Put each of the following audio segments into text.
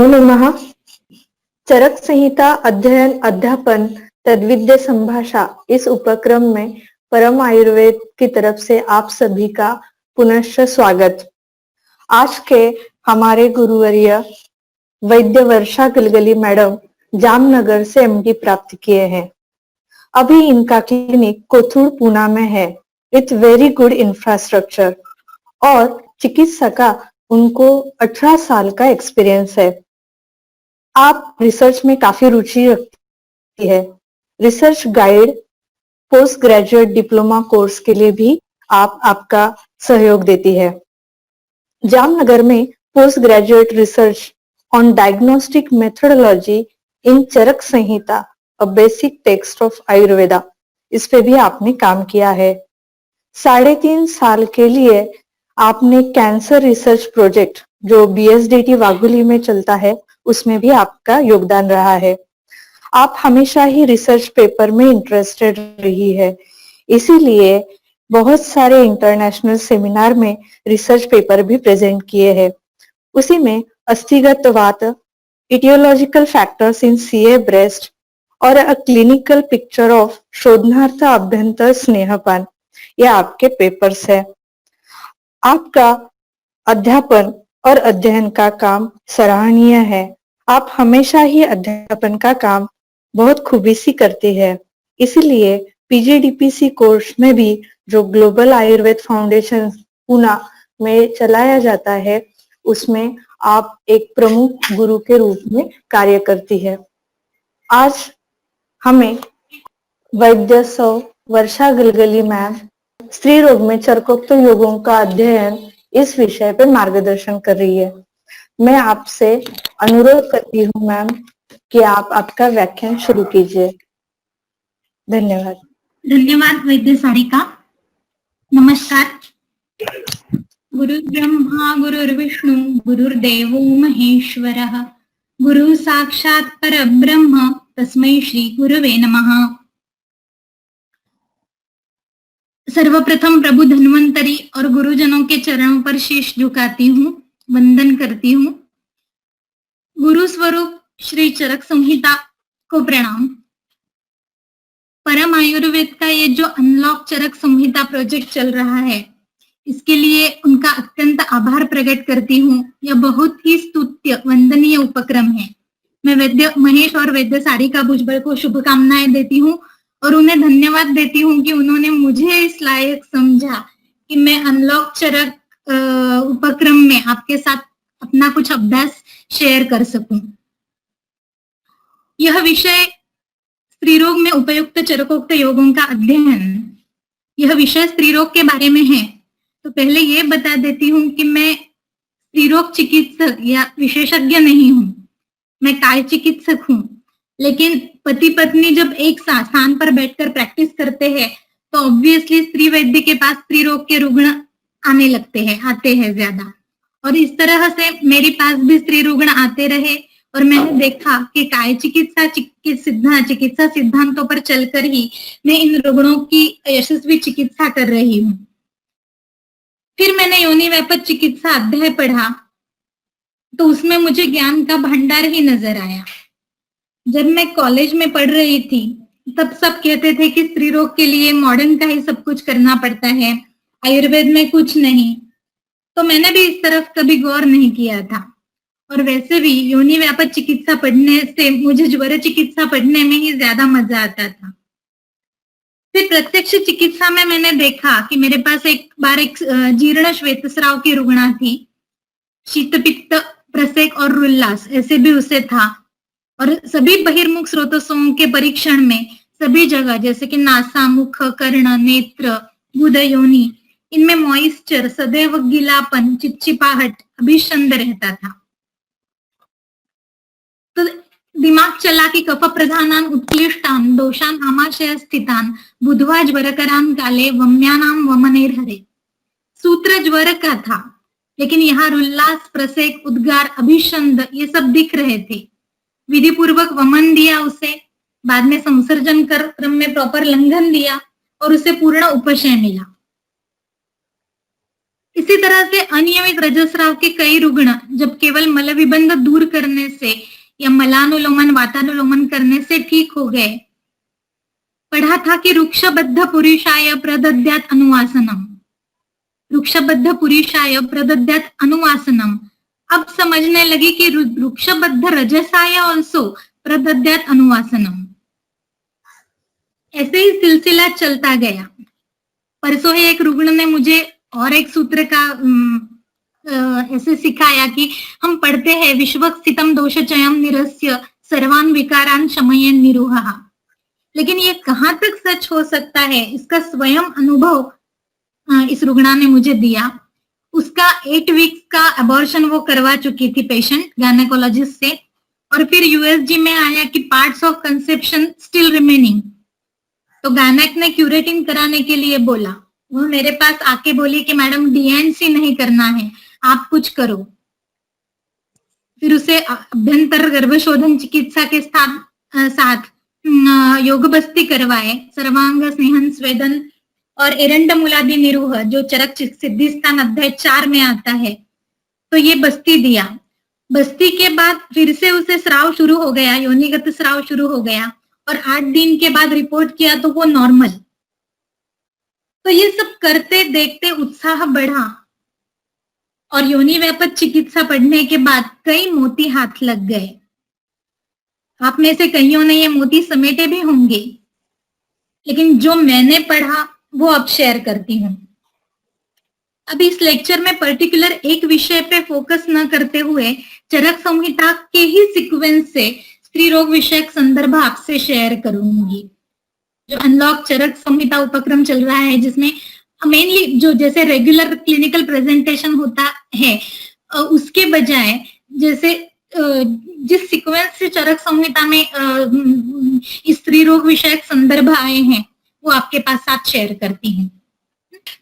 नमो नमः। चरक संहिता अध्ययन अध्यापन तद्विद्य संभाषा इस उपक्रम में परम आयुर्वेद की तरफ से आप सभी का पुनश्च स्वागत। आज के हमारे गुरुवर्य वैद्य वर्षा गलगली मैडम जामनगर से एमडी प्राप्त किए हैं। अभी इनका क्लिनिक कोथुर पूना में है विथ वेरी गुड इंफ्रास्ट्रक्चर और चिकित्सा का उनको 18 साल का एक्सपीरियंस है। आप रिसर्च में काफी रुचि रखती है। Research guide post graduate diploma course के लिए भी आप आपका सहयोग देती है। जामनगर में post graduate research on diagnostic methodology in Charak Samhita a basic text of Ayurveda, इस पे भी आपने काम किया है। 3.5 साल के लिए आपने कैंसर रिसर्च प्रोजेक्ट जो बीएसडीटी वाघुली में चलता है उसमें भी आपका योगदान रहा है। आप हमेशा ही रिसर्च पेपर में इंटरेस्टेड रही है, इसीलिए बहुत सारे इंटरनेशनल सेमिनार में रिसर्च पेपर भी प्रेजेंट किए हैं। उसी में अस्थिगत वात, aetiological factors in CA breast और अ क्लिनिकल पिक्चर ऑफ शोधनार्थ अभ्यंतर स्नेहपान, ये आपके पेपर्स है। आपका अध्यापन और अध्ययन का काम सराहनीय है। आप हमेशा ही अध्यापन का काम बहुत खूबी से करते हैं। इसीलिए पीजीडीपीसी कोर्स में भी जो ग्लोबल आयुर्वेद फाउंडेशन पूना में चलाया जाता है उसमें आप एक प्रमुख गुरु के रूप में कार्य करती है। आज हमें वैद्य सौ वर्षा गलगली मैम स्त्री रोग में चरकोक्त योगों का अध्ययन इस विषय पर मार्गदर्शन कर रही है। मैं आपसे अनुरोध करती हूँ मैम कि आप आपका व्याख्यान शुरू कीजिए। धन्यवाद। धन्यवाद वैद्य सारिका। नमस्कार। गुरुर्ब्रह्मा गुरुर्विष्णु गुरुर्देवो महेश्वरः, गुरु साक्षात् परब्रह्म तस्मै श्री गुरवे नमः। सर्वप्रथम प्रभु धन्वंतरी और गुरुजनों के चरणों पर शीश झुकाती हूँ, वंदन करती हूँ। गुरु स्वरूप श्री चरक संहिता को प्रणाम। परम आयुर्वेद का ये जो अनलॉक चरक संहिता प्रोजेक्ट चल रहा है, इसके लिए उनका अत्यंत आभार प्रकट करती हूँ। यह बहुत ही स्तुत्य वंदनीय उपक्रम है। मैं वैद्य महेश और वैद्य सारिका भुजबल को शुभकामनाएं देती हूँ और उन्हें धन्यवाद देती हूँ कि उन्होंने मुझे इस लायक समझा कि मैं अनलॉक चरक उपक्रम में आपके साथ अपना कुछ अभ्यास शेयर कर सकूं। यह विषय स्त्री रोग में उपयुक्त चरकोक्त योगों का अध्ययन, यह विषय स्त्री रोग के बारे में है। तो पहले ये बता देती हूँ कि मैं स्त्री रोग चिकित्सक या विशेषज्ञ नहीं हूँ, मैं काय चिकित्सक हूँ। लेकिन पति पत्नी जब एक स्थान पर बैठकर प्रैक्टिस करते हैं तो ऑब्वियसली स्त्री वैद्य के पास स्त्री रोग के रुग्ण आने लगते हैं, आते हैं ज्यादा। और इस तरह से मेरे पास भी स्त्री रुग्ण आते रहे और मैंने देखा कि काय चिकित्सा सिद्धांतों पर चलकर ही मैं इन रुग्णों की यशस्वी चिकित्सा कर रही हूँ। फिर मैंने योनि व्यापक चिकित्सा अध्याय पढ़ा तो उसमें मुझे ज्ञान का भंडार ही नजर आया। जब मैं कॉलेज में पढ़ रही थी तब सब कहते थे कि स्त्री रोग के लिए मॉडर्न का ही सब कुछ करना पड़ता है, आयुर्वेद में कुछ नहीं। तो मैंने भी इस तरफ कभी गौर नहीं किया था। और वैसे भी योनि व्यापक चिकित्सा पढ़ने से मुझे ज्वर चिकित्सा पढ़ने में ही ज्यादा मजा आता था। फिर प्रत्यक्ष चिकित्सा में मैंने देखा कि मेरे पास एक बार एक जीर्ण श्वेतस्राव की रुग्णा थी। शीतपित्त, प्रसेक और रुल्लास ऐसे भी उसे था। और सभी बहिर्मुख स्रोतों के परीक्षण में सभी जगह जैसे कि नासा, मुख, कर्ण, नेत्र, गुद, योनि, इनमें मॉइस्चर, सदैव गीलापन, चिपचिपाहट, अभिशंद रहता था। तो दिमाग चला कि कफ प्रधानान उत्क्लिष्टान दोषान आमाशय स्थितान बुधवा ज्वरकरान काले वम्यानाम वमनेर हरे। सूत्र ज्वर का था, लेकिन यहाँ उल्लास, प्रसेक, उद्गार, अभिशंद ये सब दिख रहे थे। विधि पूर्वक वमन दिया उसे, बाद में संसर्जन क्रम में प्रॉपर लंघन दिया और उसे पूर्ण उपशय मिला। इसी तरह से अनियमित रजस्राव के कई रुग्ण जब केवल मलविबंध दूर करने से या मलानुलोमन वातानुलोमन करने से ठीक हो गए। पढ़ा था कि वृक्षबद्ध पुरुषाय प्रदद्यात् अनुवासनम, वृक्षबद्ध पुरुषाय प्रदद्यात् अनुवासनम। अब समझने लगी कि वृक्षबद्ध रजसाय ऑल्सो प्रदद्यात् अनुवासनम। ऐसे ही सिलसिला चलता गया। परसों ही एक रुग्ण ने मुझे और एक सूत्र का ऐसे सिखाया कि हम पढ़ते हैं विश्वस्थितम दोषचयम निरस्य सर्वान विकारान शमयन निरूहा, लेकिन ये कहाँ तक सच हो सकता है, इसका स्वयं अनुभव इस रुग्णा ने मुझे दिया। उसका 8 वीक्स का अबॉर्शन वो करवा चुकी थी पेशेंट गायनेकोलॉजिस्ट से, और फिर यूएसजी में आया कि parts of conception still remaining. तो गायनेक ने क्यूरेटिन कराने के लिए बोला। वो मेरे पास आके बोली कि मैडम डीएनसी नहीं करना है, आप कुछ करो। फिर उसे अभ्यंतर गर्भशोधन चिकित्सा के साथ योग बस्ती करवाए, सर्वांग स्नेहन स्वेदन और एरंडमूलादि निरूह जो चरक सिद्धिस्थान अध्याय 4 में आता है, तो ये बस्ती दिया। बस्ती के बाद फिर से उसे स्राव शुरू हो गया, योनिगत स्राव शुरू हो गया, और 8 दिन के बाद रिपोर्ट किया तो वो नॉर्मल। तो ये सब करते देखते उत्साह बढ़ा, और योनि व्यापक चिकित्सा पढ़ने के बाद कई मोती हाथ लग गए। आप में से कईयों ने ये मोती समेटे भी होंगे, लेकिन जो मैंने पढ़ा वो अब शेयर करती हूँ। अब इस लेक्चर में पर्टिकुलर एक विषय पे फोकस न करते हुए चरक संहिता के ही सीक्वेंस से स्त्री रोग विषयक संदर्भ आपसे शेयर करूंगी। जो अनलॉक चरक संहिता उपक्रम चल रहा है, जिसमें मेनली जो जैसे रेगुलर क्लिनिकल प्रेजेंटेशन होता है, उसके बजाय जैसे जिस सीक्वेंस से चरक संहिता में स्त्री रोग विषयक संदर्भ आए हैं वो आपके पास साथ शेयर करती हूँ।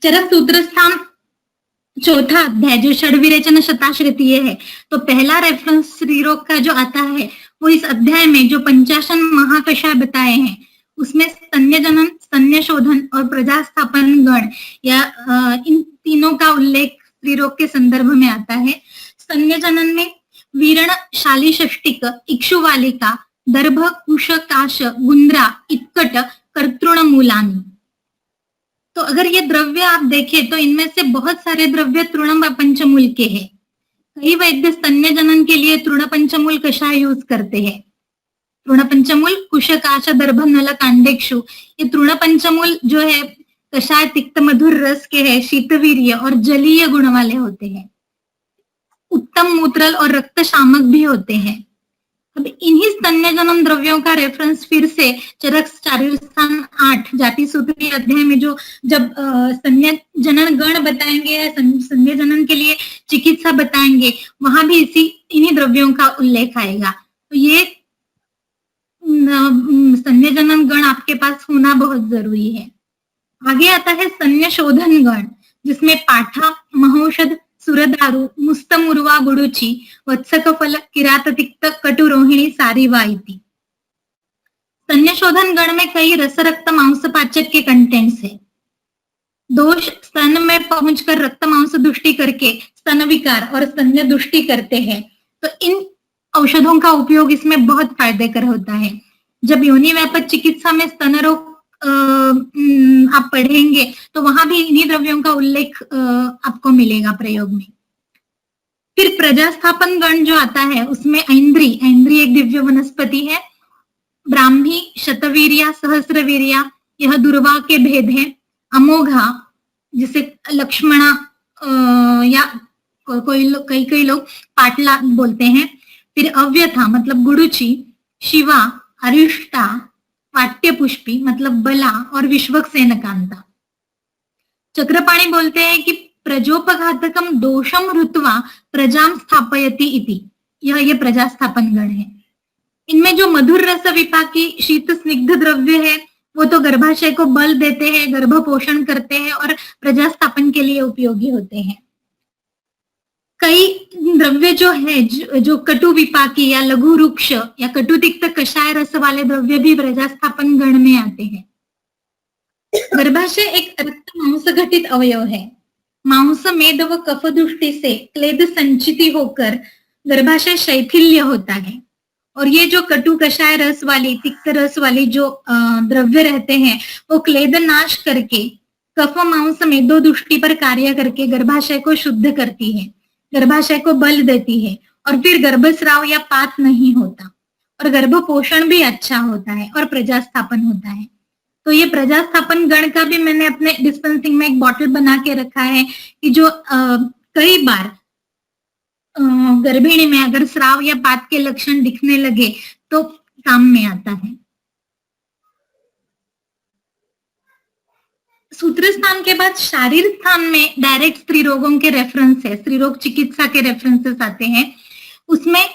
चरक सूत्र स्थान 4था अध्याय जो षड्विरेचन शताश्रितीय है, तो पहला रेफरेंस स्त्री रोग का जो आता है वो इस अध्याय में जो 55 महाकषाय बताए हैं उसमें स्तन्य जनन, स्तन्य शोधन और प्रजास्थापन गण या इन तीनों का उल्लेख स्त्री रोग के संदर्भ में आता है। स्तन्य जनन में वीरण, शाली षष्टिक, इक्षुवालिका, दर्भ, कुश, काश, गुंद्रा, इक्कट, कर्तृण मूलानी। तो अगर ये द्रव्य आप देखें तो इनमें से बहुत सारे द्रव्य तृण पंचमूल के हैं। कई वैद्य स्तन्य जनन के लिए तृण पंचमूल कषाय यूज करते हैं। तृण पंचमूल कुश, काश, दर्भ, नल, कांडेक्षु, ये तृण पंचमूल जो है कषाय तिक्त मधुर रस के है, शीतवीर्य और जलीय गुण वाले होते हैं, उत्तम मूत्रल और रक्त शामक भी होते हैं। अब इन्हीं स्तन्य जनन द्रव्यों का रेफरेंस फिर से चरक चारिस्थान 8 जाति सूत्री अध्याय में जो जब स्तन्य जनन गण बताएंगे या स्तन्य जनन के लिए चिकित्सा बताएंगे, वहां भी इन्हीं द्रव्यों का उल्लेख आएगा। तो ये स्तन्य जनन गण आपके पास होना बहुत जरूरी है। आगे आता है स्तन्य शोधन गण, जिसमें पाठा, महौषध, सुरदारु, मुस्तमुर्वा, गुडुची, वत्सकफल, किराततिक्त, कटुरोहिणी, सारिवा इति। स्तन्य शोधन गण में कई रस, रक्त, मांसपाचक के कंटेंट्स है। दोष स्तन में पहुंचकर रक्त मांस दुष्टि करके स्तन विकार और स्तन्य दुष्टि करते हैं, तो इन औषधों का उपयोग इसमें बहुत फायदेकर होता है। जब योनि व्यापक चिकित्सा में स्तन रोग आप पढ़ेंगे तो वहां भी इन्हीं द्रव्यों का उल्लेख आपको मिलेगा प्रयोग में। फिर प्रजास्थापन गण जो आता है उसमें ऐंद्री एक दिव्य वनस्पति है, ब्राह्मी, शतवीर्या, सहस्रवीर्या, यह दुर्वा के भेद है, अमोघा जिसे लक्ष्मणा या कई लोग पाटला बोलते हैं, फिर अव्यथा मतलब गुडुची, शिवा, अरिष्टा, वाट्यपुष्पी मतलब बला और विश्वक्सेन कांता। चक्रपाणी बोलते हैं कि प्रजोपघातकम दोषम ऋत्वा प्रजाम स्थापयति इति, यह प्रजास्थापन गण है। इनमें जो मधुर रस विपाकी शीत स्निग्ध द्रव्य है वो तो गर्भाशय को बल देते हैं, गर्भ पोषण करते हैं और प्रजास्थापन के लिए उपयोगी होते हैं। कई द्रव्य जो है जो कटु विपाकी या लघु वृक्ष या कटुतिक्त कषाय रस वाले द्रव्य भी प्रजास्थापन गण में आते हैं। गर्भाशय एक रक्त मांस घटित अवयव है। मांस मेद व कफ दृष्टि से क्लेद संचिति होकर गर्भाशय शैथिल्य होता है। और ये जो कटु कषाय रस वाली, तिक्त रस वाली जो द्रव्य रहते हैं वो क्लेद नाश करके कफ मांस मेदो दृष्टि पर कार्य करके गर्भाशय को शुद्ध करती है, गर्भाशय को बल देती है, और फिर गर्भस्राव या पात नहीं होता, और गर्भ पोषण भी अच्छा होता है और प्रजास्थापन होता है। तो ये प्रजास्थापन गण का भी मैंने अपने डिस्पेंसिंग में एक बॉटल बना के रखा है कि जो कई बार गर्भिणी में अगर स्राव या पात के लक्षण दिखने लगे तो काम में आता है। सूत्र स्थान के बाद शारीर स्थान में डायरेक्ट स्त्री रोगों के रेफरेंस है, स्त्री रोग चिकित्सा के रेफरेंसेस आते हैं। उसमें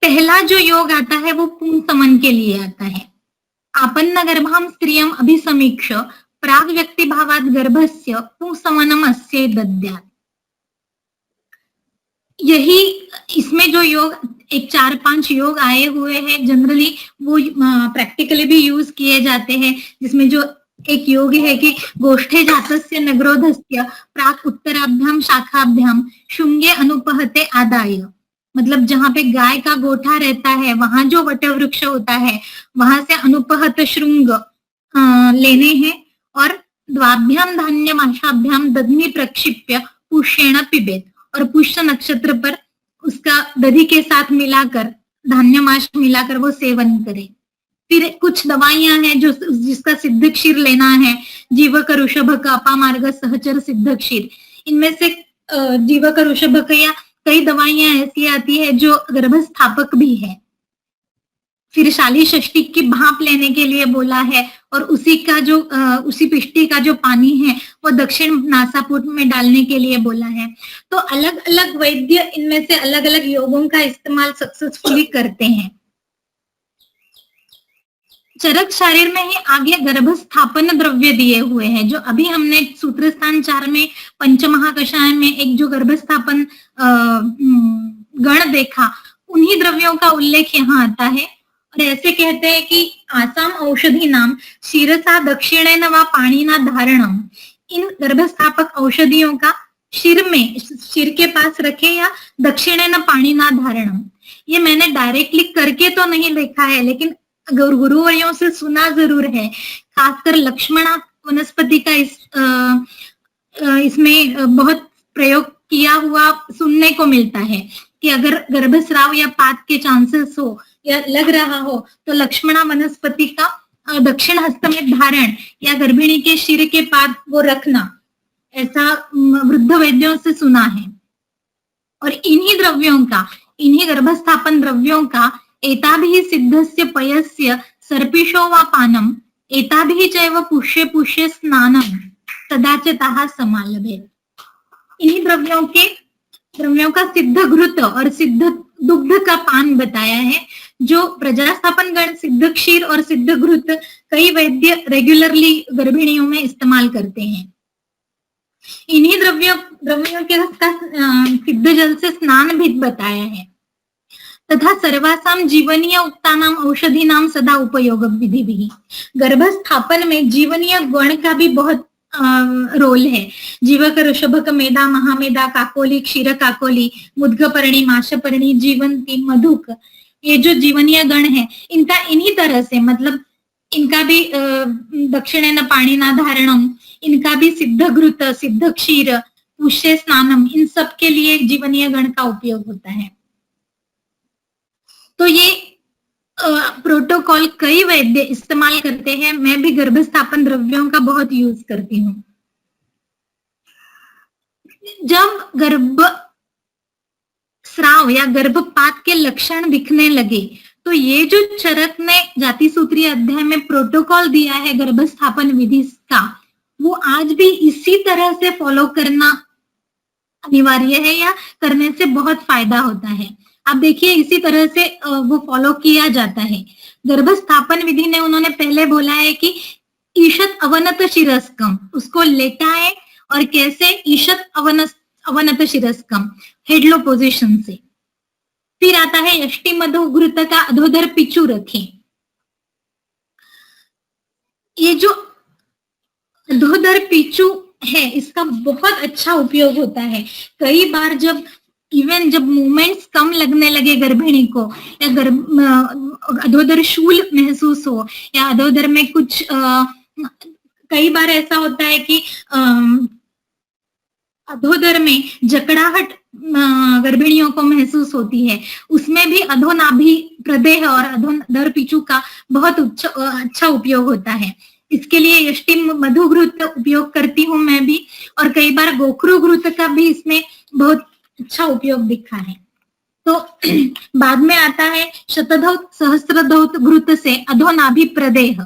पहला जो योग आता है वो पुंसमन के लिए आता है। आपन्न गर्भाम स्त्रियम अभिसमीक्ष प्राग व्यक्ति भावात गर्भस्य पुंसमनम अस्ये दद्यात्। यही इसमें जो योग एक 4-5 योग आए हुए हैं, जनरली वो प्रैक्टिकली भी यूज किए जाते हैं, जिसमें जो एक योग है कि गोष्ठे जातस्य नगरोधस्य प्राक उत्तराभ्याम शाखाभ्याम शुंगे अनुपहते आदाय। मतलब जहां पे गाय का गोठा रहता है वहां जो वटवृक्ष होता है वहां से अनुपहत श्रृंग लेने हैं, और द्वाभ्याम धान्य माशाभ्याम दधि प्रक्षिप्य पुष्येण पिबेत, और पुष्य नक्षत्र पर उसका दधि के साथ मिलाकर, धान्य माश मिलाकर वो सेवन करे। फिर कुछ दवाइयां हैं जो जिसका सिद्ध क्षीर लेना है, जीवक ऋषभक अपामार्ग सहचर सिद्ध क्षीर। इनमें से जीवक ऋषभक या कई दवाइयां ऐसी आती है जो गर्भस्थापक भी है। फिर शाली षष्ठी की भाप लेने के लिए बोला है, और उसी का जो उसी पिष्टी का जो पानी है वो दक्षिण नासापुट में डालने के लिए बोला है। तो अलग अलग वैद्य इनमें से अलग अलग योगों का इस्तेमाल सक्सेसफुली करते हैं। चरक शरीर में ही आगे गर्भस्थापन द्रव्य दिए हुए हैं, जो अभी हमने सूत्र स्थान 4 में पंचमहाकषाय में एक जो गर्भस्थापन गण देखा, उन्हीं द्रव्यों का उल्लेख यहाँ आता है। और ऐसे कहते हैं कि आसाम औषधि नाम शिरसा दक्षिणेन व पाणिना धारणम। इन गर्भस्थापक औषधियों का शिर में, शिर के पास रखे या दक्षिणेन पाणिना धारणम। ये मैंने डायरेक्टली करके तो नहीं देखा है, लेकिन गुरुवर्यों से सुना जरूर है। खासकर लक्ष्मणा वनस्पति का इसमें बहुत प्रयोग किया हुआ सुनने को मिलता है कि अगर गर्भस्राव या पात के चांसेस हो या लग रहा हो तो लक्ष्मणा वनस्पति का दक्षिण हस्त में धारण या गर्भिणी के शिर के पास वो रखना, ऐसा वृद्ध वैद्यों से सुना है। और इन्हीं द्रव्यों का, इन्हीं गर्भस्थापन द्रव्यों का एताभिः सिद्धस्य पयस्य सर्पिषो वा पानम एताभिः चैव पुष्ये पुष्ये स्नानम तदाचताः समालभेत। इन्हीं द्रव्यों का सिद्ध घृत और सिद्ध दुग्ध का पान बताया है, जो प्रजास्थापन गण सिद्ध क्षीर और सिद्ध घृत कई वैद्य रेगुलरली गर्भिणियों में इस्तेमाल करते हैं। इन्हीं द्रव्यों के सिद्ध जल से स्नान भी बताया है। तथा सर्वासाम जीवनीय उक्तानाम औषधीनाम सदा उपयोग विधि भी। गर्भस्थापन में जीवनीय गुण का भी बहुत रोल है। जीवक ऋषभक मेधा महामेधा काकोली क्षीर काकोली मुद्गपर्णी माशपर्णी जीवंती मधुक, ये जो जीवनीय गण है इनका इन्हीं तरह से, मतलब इनका भी दक्षिणेन पाणिना धारणम, इनका भी सिद्ध घृत सिद्ध क्षीर पुष्य स्नानम, इन सब के लिए जीवनीय गण का उपयोग होता है। तो ये प्रोटोकॉल कई वैद्य इस्तेमाल करते हैं। मैं भी गर्भस्थापन द्रव्यों का बहुत यूज करती हूँ। जब गर्भस्राव या गर्भपात के लक्षण दिखने लगे तो ये जो चरक ने जाति सूत्रीय अध्याय में प्रोटोकॉल दिया है गर्भस्थापन विधि का, वो आज भी इसी तरह से फॉलो करना अनिवार्य है या करने से बहुत फायदा होता है। आप देखिए इसी तरह से वो फॉलो किया जाता है। गर्भस्थापन विधि ने उन्होंने पहले बोला है कि ईशत अवनत शिरस्कम, उसको लेटाए और कैसे ईशत अवनत शिरस्कम हेडलो पोजीशन से। फिर आता है यष्टि मधु घृत का अधोधर पिचू रखें। ये जो अधोधर पिचू है इसका बहुत अच्छा उपयोग होता है। कई बार जब मूवमेंट्स कम लगने लगे गर्भिणी को, या अधोदर शूल महसूस हो, या अधोदर में कुछ कई बार ऐसा होता है कि अधोदर में जकड़ाहट गर्भिणियों को महसूस होती है, उसमें भी अधोनाभि प्रदेह और अधोदर पिचू का बहुत अच्छा उपयोग होता है। इसके लिए यष्टि मधु घृत उपयोग करती हूँ मैं भी, और कई बार गोखरू घृत का भी इसमें बहुत अच्छा उपयोग दिखा है। तो बाद में आता है शतधौत सहस्त्रधौत घृत से अधोनाभि प्रदेह।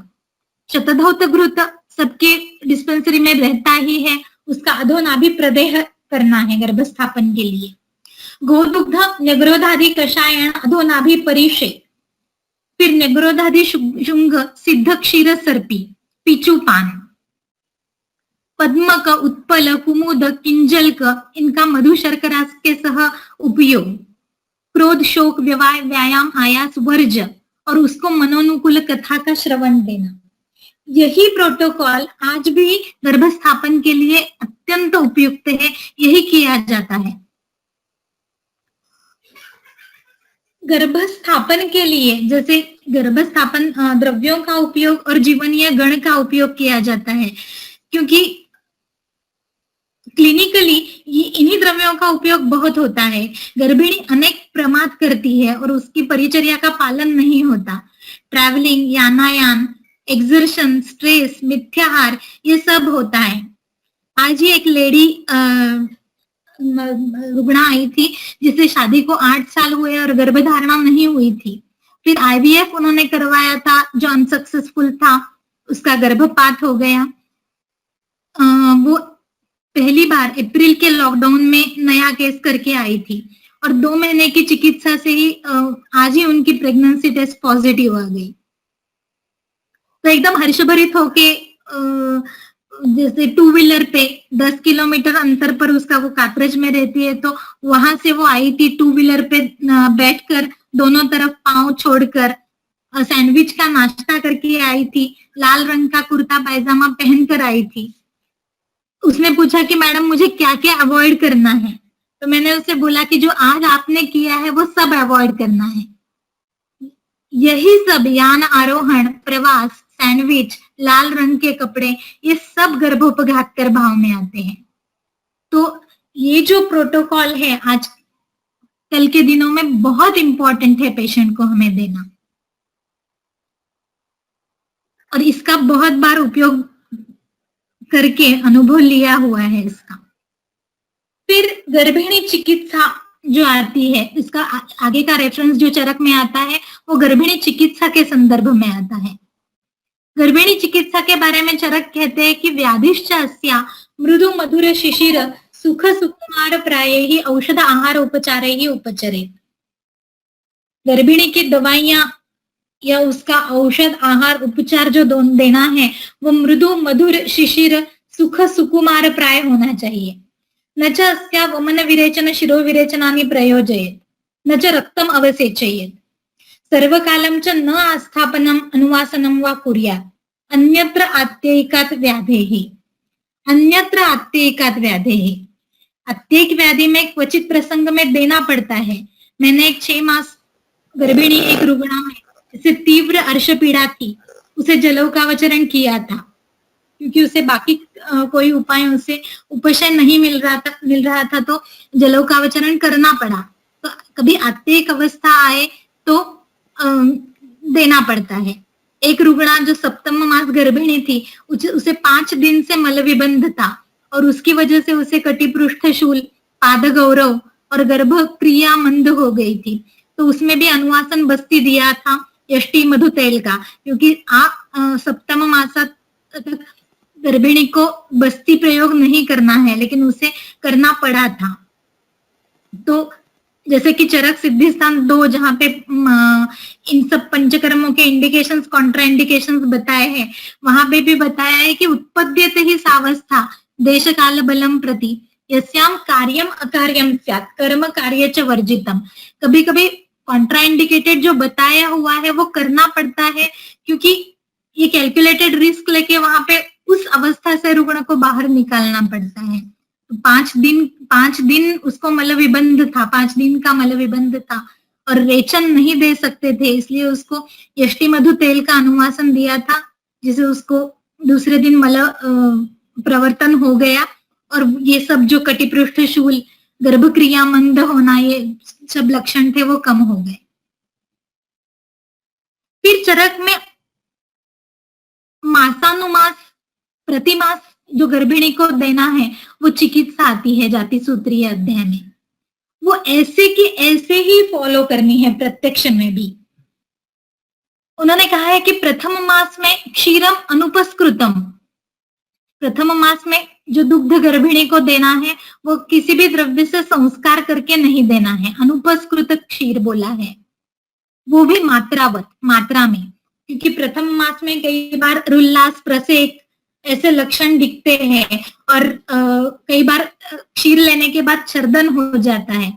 शतधौत घृत सबके डिस्पेंसरी में रहता ही है, उसका अधोनाभि प्रदेह करना है गर्भस्थापन के लिए। गोदुग्ध न्यग्रोधादि कषायण अधोनाभि परिषे, फिर न्यग्रोधादि शुंग सिद्ध क्षीर सर्पी पिचुपान, पद्मक उत्पल कुमुद किंजलक इनका मधु शर्करा के सह उपयोग, क्रोध शोक व्यायाम आयास वर्ज, और उसको मनोनुकूल कथा का श्रवण देना। यही प्रोटोकॉल आज भी गर्भस्थापन के लिए अत्यंत उपयुक्त है, यही किया जाता है। गर्भस्थापन के लिए जैसे गर्भस्थापन द्रव्यों का उपयोग और जीवनीय गण का उपयोग किया जाता है, क्योंकि क्लिनिकली इन्हीं द्रव्यों का उपयोग बहुत होता है। गर्भिणी अनेक प्रमाद करती है और उसकी परिचर्या का पालन नहीं होता। ट्रैवलिंग, यानायान, एक्सर्शन, स्ट्रेस, मिथ्याहार, ये सब होता है। आज ही एक लेडी रुग्णा आई थी जिसे शादी को 8 साल हुए और गर्भधारणा नहीं हुई थी। फिर आईवीएफ उन्होंने करवाया था जो अनसक्सेसफुल था, उसका गर्भपात हो गया। वो पहली बार अप्रैल के लॉकडाउन में नया केस करके आई थी और 2 महीने की चिकित्सा से ही आज ही उनकी प्रेगनेंसी टेस्ट पॉजिटिव आ गई। तो एकदम हर्षभरित होके जैसे 2 व्हीलर पे 10 किलोमीटर अंतर पर उसका वो कात्रज में रहती है, तो वहां से वो आई थी 2 व्हीलर पे बैठकर, दोनों तरफ पांव छोड़कर सैंडविच का नाश्ता करके आई थी। लाल रंग का कुर्ता पायजामा पहनकर आई थी। उसने पूछा कि मैडम मुझे क्या क्या अवॉइड करना है, तो मैंने उसे बोला कि जो आज आपने किया है वो सब अवॉइड करना है। यही सब यान आरोहण, प्रवास, सैंडविच, लाल रंग के कपड़े, ये सब गर्भोपघात कर भाव में आते हैं। तो ये जो प्रोटोकॉल है आज कल के दिनों में बहुत इंपॉर्टेंट है पेशेंट को हमें देना, और इसका बहुत बार उपयोग करके अनुभव लिया हुआ है इसका। फिर गर्भिणी चिकित्सा जो आती है, इसका आगे का रेफरेंस जो चरक में आता है वो गर्भिणी चिकित्सा के संदर्भ में आता है। गर्भिणी चिकित्सा के बारे में चरक कहते हैं कि व्याधिश्च अस्या मृदु मधुर शिशिर सुख सुकुमार प्रायैहि औषध आहार उपचारैहि उपचरेत्। गर्भिणी की दवाइयां या उसका औषध आहार उपचार जो देना है वो मृदु मधुर शिशिर सुख सुकुमार प्राय होना चाहिए। न च अस्या वमन विरेचन शिरो विरेचनानि प्रयोजयेत्, न च रक्तम अवसेचयेत्, सर्वकालं च न आस्थापनम अनुवासनम वा कुर्यात्, अन्यत्र आत्ययिकात् व्याधेः। अन्यत्र आत्ययिकात् व्याधेः, आत्ययिक व्याधि में क्वचित प्रसंग में देना पड़ता है। मैंने एक 6 मास गर्भिणी एक रुग्णा में जिसे तीव्र अर्श पीड़ा थी, उसे जलौकावचरण किया था, क्योंकि उसे बाकी कोई उपायों से उपशय नहीं मिल रहा था तो जलौकावचरण करना पड़ा। तो कभी आत्ययिक अवस्था आए तो देना पड़ता है। एक रुग्णा जो 7वां मास गर्भिणी थी, उसे 5 दिन से मलविबंध था और उसकी वजह से उसे कटिपृष्ठ शूल, पादगौरव और गर्भ क्रिया मंद हो गई थी। तो उसमें भी अनुवासन बस्ती दिया था यष्टि मधु तेल का, क्योंकि 7वां मासात तक गर्भिणी को बस्ती प्रयोग नहीं करना है, लेकिन उसे करना पड़ा था। तो जैसे कि चरक सिद्धि स्थान 2 जहां पे इन सब पंचकर्मों के इंडिकेशंस, कॉन्ट्रा इंडिकेशंस बताए हैं, वहां पे भी बताया है कि उत्पद्यते ही सावस्था देश काल बलम प्रति यस्याम कार्यम अकार्यम स्यात् कर्म कार्य च वर्जितम। कभी कभी कॉन्ट्रा इंडिकेटेड जो बताया हुआ है वो करना पड़ता है, क्योंकि ये कैलकुलेटेड रिस्क लेके वहां पे उस अवस्था से रुग्ण को बाहर निकालना पड़ता है। तो 5 दिन उसको मलविबंध था, 5 दिन का मलविबंध था और रेचन नहीं दे सकते थे, इसलिए उसको यष्टि मधु तेल का अनुवासन दिया था, जिसे उसको दूसरे दिन मल प्रवर्तन हो गया और ये सब जो कटिपृष्ठ शूल, गर्भक्रिया मंद होना, ये सब लक्षण थे वो कम हो गए। फिर चरक में मासानुमास, प्रतिमास जो गर्भिणी को देना है वो चिकित्सा आती है जाति सूत्रीय अध्याय में। वो ऐसे की ऐसे ही फॉलो करनी है प्रत्यक्ष में भी। उन्होंने कहा है कि प्रथम मास में क्षीरम अनुपस्कृतम, प्रथम मास में जो दुग्ध गर्भिणी को देना है वो किसी भी द्रव्य से संस्कार करके नहीं देना है, अनुपस्कृत क्षीर बोला है, वो भी मात्रा में, क्योंकि प्रथम मास में कई बार उल्लास, प्रसेक ऐसे लक्षण दिखते हैं और कई बार क्षीर लेने के बाद छर्दन हो जाता है।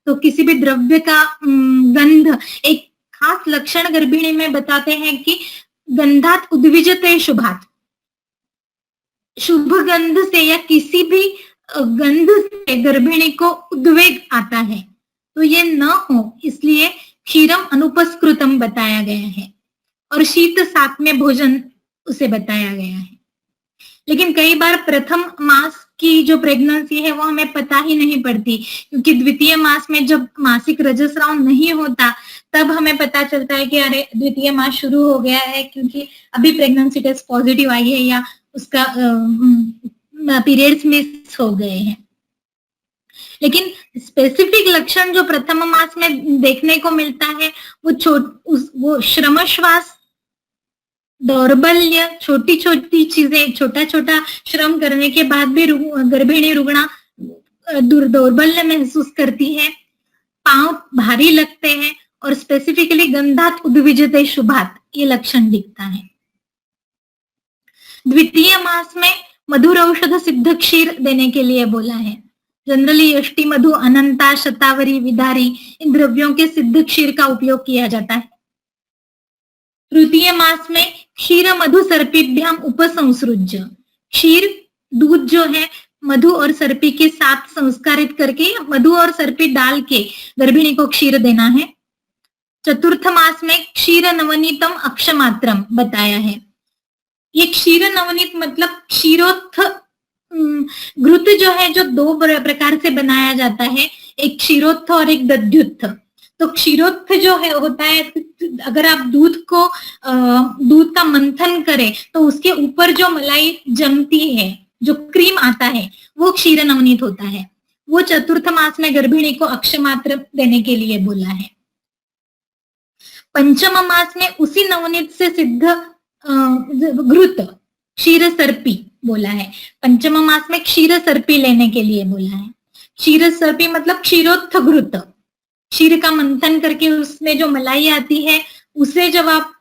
तो किसी भी द्रव्य का गंध, एक खास लक्षण गर्भिणी में बताते हैं कि गंधात उद्विजते शुभात, शुभ गंध से या किसी भी गंध से गर्भिणी को उद्वेग आता है, तो ये न हो इसलिए क्षीरम अनुपस्कृतम बताया गया है और शीत सात्म्य भोजन उसे बताया गया है। लेकिन कई बार प्रथम मास की जो प्रेगनेंसी है वो हमें पता ही नहीं पड़ती, क्योंकि द्वितीय मास में जब मासिक रजस्राव नहीं होता तब हमें पता चलता है कि अरे द्वितीय मास शुरू हो गया है, क्योंकि अभी प्रेगनेंसी टेस्ट पॉजिटिव आई है या उसका पीरियड्स मिस हो गए हैं। लेकिन स्पेसिफिक लक्षण जो प्रथम मास में देखने को मिलता है वो श्रमश्वास, दौर्बल्य, छोटी छोटी चीजें, छोटा छोटा श्रम करने के बाद भी गर्भिणी रुग्णा दौर्बल्य महसूस करती है, पांव भारी लगते हैं और स्पेसिफिकली गंधात उद्विजते शुभात ये लक्षण दिखता है। द्वितीय मास में मधुर औषध सिद्ध क्षीर देने के लिए बोला है। जनरली यष्टि मधु, अनंता, शतावरी, विदारी इन द्रव्यों के सिद्ध क्षीर का उपयोग किया जाता है। तृतीय मास में क्षीर मधु सर्पीभ्याम उपसंसृज्य, क्षीर दूध जो है मधु और सर्पी के साथ संस्कारित करके मधु और सर्पी डाल के गर्भिणी को क्षीर देना है। चतुर्थ मास में क्षीर नवनीतम अक्षमात्रम बताया है। ये क्षीर नवनीत मतलब क्षीरोत्थ घृत जो है, जो 2 प्रकार से बनाया जाता है, एक क्षीरोत्थ और एक दध्युत्थ। तो क्षीरोत्थ जो है होता है, अगर आप दूध का मंथन करें तो उसके ऊपर जो मलाई जमती है, जो क्रीम आता है, वो क्षीर नवनीत होता है। वो चतुर्थ मास में गर्भिणी को अक्षमात्र देने के लिए बोला है। पंचम मास में उसी नवनीत से सिद्ध घृत क्षीर सर्पी बोला है। पंचम मास में क्षीर सर्पी लेने के लिए बोला है। क्षीर सर्पी मतलब क्षीरोत्थ घृत, क्षीर का मंथन करके उसमें जो मलाई आती है उसे जब आप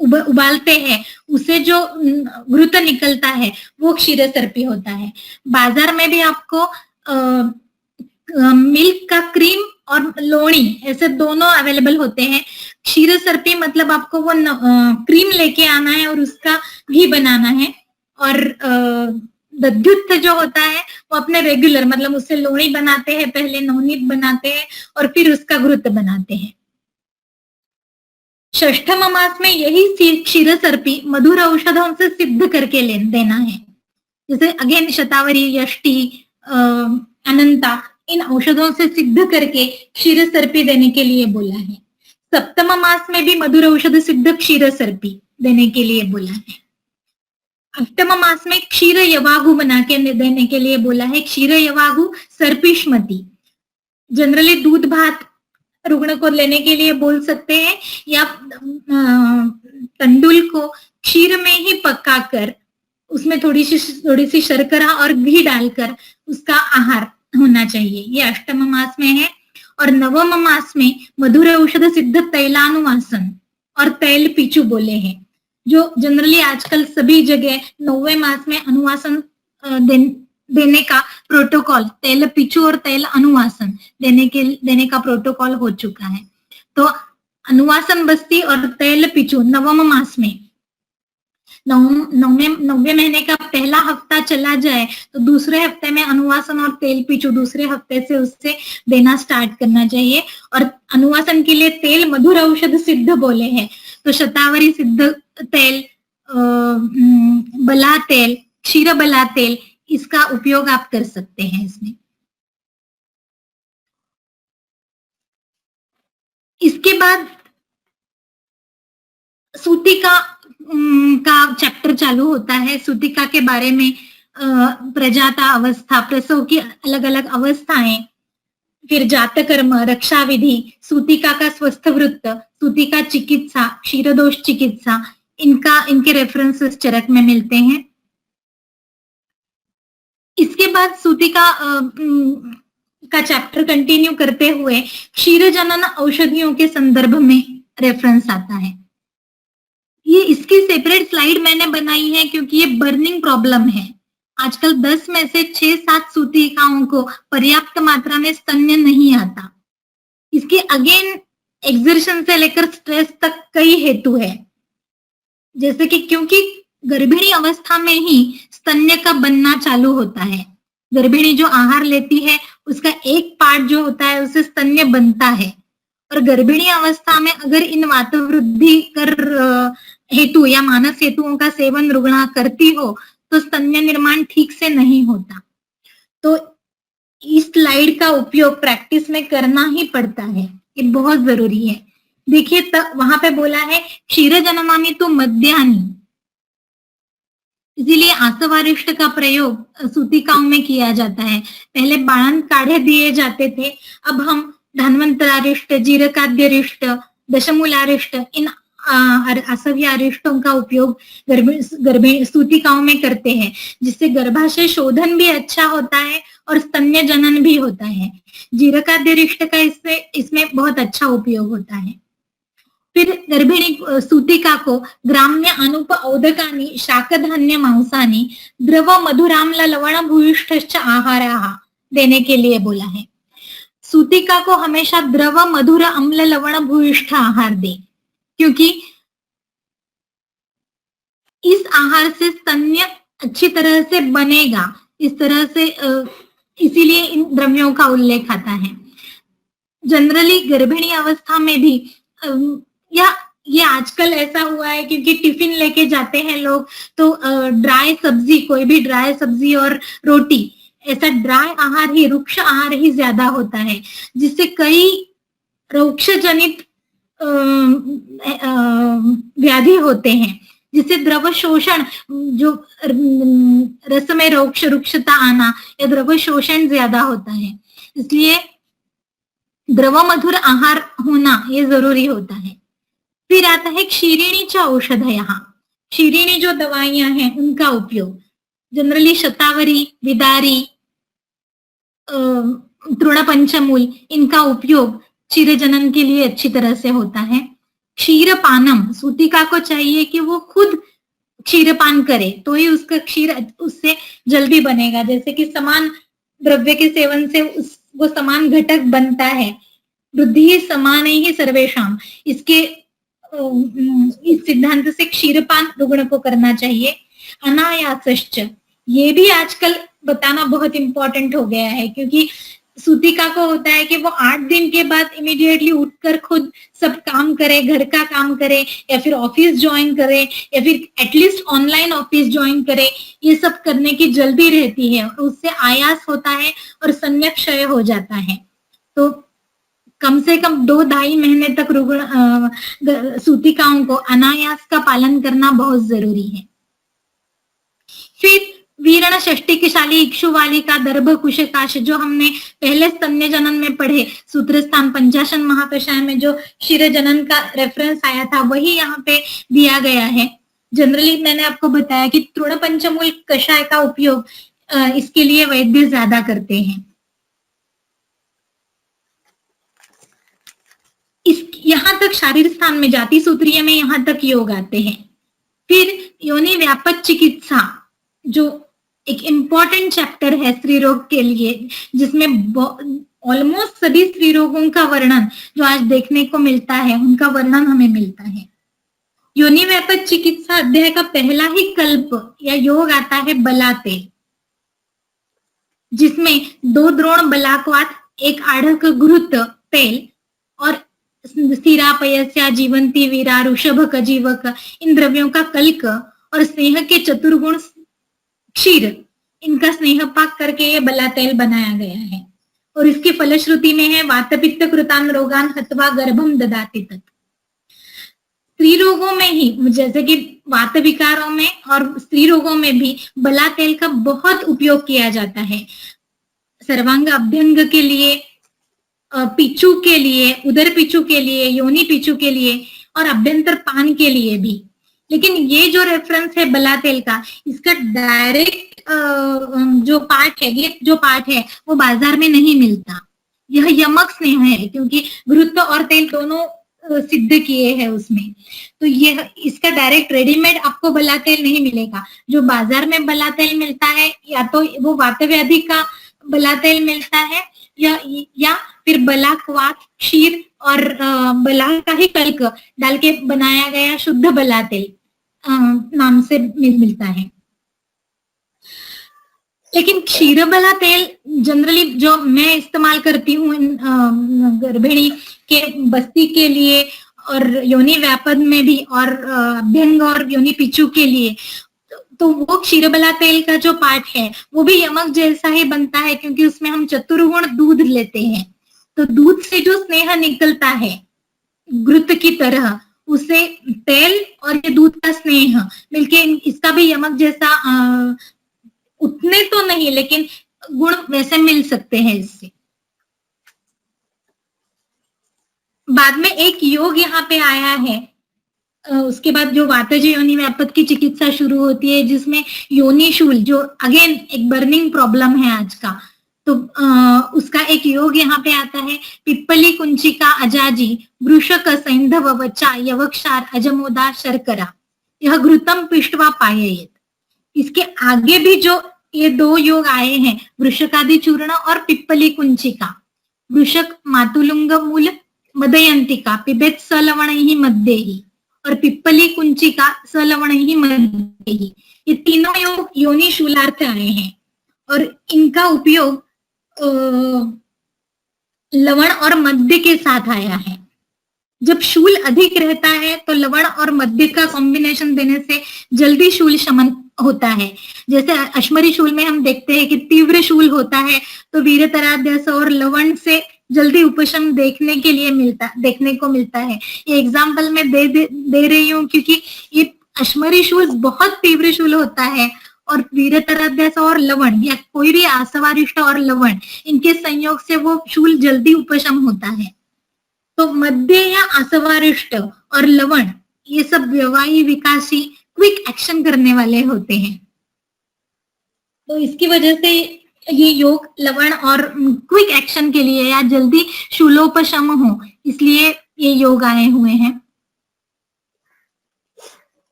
उबालते हैं, उसे जो घृत निकलता है वो क्षीर सर्पी होता है। बाजार में भी आपको मिल्क का क्रीम और लोणी ऐसे दोनों अवेलेबल होते हैं। क्षीर सर्पी मतलब आपको वो क्रीम लेके आना है और उसका घी बनाना है, और दध्युत्थ जो होता है वो अपने रेगुलर मतलब उससे लोणी बनाते हैं, पहले नवनीत बनाते हैं और फिर उसका घृत बनाते हैं। षष्ठम मास में यही क्षीर सर्पी मधुर औषधों से सिद्ध करके देना है। जैसे अगेन शतावरी, यष्टि, अनंता इन औषधों से सिद्ध करके क्षीर सर्पी देने के लिए बोला है। सप्तम मास में भी मधुर औषध सिद्ध क्षीर सर्पी देने के लिए बोला है। अष्टम मास में क्षीर यवागु बना के देने के लिए बोला है। क्षीर यवागु सर्पिष्मति, जनरली दूध भात रुग्ण को लेने के लिए बोल सकते हैं, या तंडुल को क्षीर में ही पकाकर उसमें थोड़ी सी शर्करा और घी डालकर उसका आहार होना चाहिए। ये अष्टम मास में है। और नवम मास में मधुर औषध सिद्ध तैलानुवासन और तैल पीचू बोले हैं, जो जनरली आजकल सभी जगह 9वें मास में अनुवासन देने का प्रोटोकॉल, तैल पीचू और तैल अनुवासन देने का प्रोटोकॉल हो चुका है। तो अनुवासन बस्ती और तैल पीचू नवम मास में, नौवे महीने का पहला हफ्ता चला जाए तो दूसरे हफ्ते में अनुवासन और तेल पीछू दूसरे हफ्ते से उससे देना स्टार्ट करना चाहिए। और अनुवासन के लिए तेल मधुर औषध सिद्ध बोले हैं, तो शतावरी सिद्ध तेल, बला तेल, क्षीर बला तेल, इसका उपयोग आप कर सकते हैं इसमें। इसके बाद सूतिका का चैप्टर चालू होता है। सूतिका के बारे में प्रजाता अवस्था, प्रसव की अलग अलग अवस्थाएं, फिर जातकर्म, रक्षा विधि, सूतिका का स्वस्थ वृत्त, सूतिका चिकित्सा, क्षीरदोष चिकित्सा, इनके रेफरेंसेस चरक में मिलते हैं। इसके बाद सूतिका का चैप्टर कंटिन्यू करते हुए क्षीर जनन औषधियों के संदर्भ में रेफरेंस आता है। ये इसकी सेपरेट स्लाइड मैंने बनाई है क्योंकि ये बर्निंग प्रॉब्लम है। आजकल 10 में से 6-7 सूतिकाओं को पर्याप्त मात्रा में स्तन्य नहीं आता। इसके अगेन एक्सर्शन से लेकर स्ट्रेस तक कई हेतु है, जैसे कि क्योंकि गर्भिणी अवस्था में ही स्तन्य का बनना चालू होता है। गर्भिणी जो आहार लेती है उसका एक पार्ट जो होता है उससे स्तन्य बनता है, और गर्भिणी अवस्था में अगर इन वातवृद्धि कर हेतु या मानस हेतुओं का सेवन रुग्णा करती हो तो स्तन्य निर्माण ठीक से नहीं होता। तो इस स्लाइड का उपयोग प्रैक्टिस में करना ही पड़ता है, ये बहुत जरूरी है। देखिए वहां पे बोला है क्षीर जननामी तो मध्याह्नी, इसीलिए आसवारिष्ट का प्रयोग सूतिकाओं में किया जाता है। पहले बाणन काढ़े दिए जाते थे, अब हम धन्वंतरारिष्ट, जीरकाद्यरिष्ट, दशमूलारिष्ट, इन आसव्यारिष्टों का उपयोग गर्भिणी सूतिकाओं में करते हैं, जिससे गर्भाशय शोधन भी अच्छा होता है और स्तन्य जनन भी होता है। जीरकाद्यरिष्ट का इसमें बहुत अच्छा उपयोग होता है। फिर गर्भिणी सूतिका को ग्राम्य अनुप औदकानी शाकधान्य मांसानी द्रव मधुराम्ल लवण भूयिष्ठ आहाराः देने के लिए बोला है। सूतिका को हमेशा द्रव मधुर अम्ल लवण भूयिष्ठ आहार दे, क्योंकि इस आहार से स्तन्य अच्छी तरह से बनेगा। इस तरह से इसीलिए इन द्रव्यों का उल्लेख आता है। जनरली गर्भिणी अवस्था में भी या ये आजकल ऐसा हुआ है क्योंकि टिफिन लेके जाते हैं लोग, तो ड्राई सब्जी, कोई भी ड्राई सब्जी और रोटी, ऐसा ड्राई आहार ही, रुक्ष आहार ही ज्यादा होता है, जिससे कई रुक्ष जनित व्याधि होते हैं, जिससे द्रव शोषण, जो रस में रुक्षता आना या द्रव शोषण ज्यादा होता है। इसलिए द्रव मधुर आहार होना ये जरूरी होता है। फिर आता है क्षीरिणी औषधयः, क्षीरिणी जो दवाइयां हैं उनका उपयोग जनरली शतावरी, विदारी, तृणपंचमूल, इनका उपयोग क्षीर जनन के लिए अच्छी तरह से होता है। क्षीर पानम, सूतिका को चाहिए कि वो खुद क्षीरपान करे तो ही उसका क्षीर उससे जल्दी बनेगा। जैसे कि समान द्रव्य के सेवन से वो समान घटक बनता है। वृद्धि समान ही सर्वेशाम, इसके इस सिद्धांत से क्षीरपान रुग्ण को करना चाहिए। अनायासश्च, ये भी आजकल बताना बहुत इंपॉर्टेंट हो गया है, क्योंकि सूतिका को होता है कि वो 8 दिन के बाद इमीडिएटली उठकर खुद सब काम करे, घर का काम करे, या फिर ऑफिस ज्वाइन करे, या फिर एटलीस्ट ऑनलाइन ऑफिस ज्वाइन करे। ये सब करने की जल्दी रहती है, उससे आयास होता है और संयक्षय हो जाता है। तो कम से कम 2-2.5 महीने तक रुग्ण सूतिकाओं को अनायास का पालन करना बहुत जरूरी है। फिर वीरण षष्टिकशाली इक्षुवाली का दर्भ कुशकाश, जो हमने पहले स्तन्य जनन में पढ़े, सूत्रस्थान पंचाशन महाकषाय में जो क्षीर जनन का रेफरेंस आया था वही यहाँ पे दिया गया है। जनरली मैंने आपको बताया कि तृणपंचमूल कषाय का उपयोग इसके लिए वैद्य ज्यादा करते हैं। यहाँ तक शारीर स्थान में, जाति सूत्रीय में यहाँ तक योग आते हैं। फिर योनि व्यापक चिकित्सा, जो एक इम्पॉर्टेंट चैप्टर है स्त्री रोग के लिए, जिसमें ऑलमोस्ट सभी स्त्री रोगों का वर्णन जो आज देखने को मिलता है उनका वर्णन हमें मिलता है। योनि व्यापक चिकित्सा अध्याय का पहला ही कल्प या योग आता है बलाते, जिसमें 2 द्रोण बलाक्वाथ, 1 आढ़क घृत तेल और स्थिरा पयस्या जीवंती वीरा ऋषभ कजीवक इन द्रव्यों का कल्क और स्नेह के चतुर्गुण क्षीर, इनका स्नेह पाक करके ये बला तेल बनाया गया है। और इसकी फलश्रुति में है वात पित्त कृतान रोगान हत्वा गर्भम ददाति तत्। स्त्री रोगों में ही, जैसे कि वात विकारों में और स्त्री रोगों में भी बला तेल का बहुत उपयोग किया जाता है। सर्वांग अभ्यंग के लिए, पिचू के लिए, उदर पिचू के लिए, योनि पिचू के लिए और अभ्यंतर पान के लिए भी। लेकिन ये जो रेफरेंस है बला तेल का, इसका डायरेक्ट जो पार्ट है वो बाजार में नहीं मिलता। यह यमक स्नेह है, क्योंकि घृत और तेल दोनों सिद्ध किए हैं उसमें। तो यह इसका डायरेक्ट रेडीमेड आपको बला तेल नहीं मिलेगा। जो बाजार में बला तेल मिलता है, या तो वो वात व्याधि का बला तेल मिलता है या फिर बलाक्वाथ, क्षीर और बला का ही कल्क डाल के बनाया गया शुद्ध बला तेल नाम से मिलता है। लेकिन क्षीर बला तेल जनरली जो मैं इस्तेमाल करती हूँ गर्भिणी के बस्ती के लिए और योनि व्यापद में भी और अभ्यंग और योनि पिचू के लिए, तो वो क्षीरबला तेल का जो पार्ट है वो भी यमक जैसा ही बनता है, क्योंकि उसमें हम चतुर्गुण दूध लेते हैं। तो दूध से जो स्नेह निकलता है घृत की तरह, उसे तेल और ये दूध का स्नेह मिलके इसका भी यमक जैसा उतने तो नहीं, लेकिन गुण वैसे मिल सकते हैं इससे। बाद में एक योग यहाँ पे आया है, उसके बाद जो वातज योनि व्यापक की चिकित्सा शुरू होती है, जिसमें योनि शूल, जो अगेन एक बर्निंग प्रॉब्लम है आज का, तो उसका एक योग यहाँ पे आता है। पिप्पली कुंचिका अजाजी वृषक सैंधव वचा यवक्षार अजमोदा शर्करा यह घृतम पिष्टवा पायेत। इसके आगे भी जो ये 2 योग आए हैं, वृषकादि चूर्ण और पिप्पली कुंचिका। वृषक मातुलुंग मूल मदयंतिका पिबेत सलवण ही मध्य ही, और पिप्पली कुंचिका सलवण ही मध्य ही, ये तीनों योग योनि शूलार्थ आए हैं। और इनका उपयोग लवण और मध्य के साथ आया है। जब शूल अधिक रहता है तो लवण और मध्य का कॉम्बिनेशन देने से जल्दी शूल शमन होता है। जैसे अश्मरी शूल में हम देखते हैं कि तीव्र शूल होता है तो वीरतराध्यास और लवण से जल्दी उपशम देखने को मिलता है। ये एग्जाम्पल मैं दे रही हूँ क्योंकि ये अश्मरी शूल बहुत तीव्र शूल होता है और वीरतराध्यास और लवण या कोई भी आसवारिष्ट और लवण, इनके संयोग से वो शूल जल्दी उपशम होता है। तो मध्य या आसवारिष्ट और लवण ये सब व्यवाही विकासी क्विक एक्शन करने वाले होते हैं। तो इसकी वजह से ये योग लवण और क्विक एक्शन के लिए या जल्दी शूलोपशम हो, इसलिए ये योग आए हुए हैं।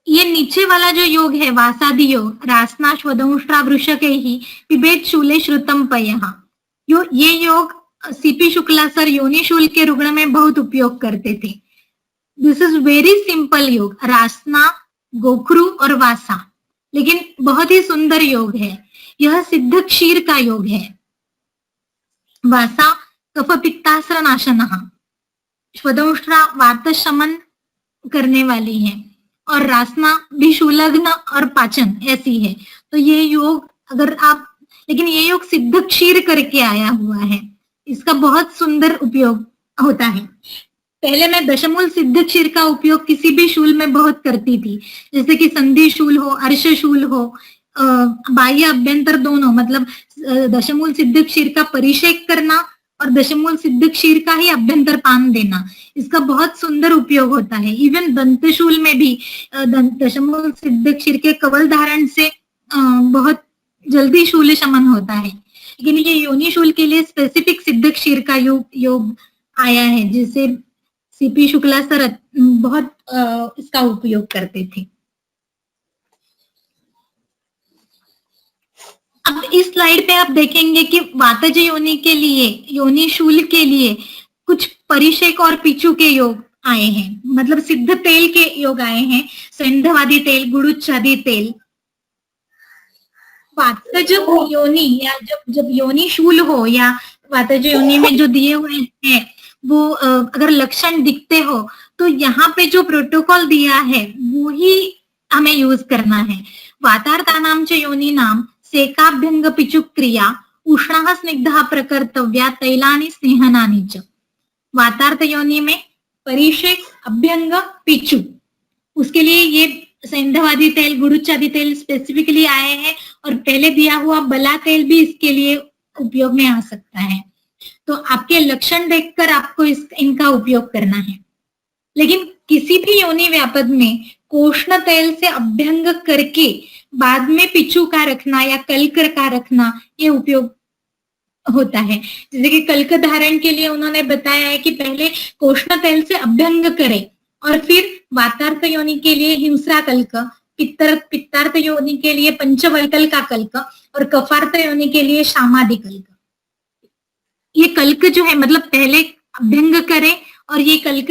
ये नीचे वाला जो योग है वासादि योग, रासना श्वदंष्ट्रा वृषक ही पिबेत शूले श्रुतम पयः, ये योग सीपी शुक्ला सर योनि शूल के रुग्ण में बहुत उपयोग करते थे। दिस इज वेरी सिंपल योग, रासना, गोखरू और वासा, लेकिन बहुत ही सुंदर योग है। यह सिद्ध क्षीर का योग है। वासा कफ पित्तास्त्र नाशनः, श्वदंष्ट्रा वात शमन करने वाली है और रासना भी शूलग्न और पाचन ऐसी है। तो ये योग अगर आप, लेकिन ये योग सिद्ध क्षीर करके आया हुआ है, इसका बहुत सुंदर उपयोग होता है। पहले मैं दशमूल सिद्ध क्षीर का उपयोग किसी भी शूल में बहुत करती थी, जैसे कि संधि शूल हो, अर्श शूल हो, बाह्य अभ्यंतर दोनों, मतलब दशमूल सिद्ध क्षीर का परिषेक करना और दशमूल सिद्ध क्षीर का ही अभ्यंतर पान देना, इसका बहुत सुंदर उपयोग होता है। इवन दंतशूल में भी दशमूल सिद्ध क्षीर के कवल धारण से बहुत जल्दी शूल शमन होता है। लेकिन ये योनि शूल के लिए स्पेसिफिक सिद्ध क्षीर का योग आया है, जिसे सीपी शुक्ला सर बहुत इसका उपयोग करते थे। अब इस स्लाइड पे आप देखेंगे कि वातज योनि के लिए, योनि शूल के लिए कुछ परिषेक और पिचू के योग आए हैं, मतलब सिद्ध तेल के योग आए हैं, सैंधवादी तेल, गुड़ुच्चादी तेल। वातज योनि या जब योनि शूल हो या वातज योनि में जो दिए हुए हैं वो अगर लक्षण दिखते हो तो यहाँ पे जो प्रोटोकॉल दिया है वो ही हमें यूज करना है। वातार्तानां च योनिनां सेकाभ्यंग पिचुक क्रिया उष्णः स्निग्धः प्रकर्तव्या तैलानि स्नेहनानि च। वातार्त योनि में परिषेक, अभ्यंग, पिचु, उसके लिए ये सैंधवादी तेल, गुड़ुच्चादी तेल स्पेसिफिकली आए हैं और पहले दिया हुआ बला तेल भी इसके लिए उपयोग में आ सकता है। तो आपके लक्षण देखकर आपको इनका उपयोग करना है। लेकिन किसी भी योनि व्यापद में कोष्ण तेल से अभ्यंग करके बाद में पिचू का रखना या कल्क का रखना ये उपयोग होता है। जैसे कि कल्क धारण के लिए उन्होंने बताया है कि पहले कोष्ण तेल से अभ्यंग करें और फिर वातार्थ योनि के लिए हिंसरा कल्क, पित्तार्थ योनि के लिए पंचवल्कल का कल्क और कफार्थ योनि के लिए शामादि कल्क। ये कल्क जो है मतलब पहले अभ्यंग करें और ये कल्क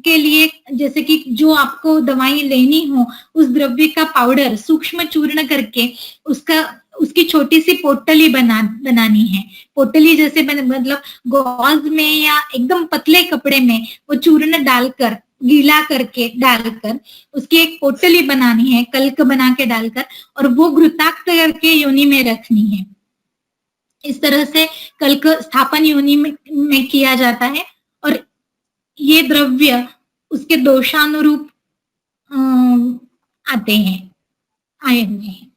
के लिए जैसे कि जो आपको दवाई लेनी हो उस द्रव्य का पाउडर सूक्ष्म चूर्ण करके उसकी छोटी सी पोटली बनानी है। पोटली जैसे मतलब गौज में या एकदम पतले कपड़े में वो चूर्ण डालकर गीला करके डालकर उसकी एक पोटली बनानी है, कल्क बना के डालकर, और वो घृताक्त करके योनि में रखनी है। इस तरह से कल्क स्थापन योनि में किया जाता है और ये द्रव्य उसके दोषानुरूप आते हैं, आए हुए हैं।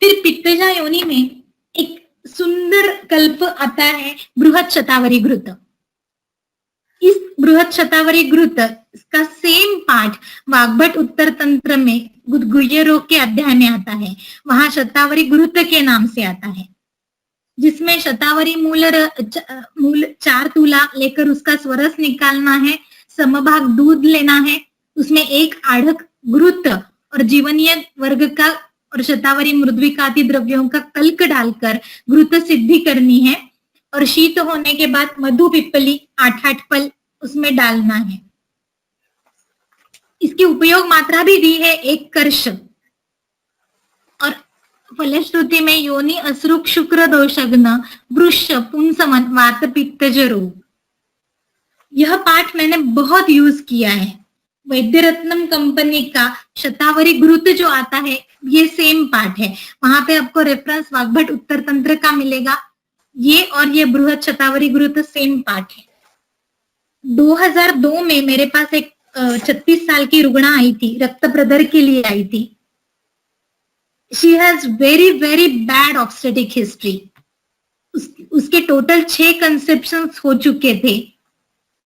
फिर पित्तजा योनि में एक सुंदर कल्प आता है बृहत शतावरी घृत। इस बृहत शतावरी घृत का सेम पाठ वाग्भट उत्तर तंत्र में गुदगुह्य रोग के अध्याय में आता है। वहां शतावरी घृत के नाम से आता है, जिसमें शतावरी मूल 4 तूला लेकर उसका स्वरस निकालना है, समभाग दूध लेना है, उसमें 1 आढ़क घृत और जीवनीय वर्ग का और शतावरी मृद्विका आदि द्रव्यों का कल्क डालकर घृत सिद्धि करनी है और शीत होने के बाद मधु पिप्पली 8 पल उसमें डालना है। इसकी उपयोग मात्रा भी दी है 1 कर्ष। और फलश्रुति में योनि असुरुक शुक्र दोषग्न वृष पुंसवन वात पित्तज रोग। यह पाठ मैंने बहुत यूज किया है। वैद्य रत्नम कंपनी का शतावरी घृत जो आता है ये सेम पाठ है। वहां पे आपको रेफरेंस वाग्भट उत्तर तंत्र का मिलेगा। ये और ये बृहत शतावरी घृत सेम पाठ है। 2002 में मेरे पास एक 36 साल की रुग्णा आई थी, रक्त प्रदर के लिए आई थी। She has very very bad obstetric history. उसके टोटल 6 कंसेप्शंस हो चुके थे,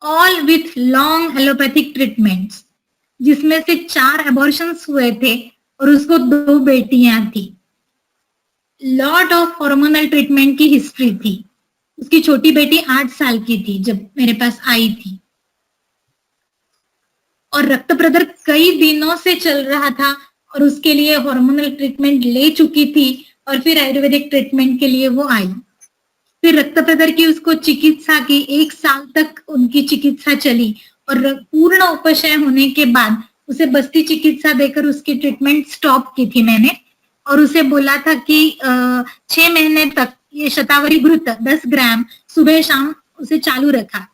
all with long allopathic treatments, जिसमें से 4 एबॉर्शंस हुए थे और उसको 2 बेटियां थी। लॉट ऑफ हार्मोनल ट्रीटमेंट की हिस्ट्री थी। उसकी छोटी बेटी 8 साल की थी जब मेरे पास आई थी और रक्त प्रदर कई दिनों से चल रहा था और उसके लिए हार्मोनल ट्रीटमेंट ले चुकी थी और फिर आयुर्वेदिक ट्रीटमेंट के लिए वो आई। फिर रक्त प्रदर की उसको चिकित्सा की, 1 साल तक उनकी चिकित्सा चली और पूर्ण उपशय होने के बाद उसे बस्ती चिकित्सा देकर उसकी ट्रीटमेंट स्टॉप की थी मैंने और उसे बोला था कि 6 महीने तक ये शतावरी घृत 10 ग्राम सुबह शाम उसे चालू रखा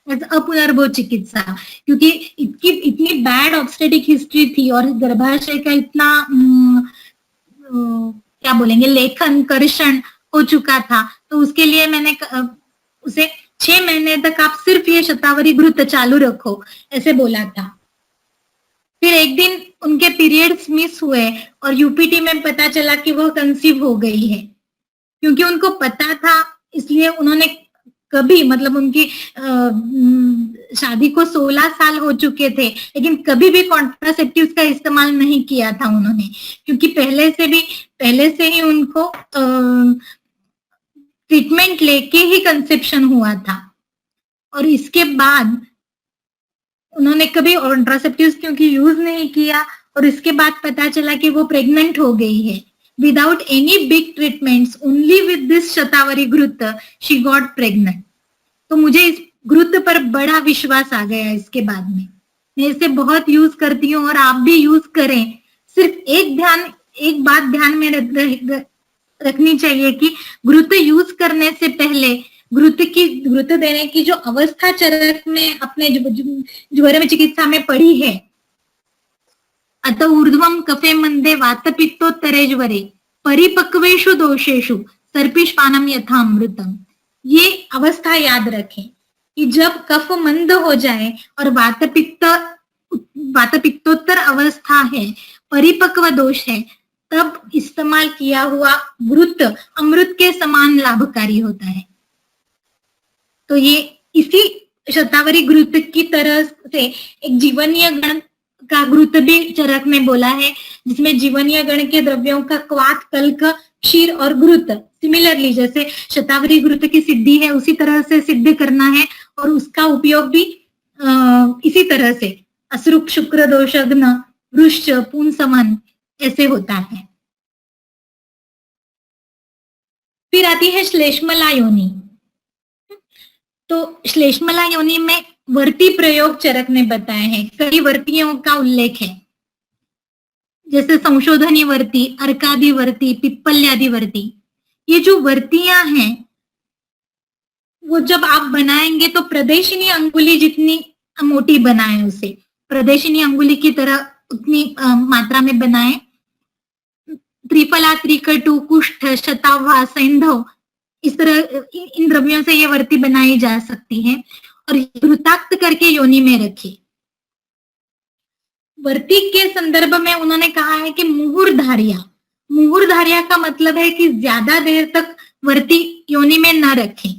अपुनर्भोज चिकित्सा, क्योंकि इतनी बैड ऑब्स्टेटिक हिस्ट्री थी और गर्भाशय का इतना क्या बोलेंगे लेखन कर्षण हो चुका था। तो उसके लिए मैंने उसे 6 महीने तक आप सिर्फ ये शतावरी घृत चालू रखो ऐसे बोला था। फिर एक दिन उनके पीरियड्स मिस हुए और यूपीटी में पता चला कि वो कंसीव हो गई है। क्योंकि उनको पता था इसलिए उन्होंने कभी मतलब उनकी शादी को 16 साल हो चुके थे लेकिन कभी भी कॉन्ट्रासेप्टिव्स का इस्तेमाल नहीं किया था उन्होंने, क्योंकि पहले से ही उनको ट्रीटमेंट लेके ही कंसेप्शन हुआ था। और इसके बाद उन्होंने कभी कॉन्ट्रासेप्टिव्स क्योंकि यूज नहीं किया और इसके बाद पता चला कि वो प्रेग्नेंट हो गई है। Without any big treatments, only with this शतावरी घृत she got pregnant. तो मुझे इस घृत पर बड़ा विश्वास आ गया इसके बाद में। मैं इसे बहुत यूज करती हूँ और आप भी यूज करें। सिर्फ एक बात ध्यान में रखनी चाहिए कि घृत यूज करने से पहले घृत देने की जो अवस्था चरक में अपने ज्वर में चिकित्सा में पड़ी है, अत ऊर्ध्वम कफे मंदे वात पित्तोत्तरे ज्वरे परिपक्वेषु दोषेषु सर्पिष्पानम यथामृतम। ये अवस्था याद रखें कि जब कफ मंद हो जाए और वात पित्तोत्तर अवस्था है, परिपक्व दोष है, तब इस्तेमाल किया हुआ घृत अमृत के समान लाभकारी होता है। तो ये इसी शतावरी घृत की तरह से एक जीवनीय गण का घृत भी चरक में बोला है, जिसमें जीवनीय गण के द्रव्यों का क्वाथ, कल्क, क्षीर और घृत सिमिलरली जैसे शतावरी घृत की सिद्धि है उसी तरह से सिद्ध करना है, और उसका उपयोग भी इसी तरह से असुरुक, शुक्र दोषग्न, वृश्च, पुंसवन ऐसे होता है। फिर आती है श्लेष्मला योनि। तो श्लेष्मला योनि में वर्ती प्रयोग चरक ने बताए हैं। कई वर्तियों का उल्लेख है, जैसे संशोधनी वर्ती, अर्कादि वर्ती, पिप्पल्यादि वर्ती। ये जो वर्तियां हैं वो जब आप बनाएंगे तो प्रदेशिनी अंगुली जितनी मोटी बनाएं, उसे प्रदेशिनी अंगुली की तरह उतनी मात्रा में बनाएं। त्रिफला, त्रिकटु, कुष्ठ, शतावा, सैंधव, इस तरह इन द्रव्यों से ये वर्ती बनाई जा सकती है और घृताक्त करके योनि में रखी। वर्ती के संदर्भ में उन्होंने कहा है कि मुहुर्धारिया का मतलब है कि ज्यादा देर तक वर्ती योनि में न रखें।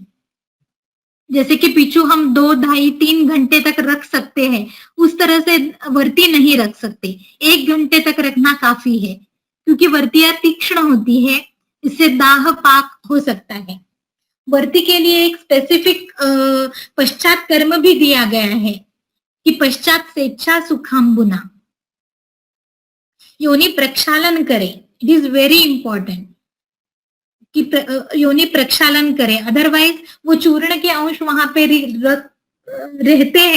जैसे कि पिछू हम 2, 2.5, 3 घंटे तक रख सकते हैं, उस तरह से वर्ती नहीं रख सकते। 1 घंटे तक रखना काफी है, क्योंकि वर्तियां तीक्ष्ण होती है, इससे दाह पाक हो सकता है। वर्ती के लिए एक स्पेसिफिक पश्चात कर्म भी दिया गया है कि पश्चात स्वेच्छा सुखाम्बुना योनि प्रक्षालन करे। इट इज वेरी इंपॉर्टेंट कि योनि प्रक्षालन करे, अदरवाइज वो चूर्ण के अंश वहां पे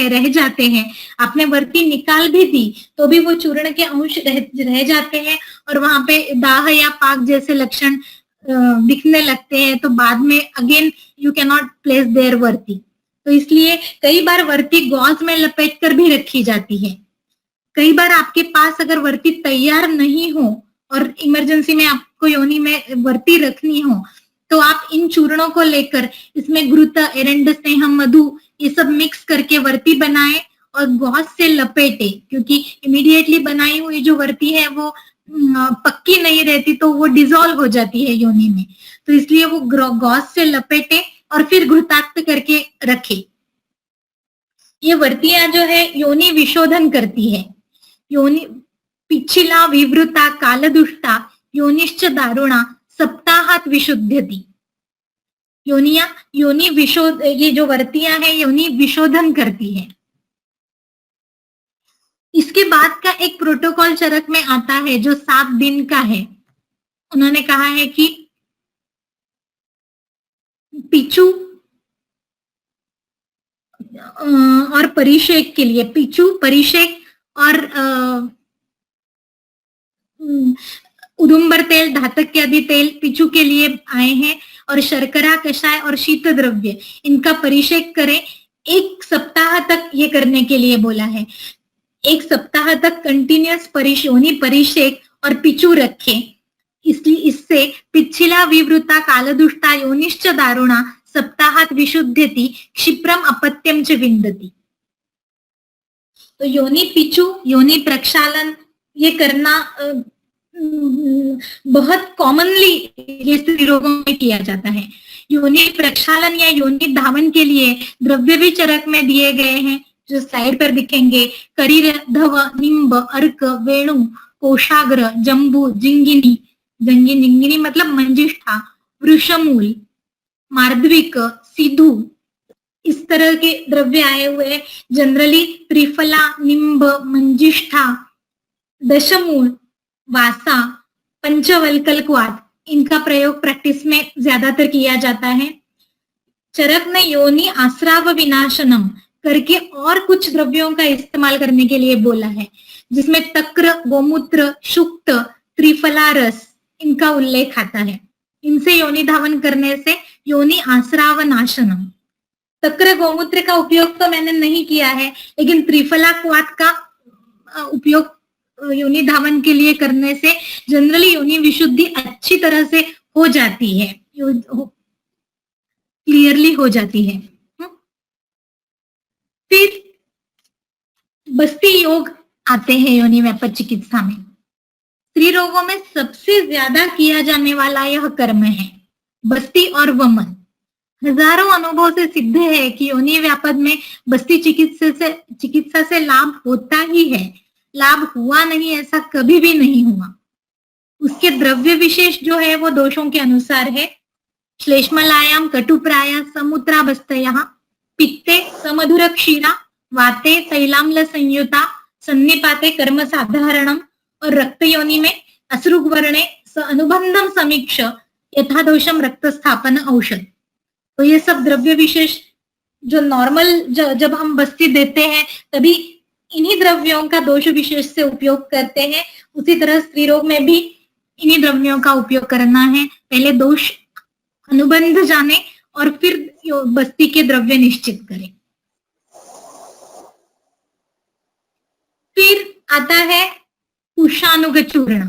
रह जाते हैं। आपने वर्ती निकाल भी दी तो भी वो चूर्ण के अंश रह जाते हैं और वहां पे दाह या पाक जैसे लक्षण दिखने लगते हैं, तो बाद में again you can not place there worthy. तो इसलिए कई बार वर्ती गॉज में लपेट कर भी रखी जाती है। कई बार आपके पास अगर वर्ती तैयार नहीं हो और इमरजेंसी में आपको योनि में वर्ती रखनी हो, तो आप इन चूर्णों को लेकर इसमें घृत, एरंड, स्नेहम, मधु ये सब मिक्स करके वर्ती बनाए और गॉज से लपेटे, क्योंकि इमीडिएटली बनाई हुई जो वर्ती है वो पक्की नहीं रहती, तो वो डिसॉल्व हो जाती है योनि में। तो इसलिए वो गॉज से लपेटे और फिर घृताक्त करके रखे। ये वर्तियां जो है योनि विशोधन करती है। योनि पिछिला, विवृता, कालदुष्टा, योनिश्च दारुणा सप्ताहात विशुद्धति। ये जो वर्तियां हैं योनि विशोधन करती है। इसके बाद का एक प्रोटोकॉल चरक में आता है जो 7 दिन का है। उन्होंने कहा है कि पिचू और परिषेक के लिए, पिचू, परिषेक और उदुम्बर तेल, धातक आदि तेल पिचू के लिए आए हैं, और शर्करा, कषाय और शीत द्रव्य इनका परिषेक करें। 1 सप्ताह तक ये करने के लिए बोला है। 1 सप्ताह तक कंटिन्यूअस योनि परिषेक और पिचू रखें। इसलिए इससे पिछिला, विवृता, कालदुष्टा, योनिश्च दारुणा सप्ताहात विशुद्धति, क्षिप्रम अपत्यम च विन्दति। तो योनि पिचू, योनि प्रक्षालन ये करना बहुत कॉमनली ये स्त्री रोगों में किया जाता है। योनि प्रक्षालन या योनि धावन के लिए द्रव्य भी चरक में दिए गए हैं, जो स्लाइड पर दिखेंगे। करीरधव, निम्ब, अर्क, वेणु, कोशाग्र, जम्बू, जिंगिनी मतलब मंजिष्ठा, वृषमूल, मार्दविक, सिधु, इस तरह के द्रव्य आए हुए। जनरली त्रिफला, निम्ब, मंजिष्ठा, दशमूल, वासा, पंचवल्कल क्वाथ, इनका प्रयोग प्रैक्टिस में ज्यादातर किया जाता है। चरक ने योनि आस्राव विनाशनम करके और कुछ द्रव्यों का इस्तेमाल करने के लिए बोला है, जिसमें तक्र, गोमूत्र, शुक्त, त्रिफला रस इनका उल्लेख आता है। इनसे योनि धावन करने से योनि आस्राव नाशनम। तक्र गोमूत्र का उपयोग तो मैंने नहीं किया है, लेकिन त्रिफला क्वाथ का उपयोग योनि धावन के लिए करने से जनरली योनि विशुद्धि अच्छी तरह से हो जाती है, क्लियरली हो जाती है। फिर बस्ती योग आते हैं योनि व्यापक चिकित्सा में। स्त्री रोगों में सबसे ज्यादा किया जाने वाला यह कर्म है, बस्ती और वमन। हजारों अनुभव से सिद्ध है कि योनि व्यापक में बस्ती चिकित्सा से लाभ होता ही है। लाभ हुआ नहीं ऐसा कभी भी नहीं हुआ। उसके द्रव्य विशेष जो है वो दोषों के अनुसार है। श्लेष्मलायाम कटुप्राया समुद्रा बस्तया, पित्ते समधुर क्षीरा, वाते तैलाम्ल संयुता, सन्निपाते कर्म साधारणम और रक्त योनि में असृग वर्णे स अनुबंधम समीक्ष यथादोषम रक्त स्थापन औषध। तो ये सब द्रव्य विशेष जो नॉर्मल जब हम बस्ती देते हैं तभी इन्हीं द्रव्यों का दोष विशेष से उपयोग करते हैं। उसी तरह स्त्री रोग में भी इन्हीं द्रव्यों का उपयोग करना है। पहले दोष अनुबंध जाने और फिर बस्ती के द्रव्य निश्चित करें। फिर आता है पुष्णानुग चूर्ण,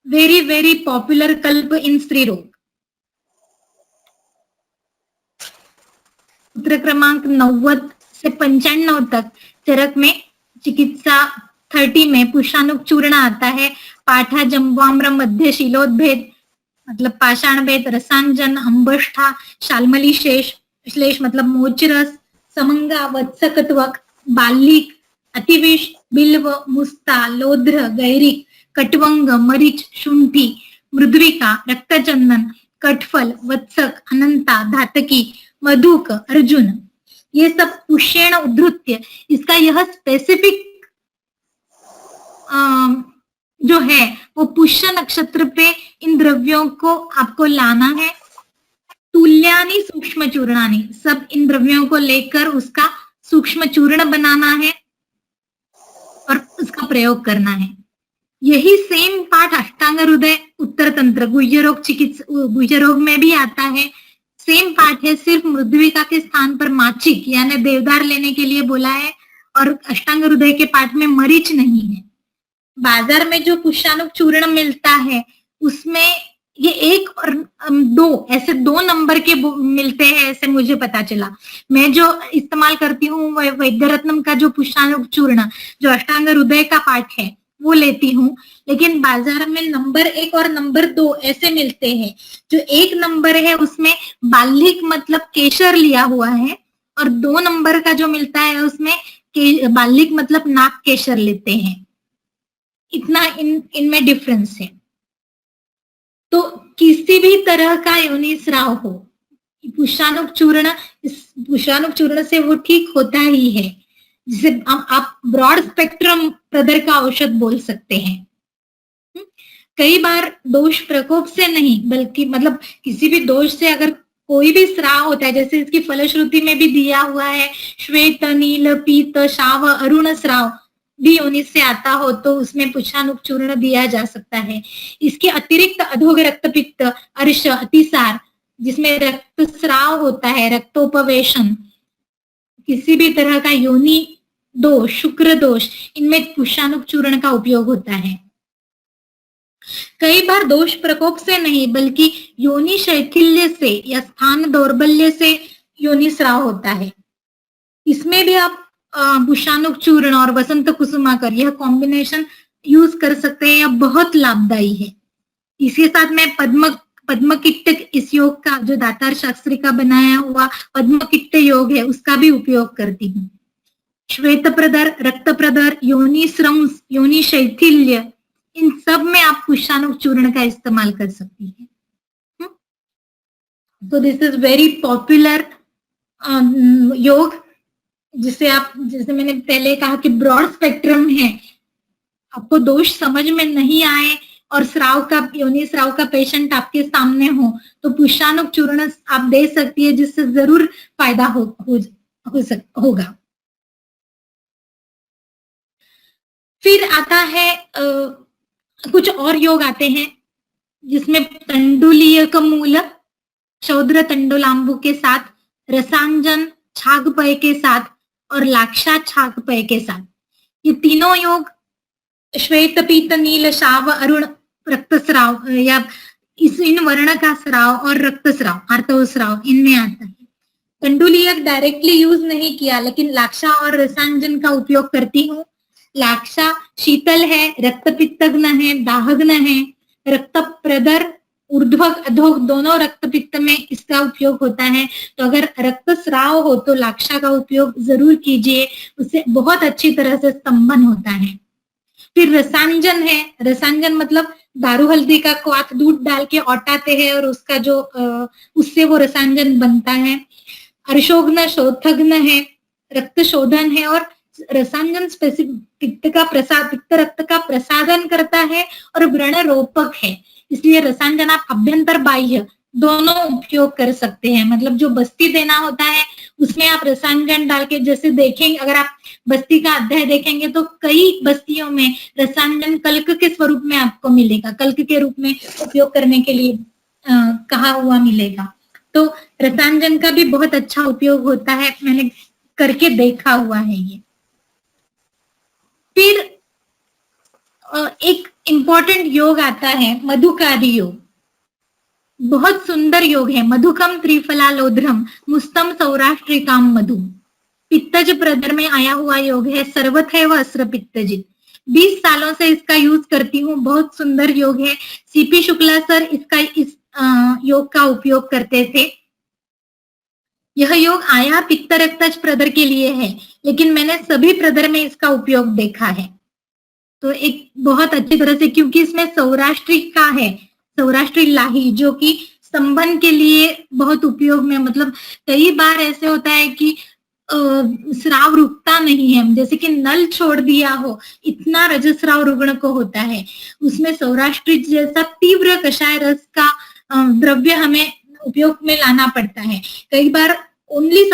वेरी वेरी पॉपुलर कल्प इन स्त्री रोग। सूत्र क्रमांक 90 से 95 तक चरक में चिकित्सा 30 में पुष्णानुग चूर्ण आता है। पाठा जम्बाम्र मध्य शिलोद्भेद मतलब पाषाण भेद, रसांजन, अंबष्ठा, शालमली शेष, श्लेष मतलब मोचरस, समंगा, वत्सकत्वक, बालिक, अतिविष, बिल्व, मुस्ता, लोध्र, गैरिक, कटवंग, मरीच, शुंठी, मृद्विका, रक्तचंदन, कटफल, वत्सक, अनंता, धातकी, मधुक, अर्जुन, ये सब पुष्येण उद्धृत्य। इसका यह स्पेसिफिक जो है वो पुष्य नक्षत्र पे इन द्रव्यों को आपको लाना है। तुल्यानि सूक्ष्म चूर्णानि, सब इन द्रव्यों को लेकर उसका सूक्ष्म चूर्ण बनाना है और उसका प्रयोग करना है। यही सेम पाठ अष्टांग हृदय उत्तर तंत्र गुह्य रोग में भी आता है। सेम पाठ है, सिर्फ मृद्विका के स्थान पर माचिक यानी देवदार लेने के लिए बोला है और अष्टांग हृदय के पाठ में मरीच नहीं है। बाजार में जो पुष्णानुग चूर्ण मिलता है उसमें ये 1 और 2 ऐसे 2 नंबर के मिलते हैं, ऐसे मुझे पता चला। मैं जो इस्तेमाल करती हूँ वैद्य रत्नम का जो पुष्णानुग चूर्ण जो अष्टांग हृदय का पाठ है वो लेती हूँ, लेकिन बाजार में नंबर 1 और नंबर 2 ऐसे मिलते हैं। जो 1 नंबर है उसमें बाल्हिक मतलब केशर लिया हुआ है और 2 नंबर का जो मिलता है उसमें बाल्हिक मतलब नाक केशर लेते हैं। इतना इनमें डिफरेंस है। तो किसी भी तरह का योनि स्राव हो, पुष्णानुग चूर्ण से वो ठीक होता ही है, जिसे आप ब्रॉड स्पेक्ट्रम प्रदर का औषध बोल सकते हैं। कई बार दोष प्रकोप से नहीं बल्कि मतलब किसी भी दोष से अगर कोई भी स्राव होता है, जैसे इसकी फलश्रुति में भी दिया हुआ है श्वेत, नील, पीत, शाव, अरुण स्राव भी योनि से आता हो तो उसमें पुष्णानुग चूर्ण दिया जा सकता है। इसके अतिरिक्त अधोग रक्तपित्त, अर्श, अतिसार जिसमें रक्तस्राव होता है, रक्तोपवेशन, किसी भी तरह का योनि दोष, शुक्र दोष, इनमें पुष्णानुग चूर्ण का उपयोग होता है। कई बार दोष प्रकोप से नहीं बल्कि योनि शैथिल्य से या स्थान दौर्बल्य से योनि स्राव होता है। इसमें भी आप पुष्णानुग चूर्ण और वसंत कुसुमाकर यह कॉम्बिनेशन यूज कर सकते हैं, यह बहुत लाभदायी है। इसके साथ मैं पद्मकिट्ट इस योग का जो दातार शास्त्री का बनाया हुआ पद्मकिट्ट योग है उसका भी उपयोग करती हूँ। श्वेत प्रदर, रक्त प्रदर, योनि स्रंस, योनि शैथिल्य, इन सब में आप पुष्णानुग चूर्ण का इस्तेमाल कर सकती है। तो दिस इज वेरी पॉपुलर योग जैसे मैंने पहले कहा कि ब्रॉड स्पेक्ट्रम है। आपको दोष समझ में नहीं आए और स्राव का, योनि स्राव का पेशेंट आपके सामने हो तो पुष्पानुक चूर्ण आप दे सकती है, जिससे जरूर फायदा होगा। फिर आता है कुछ और योग आते हैं जिसमें तंडुलीयक मूल शौद्र तंडुलांबु के साथ, रसांजन छागपय के साथ और लाक्षा छागपय के साथ, ये तीनों योग श्वेत पीत नील शाव अरुण रक्तस्राव या इन वर्ण का स्राव और रक्तस्राव आर्तवस्राव इनमें आता है। तंडुलीयक डायरेक्टली यूज नहीं किया, लेकिन लाक्षा और रसांजन का उपयोग करती हूँ। लाक्षा शीतल है, रक्त पित्तग्न है, दाहग्न है, रक्त प्रदर ऊर्ध्वक अधोक दोनों रक्त पित्त में इसका उपयोग होता है। तो अगर रक्त स्राव हो तो लाक्षा का उपयोग जरूर कीजिए, उससे बहुत अच्छी तरह से स्तंभन होता है। फिर रसांजन है, रसांजन मतलब दारू हल्दी का क्वाथ दूध डाल के औटाते हैं और उसका जो उससे वो रसांजन बनता है। अर्शोग्न शोथग्न है, रक्त शोधन है और रसांजन पित्त रक्त का प्रसादन करता है और व्रण रोपक है। इसलिए रसांजन आप अभ्यंतर बाह्य दोनों उपयोग कर सकते हैं। मतलब जो बस्ती देना होता है उसमें आप रसांजन डाल के, जैसे देखेंगे अगर आप बस्ती का अध्याय देखेंगे तो कई बस्तियों में रसांजन कल्क के स्वरूप में आपको मिलेगा, कल्क के रूप में उपयोग करने के लिए कहा हुआ मिलेगा। तो रसांजन का भी बहुत अच्छा उपयोग होता है, मैंने करके देखा हुआ है ये। फिर एक इंपॉर्टेंट योग आता है मधुकारी योग, बहुत सुंदर योग है। मधुकम त्रिफलालोध्रम मुस्तम सौराष्ट्रिकाम मधु, पित्तज प्रदर में आया हुआ योग है। सर्वथैव अस्र पित्तजित, 20 सालों से इसका यूज करती हूँ, बहुत सुंदर योग है। सीपी शुक्ला सर इस योग का उपयोग करते थे। यह योग आया पित्त रक्तज प्रदर के लिए है, लेकिन मैंने सभी प्रदर में इसका उपयोग देखा है। तो एक बहुत अच्छी तरह से, क्योंकि इसमें सौराष्ट्री का है, सौराष्ट्री लाही, जो कि स्तंभन के लिए बहुत उपयोग में, मतलब कई बार ऐसे होता है कि स्राव रुकता नहीं है, जैसे कि नल छोड़ दिया हो, इतना रजस्राव रुग्ण को होता है। उसमें सौराष्ट्री जैसा तीव्र कषाय रस का द्रव्य हमें उपयोग में लाना पड़ता है। कई बार ओनली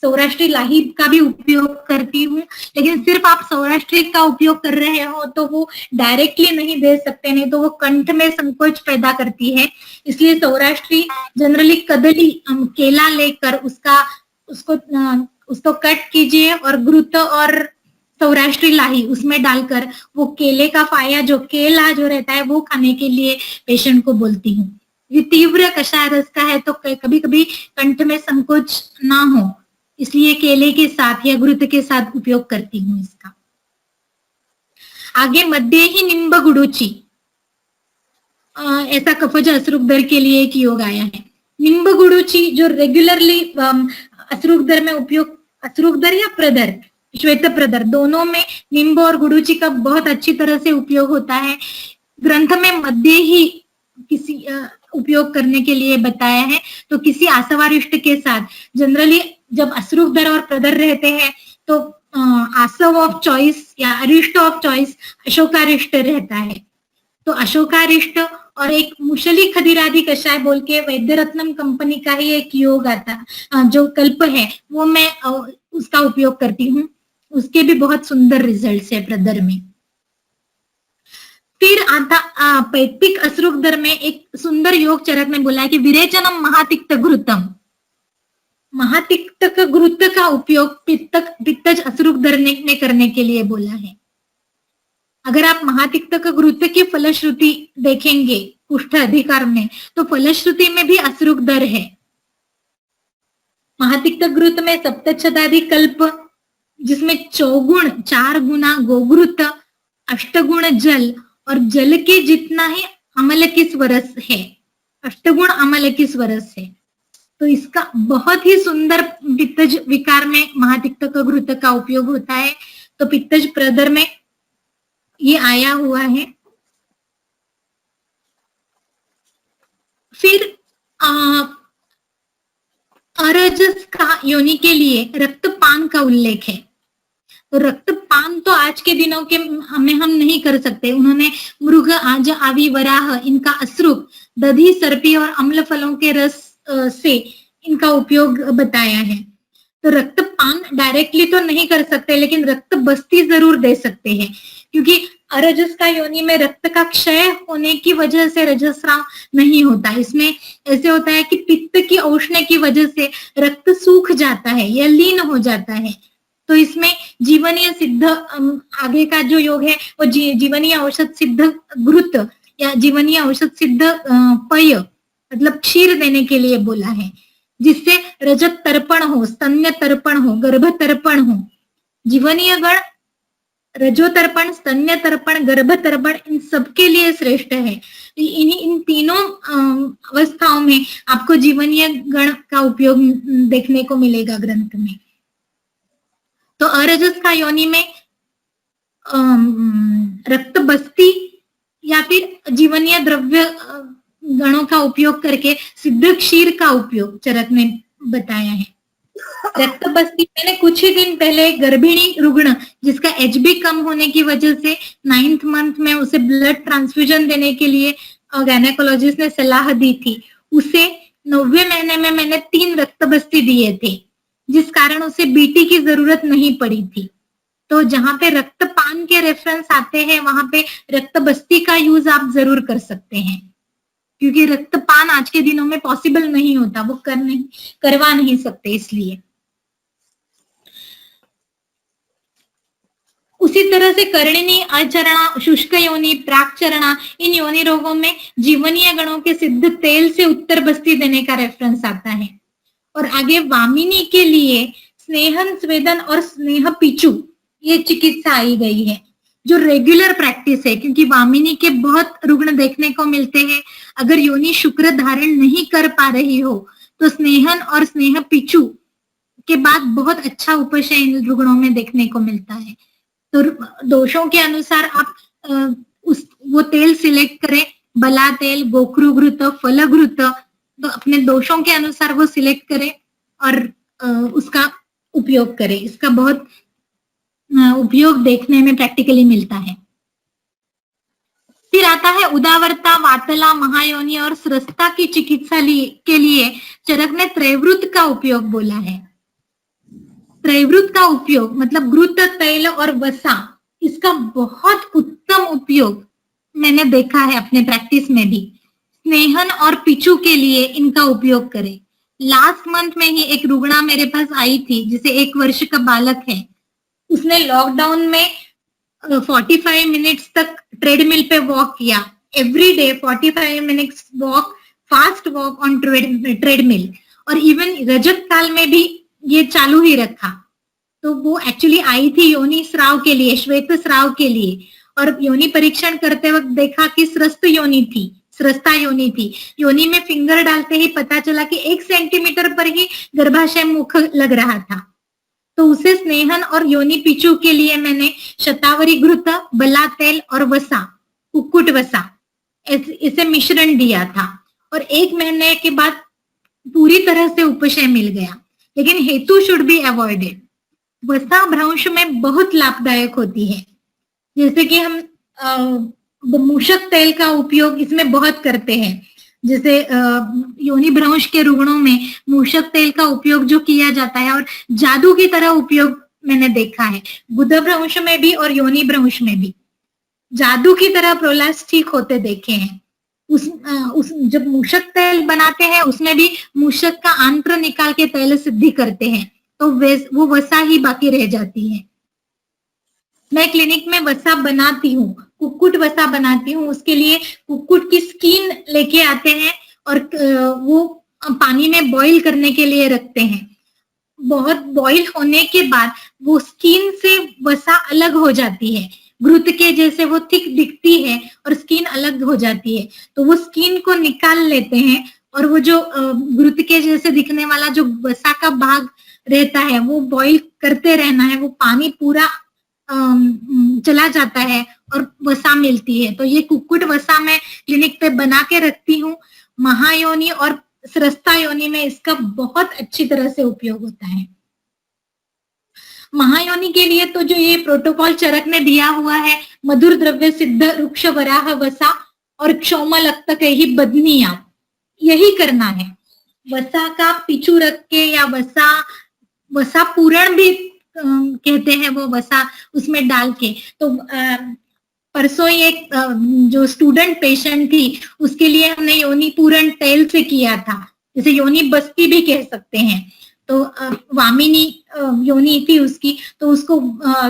सौराष्ट्री लाही का भी उपयोग करती हूँ, लेकिन सिर्फ आप सौराष्ट्री का उपयोग कर रहे हो तो वो डायरेक्टली नहीं दे सकते, नहीं तो वो कंठ में संकोच पैदा करती है। इसलिए सौराष्ट्री जनरली कदली केला लेकर उसको कट कीजिए और घृत और सौराष्ट्री लाही उसमें डालकर वो केले का फाया, जो केला जो रहता है, वो खाने के लिए पेशेंट को बोलती हूँ। ये तीव्र कषाय रस का है तो कभी कभी कंठ में संकोच ना हो, इसलिए केले के साथ या घृत के साथ उपयोग करती हूँ इसका। आगे मध्य ही निम्ब गुडुची, ऐसा कफज अश्रुदर के लिए एक योग आया है। निम्ब गुडुची जो रेगुलरली अश्रुदर में उपयोग, अश्रुदर या प्रदर, श्वेत प्रदर दोनों में निम्ब और गुडुची का बहुत अच्छी तरह से उपयोग होता है। ग्रंथ में मध्य ही किसी उपयोग करने के लिए बताया है। तो किसी आसवारिष्ट के साथ, जनरली जब अश्रुदर और प्रदर रहते हैं तो आसव ऑफ चॉइस या अरिष्ट ऑफ चॉइस अशोकारिष्ट रहता है। तो अशोकारिष्ट और एक मुशली खदिरादि कषाय बोल के वैद्य रत्नम कंपनी का ही एक योग आता, जो कल्प है, वो मैं उसका उपयोग करती हूँ। उसके भी बहुत सुंदर रिजल्ट्स है प्रदर में। फिर आता पैतृक अश्रुदर में एक सुंदर योग चरक में बोला है कि विरेचनम महातिक्त घृतम, महातिक्त घृत का उपयोग पित्तज अश्रुदर में करने के लिए बोला है। अगर आप महातिक्त घृत की फलश्रुति देखेंगे कुष्ठ अधिकार में, तो फलश्रुति में भी अश्रुदर है। महातिक्त घृत में सप्तच्छदादि कल्प, जिसमें 4 गुना गोघृत, 8 गुण जल और जल के जितना ही अमल की स्वरस है, 8 गुण अमल की स्वरस है। तो इसका बहुत ही सुंदर पित्तज विकार में महातिक्त घृत का उपयोग होता है। तो पित्तज प्रदर में ये आया हुआ है। फिर अरजस का योनि के लिए रक्तपान का उल्लेख है। तो रक्तपान पान तो आज के दिनों के हमें हम नहीं कर सकते। उन्होंने मृग, आज, आवी, वराह, इनका अश्रुक, दधी, सर्पी और अम्ल फलों के रस से इनका उपयोग बताया है। तो रक्तपान डायरेक्टली तो नहीं कर सकते, लेकिन रक्त बस्ती जरूर दे सकते हैं, क्योंकि अरजस का योनि में रक्त का क्षय होने की वजह से रजस्राव नहीं होता। इसमें ऐसे होता है कि पित्त की औष्ण्य की वजह से रक्त सूख जाता है या लीन हो जाता है। तो इसमें जीवनीय सिद्ध आगे का जो योग है वो जीवनीय औषध सिद्ध घृत या जीवनीय औषध सिद्ध पय मतलब क्षीर देने के लिए बोला है, जिससे रजत तर्पण हो, स्तन्य तर्पण हो, गर्भ तर्पण हो। जीवनीय गण रजो तर्पण, स्तन्य तर्पण, गर्भ तर्पण इन सबके लिए श्रेष्ठ है। इन तीनों अवस्थाओं में आपको जीवनीय गण का उपयोग देखने को मिलेगा ग्रंथ में। तो अरजस का योनि में रक्त बस्ती या फिर जीवनीय द्रव्य गणों का उपयोग करके सिद्ध क्षीर का उपयोग चरक ने बताया है। रक्त बस्ती मैंने कुछ ही दिन पहले गर्भिणी रुग्ण जिसका एचबी कम होने की वजह से 9th मंथ में उसे ब्लड ट्रांसफ्यूजन देने के लिए गायनेकोलॉजिस्ट ने सलाह दी थी, उसे 9वें महीने में मैंने 3 रक्त बस्ती दिए थे, जिस कारण उसे बीटी की जरूरत नहीं पड़ी थी। तो जहां पे रक्तपान के रेफरेंस आते हैं वहां पे रक्त बस्ती का यूज आप जरूर कर सकते हैं, क्योंकि रक्तपान आज के दिनों में पॉसिबल नहीं होता, वो करवा नहीं सकते। इसलिए उसी तरह से कर्णिनी, अचरणा, शुष्क योनि, प्राक्चरणा इन योनि रोगों में जीवनीय गणों के सिद्ध तेल से उत्तर बस्ती देने का रेफरेंस आता है। और आगे वामिनी के लिए स्नेहन, स्वेदन और स्नेह पिचु ये चिकित्सा आई गई है, जो रेगुलर प्रैक्टिस है, क्योंकि वामिनी के बहुत रुग्ण देखने को मिलते हैं। अगर योनि शुक्र धारण नहीं कर पा रही हो तो स्नेहन और स्नेह पिचु के बाद बहुत अच्छा उपशय इन रुग्णों में देखने को मिलता है। तो दोषों के अनुसार आप वो तेल सिलेक्ट करें, बला तेल, गोखरू घृत, फल घृत, तो अपने दोषों के अनुसार वो सिलेक्ट करें और उसका उपयोग करें। इसका बहुत उपयोग देखने में प्रैक्टिकली मिलता है। फिर आता है उदावरता, वातला, महायोनि और स्रस्ता की चिकित्सा के लिए चरक ने त्रैवृत का उपयोग बोला है। त्रैवृत का उपयोग मतलब घृत, तैल और वसा, इसका बहुत उत्तम उपयोग मैंने देखा है अपने प्रैक्टिस में भी। स्नेहन और पिचू के लिए इनका उपयोग करें। लास्ट मंथ में ही एक रुग्णा मेरे पास आई थी जिसे 1 वर्ष का बालक है। उसने लॉकडाउन में 45 मिनट्स तक ट्रेडमिल पे वॉक किया, every day 45 minutes walk, fast walk on treadmill, और इवन रजत काल में भी ये चालू ही रखा। तो वो एक्चुअली आई थी योनि स्राव के लिए, श्वेत स्राव के लिए, और योनि परीक्षण करते वक्त देखा कि स्रस्त योनि थी, स्रस्ता योनि थी। योनि में फिंगर डालते ही पता चला कि 1 सेंटीमीटर पर ही गर्भाशय मुख लग रहा था। तो उसे स्नेहन और योनि पिचू के लिए मैंने शतावरी घृत, बला तेल और वसा, कुक्कुट वसा, इसे मिश्रण दिया था, और 1 महीने के बाद पूरी तरह से उपशय मिल गया। लेकिन हेतु शुड बी अवॉइडेड। वसा भ्रंश में बहुत लाभदायक होती है, जैसे कि हम मूषक तेल का उपयोग इसमें बहुत करते हैं। जैसे योनि भ्रंश के रुग्णों में मूषक तेल का उपयोग जो किया जाता है, और जादू की तरह उपयोग मैंने देखा है बुध भ्रंश में भी और योनि भ्रंश में भी, जादू की तरह प्रोलाप्स ठीक होते देखे हैं। उस जब मूषक तेल बनाते हैं उसमें भी मूषक का आंत्र निकाल के तेल सिद्धि करते हैं, तो वो वसा ही बाकी रह जाती है। मैं क्लिनिक में वसा बनाती हूँ, कुक्कुट वसा बनाती हूँ। उसके लिए कुक्कुट की स्किन लेके आते हैं और वो पानी में बॉईल करने के लिए रखते हैं। बहुत बॉईल होने के बाद वो स्किन से वसा अलग हो जाती है, घृत के जैसे वो थिक दिखती है और स्किन अलग हो जाती है। तो वो स्किन को निकाल लेते हैं और वो जो घृत के जैसे दिखने वाला जो वसा का भाग रहता है वो बॉईल करते रहना है, वो पानी पूरा चला जाता है और वसा मिलती है। तो ये कुक्कुट वसा मैं क्लिनिक पे बना के रखती हूँ। महायोनि और स्रस्ता योनि में इसका बहुत अच्छी तरह से उपयोग होता है। महायोनि के लिए तो जो ये प्रोटोकॉल चरक ने दिया हुआ है, मधुर द्रव्य सिद्ध वृक्ष वराह वसा और क्षौम लक्त ही बदनिया, यही करना है। वसा का पिचू रख के, या वसा पूरण भी कहते हैं, वो वसा उसमें डाल के। तो परसों एक जो स्टूडेंट पेशेंट थी, उसके लिए हमने योनि पूरण तेल से किया था, जैसे योनि बस्ती भी कह सकते हैं। तो वामिनी योनि थी उसकी, तो उसको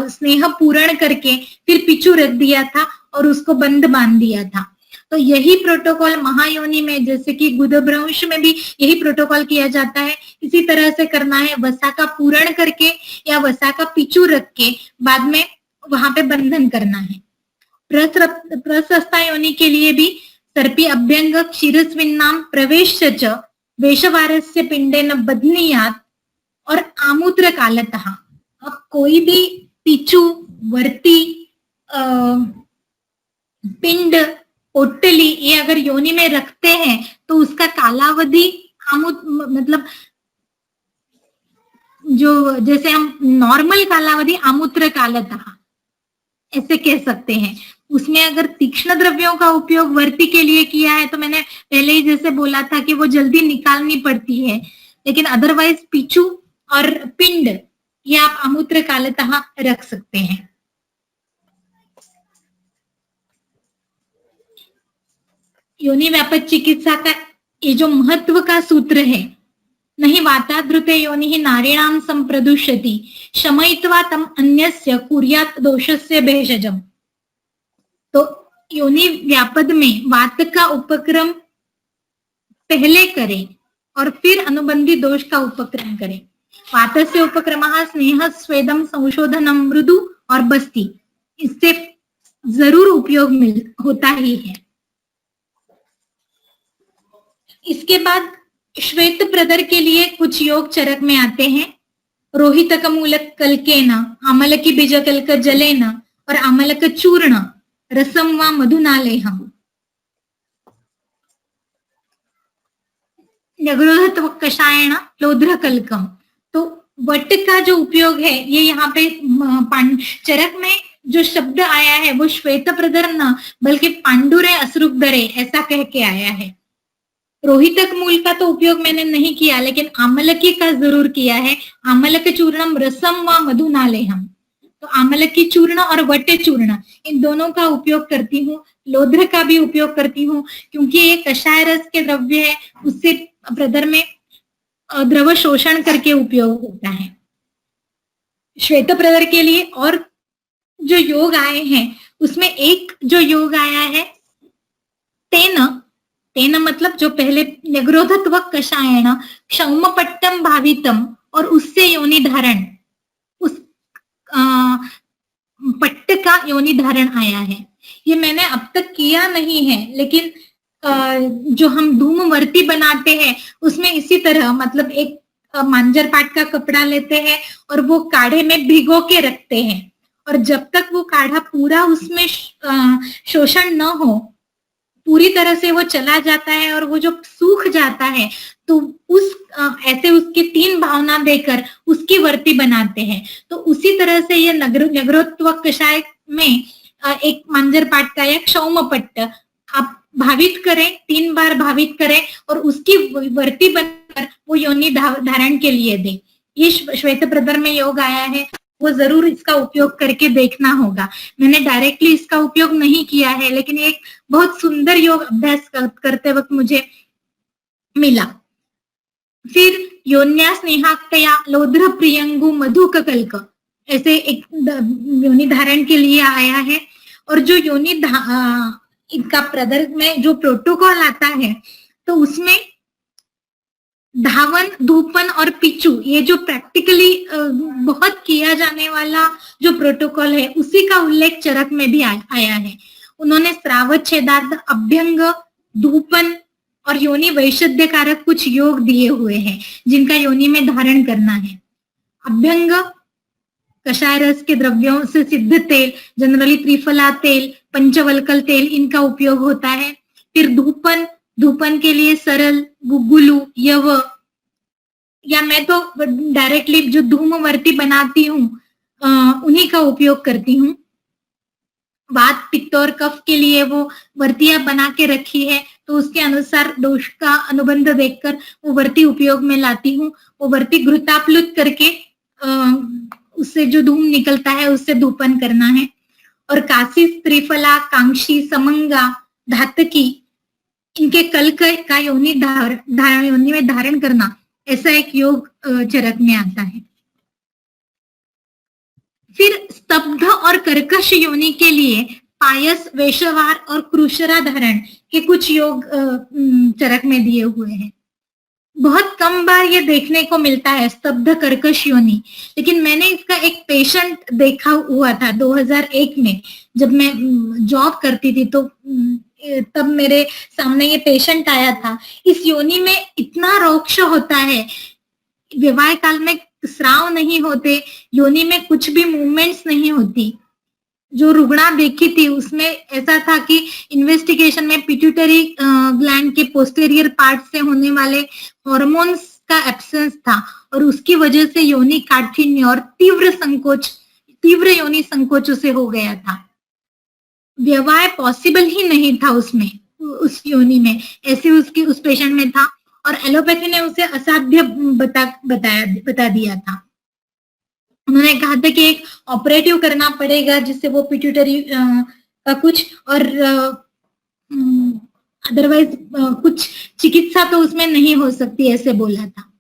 स्नेह पूरण करके फिर पिचू रख दिया था और उसको बंद बांध दिया था। तो यही प्रोटोकॉल महायोनि में, जैसे कि गुदभ्रंश में भी यही प्रोटोकॉल किया जाता है, इसी तरह से करना है। वसा का पूरण करके या वसा का पिचू रख के बाद में वहां पे बंधन करना है। प्रशस्ता योनि के लिए भी सर्पी अभ्यंग क्षीरस्विन्नाम प्रवेश च वेशवारस्य पिंडेन बदनीयात और आमूत्र कालतः। अब कोई भी पिचू, वर्ती, पिंड, पोटली ये अगर योनि में रखते हैं तो उसका कालावधि मतलब जो जैसे हम नॉर्मल कालावधि आमूत्र कालतः ऐसे कह सकते हैं। उसमें अगर तीक्ष्ण द्रव्यों का उपयोग वर्ती के लिए किया है तो मैंने पहले ही जैसे बोला था कि वो जल्दी निकालनी पड़ती है, लेकिन अदरवाइज पिचू और पिंड ये आप आमूत्र कालतः रख सकते हैं। योनि व्यापक चिकित्सा का ये जो महत्व का सूत्र है, नहीं वाताद्रुते योनि ही नारीणाम संप्रदुष्यति शमयित्वा तम अन्यस्य कुर्यात् दोषस्य भेषजम। तो योनि व्यापद में वात का उपक्रम पहले करें और फिर अनुबंधी दोष का उपक्रम करें। वातस्य उपक्रमः स्नेह स्वेदम संशोधनम मृदु और बस्ती, इससे जरूर उपयोग होता ही है। इसके बाद श्वेत प्रदर के लिए कुछ योग चरक में आते हैं। रोहितक मूलक कल्केन, आमलकी बीजकल्क जलेन और आमलक चूर्ण रसम व मधुनालेहम। नगरोधत्व कषायण लोध्र कल्कम। तो वट का जो उपयोग है, ये यहाँ पे चरक में जो शब्द आया है वो श्वेत प्रदर न बल्कि पांडुरे असुरुपदरे ऐसा कह के आया है। रोहितक मूल का तो उपयोग मैंने नहीं किया, लेकिन आमलकी का जरूर किया है। आमलक चूर्णम रसम व मधुनालेहम। तो आमलकी चूर्ण और वट चूर्ण इन दोनों का उपयोग करती हूँ। लोध्र का भी उपयोग करती हूँ क्योंकि ये कषाय रस के द्रव्य है, उससे प्रदर में द्रव शोषण करके उपयोग होता है। श्वेत प्रदर के लिए और जो योग आए हैं उसमें एक जो योग आया है तेन मतलब जो पहले निग्रोधत्व कषायण क्षौमपट्टम भावितम और उससे योनि धारण, उस पट्ट का योनि धारण आया है। ये मैंने अब तक किया नहीं है, लेकिन जो हम धूमवर्ती बनाते हैं उसमें इसी तरह मतलब एक मांजर पाट का कपड़ा लेते हैं और वो काढ़े में भिगो के रखते हैं, और जब तक वो काढ़ा पूरा उसमें शोषण न हो, पूरी तरह से वो चला जाता है और वो जो सूख जाता है तो ऐसे उसकी 3 भावना देकर उसकी वर्ती बनाते हैं। तो उसी तरह से ये नगरोत्व कषाय में एक मांजर पाट का या क्षौमपट्ट आप भावित करें, 3 बार भावित करें और उसकी वर्ती बनकर वो योनि धारण के लिए दें। ये श्वेत प्रदर में योग आया है, वो जरूर इसका उपयोग करके देखना होगा। मैंने डायरेक्टली इसका उपयोग नहीं किया है, लेकिन एक बहुत सुंदर योग अभ्यास करते वक्त मुझे मिला। फिर योन्या स्नेहाक्तया लोध्र प्रियंगु मधुक कल्क ऐसे एक योनि धारण के लिए आया है। और जो योनि इनका प्रदर में जो प्रोटोकॉल आता है तो उसमें धावन, धूपन और पिचू ये जो प्रैक्टिकली बहुत किया जाने वाला जो प्रोटोकॉल है उसी का उल्लेख चरक में भी आया है। उन्होंने श्रावत, छेदार्थ, अभ्यंग, धूपन और योनि वैशद्य कारक कुछ योग दिए हुए हैं जिनका योनि में धारण करना है। अभ्यंग कषाय रस के द्रव्यों से सिद्ध तेल, जनरली त्रिफला तेल, पंचवल्कल तेल, इनका उपयोग होता है। फिर धूपन के लिए सरल, गुगुलू, यव, या मैं तो डायरेक्टली जो धूमवर्ती बनाती हूँ उन्हीं का उपयोग करती हूँ। वात, पित्त और कफ के लिए वो वर्तियां बना के रखी है, तो उसके अनुसार दोष का अनुबंध देखकर वो वर्ती उपयोग में लाती हूँ। वो वर्ती घृताप्लुत करके उससे जो धूम निकलता है उससे धूपन करना है। और काशी, त्रिफला, कांक्षी, समंगा, धातकी, इनके कल का योनि में धारण करना, ऐसा एक योग चरक में आता है। फिर स्तब्ध और कर्कश योनि के लिए पायस, वेशवार और क्रूशरा धारण के कुछ योग चरक में दिए हुए हैं। बहुत कम बार ये देखने को मिलता है स्तब्ध कर्कश योनि, लेकिन मैंने इसका एक पेशेंट देखा हुआ था 2001 में, जब मैं जॉब करती थी, तो तब मेरे सामने ये पेशेंट आया था। इस योनि में इतना रोक्ष होता है, विवाह काल में स्राव नहीं होते, योनि में कुछ भी मूवमेंट्स नहीं होती। जो रुग्णा देखी थी उसमें ऐसा था कि इन्वेस्टिगेशन में पिट्यूटरी ग्लैंड के पोस्टेरियर पार्ट से होने वाले हार्मोन्स का एब्सेंस था, और उसकी वजह से योनि काठिन्य और तीव्र योनि संकोच उसे हो गया था। विवाह पॉसिबल ही नहीं था उसमें, उस योनि में, ऐसे उस पेशेंट में था, और एलोपैथी ने उसे असाध्य बता दिया था। उन्होंने कहा था कि एक ऑपरेटिव करना पड़ेगा जिससे वो पिट्यूटरी का कुछ, और अदरवाइज कुछ चिकित्सा तो उसमें नहीं हो सकती, ऐसे बोला था।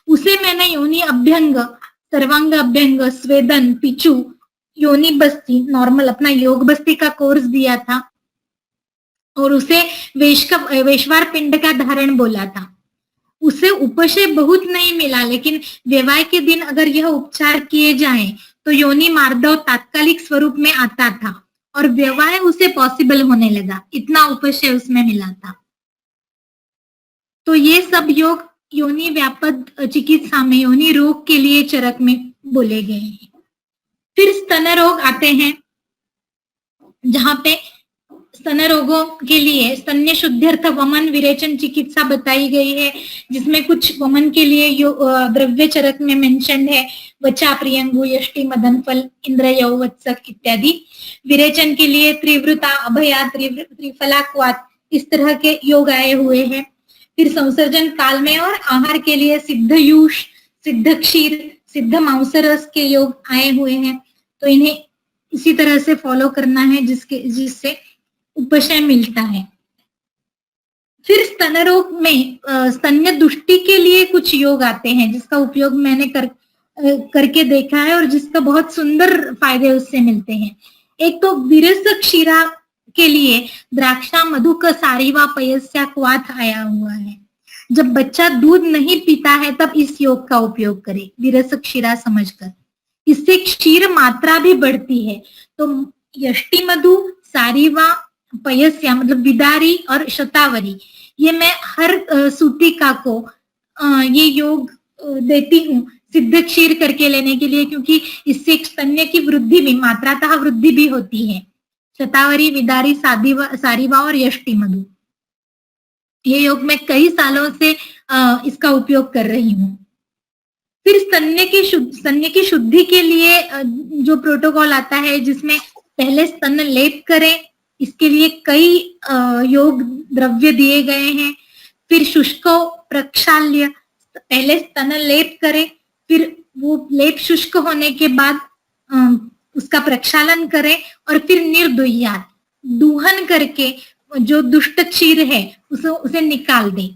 उसे मैंने योनि अभ्यंग, सर्वांग अभ्यंग, स्वेदन, पिचू, योनि बस्ती, नॉर्मल अपना योग बस्ती का कोर्स दिया था, और उसे वेशवार पिंड का धारण बोला था। उसे उपशय बहुत नहीं मिला, लेकिन विवाह के दिन अगर यह उपचार किए जाएं तो योनि मार्दव तात्कालिक स्वरूप में आता था, और विवाह उसे पॉसिबल होने लगा, इतना उपशय उसमें मिला था। तो ये सब योग योनि व्यापद चिकित्सा में योनि रोग के लिए चरक में बोले गए हैं। फिर स्तन रोग आते हैं, जहां पे स्तन रोगों के लिए स्तन्य शुद्ध्यर्थ वमन विरेचन चिकित्सा बताई गई है, जिसमें कुछ वमन के लिए द्रव्य चरक में मेंशन है, वचा, प्रियंगु, यष्टि, मदन फल, इंद्र, यौवत्सक इत्यादि। विरेचन के लिए त्रिवृता, अभया, त्रिफला, क्वात, इस तरह के योग आए हुए हैं। फिर संसर्जन काल में और आहार के लिए सिद्धयूष, सिद्ध क्षीर, सिद्ध मांसरस के योग आए हुए हैं, तो इन्हें इसी तरह से फॉलो करना है जिससे उपशय मिलता है। फिर स्तन रोग में स्तन्य दुष्टि के लिए कुछ योग आते हैं, जिसका उपयोग मैंने करके देखा है, और जिसका बहुत सुंदर फायदे उससे मिलते हैं। एक तो विरस क्षीरा के लिए द्राक्षा, मधुक, सारीवा, पयस्या, क्वाथ आया हुआ है। जब बच्चा दूध नहीं पीता है तब इस योग का उपयोग करे, विरस क्षीरा समझकर। इससे क्षीर मात्रा भी बढ़ती है। तो यष्टि मधु, सारीवा, पयस्या मतलब विदारी और शतावरी, ये मैं हर सूतिका को ये योग देती हूँ सिद्ध क्षीर करके लेने के लिए, क्योंकि इससे स्तन्य की वृद्धि भी, मात्रातः वृद्धि भी होती है। शतावरी, विदारी, सारीवा और यष्टि मधु, ये योग मैं कई सालों से इसका उपयोग कर रही हूँ। फिर स्तन्य की शुद्धि के लिए जो प्रोटोकॉल आता है, जिसमें पहले स्तन लेप करें, इसके लिए कई योग द्रव्य दिए गए हैं। फिर शुष्को प्रक्षाल्य, पहले स्तन लेप करें, फिर वो लेप शुष्क होने के बाद उसका प्रक्षालन करें, और फिर निर्दुह्यात, दूहन करके जो दुष्ट क्षीर है उसे निकाल दें।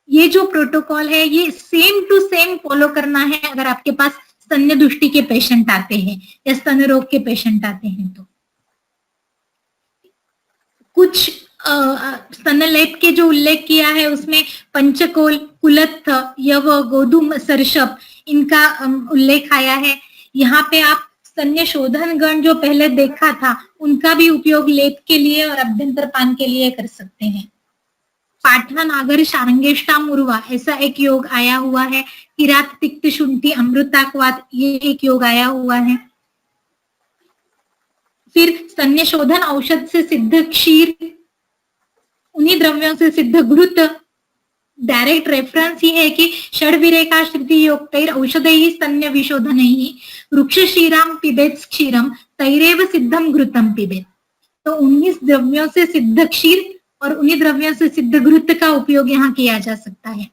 ये जो प्रोटोकॉल है ये सेम टू सेम फॉलो करना है अगर आपके पास स्तन्य दुष्टि के पेशेंट आते हैं या स्तन रोग के पेशेंट आते हैं। तो कुछ स्तनलेप के जो उल्लेख किया है उसमें पंचकोल, कुलत्थ, यव, गोधूम, सरशप, इनका उल्लेख आया है। यहाँ पे आप स्तन्य शोधन गण जो पहले देखा था उनका भी उपयोग लेप के लिए और अभ्यंतर पान के लिए कर सकते हैं। पाठा, नागर, शारंगेष्टा, मुरवा, ऐसा एक योग आया हुआ है। किरात, तिक्त, शुंठी, अमृताक्वात, ये एक योग आया हुआ है। फिर स्तन्य शोधन औषध से सिद्ध क्षीर, उन्हीं द्रव्यों से सिद्ध घृत, डायरेक्ट रेफरेंस ये है कि षड्विरेका श्रुति योक्तैर औषधैः स्तन्य विशोधनैः वृक्ष क्षीरम पिबेत क्षीरम तैरेव सिद्धम घृतम पिबेत। तो 19 द्रव्यों से सिद्ध क्षीर और उन्हीं द्रव्यों से सिद्ध घृत का उपयोग यहाँ किया जा सकता है।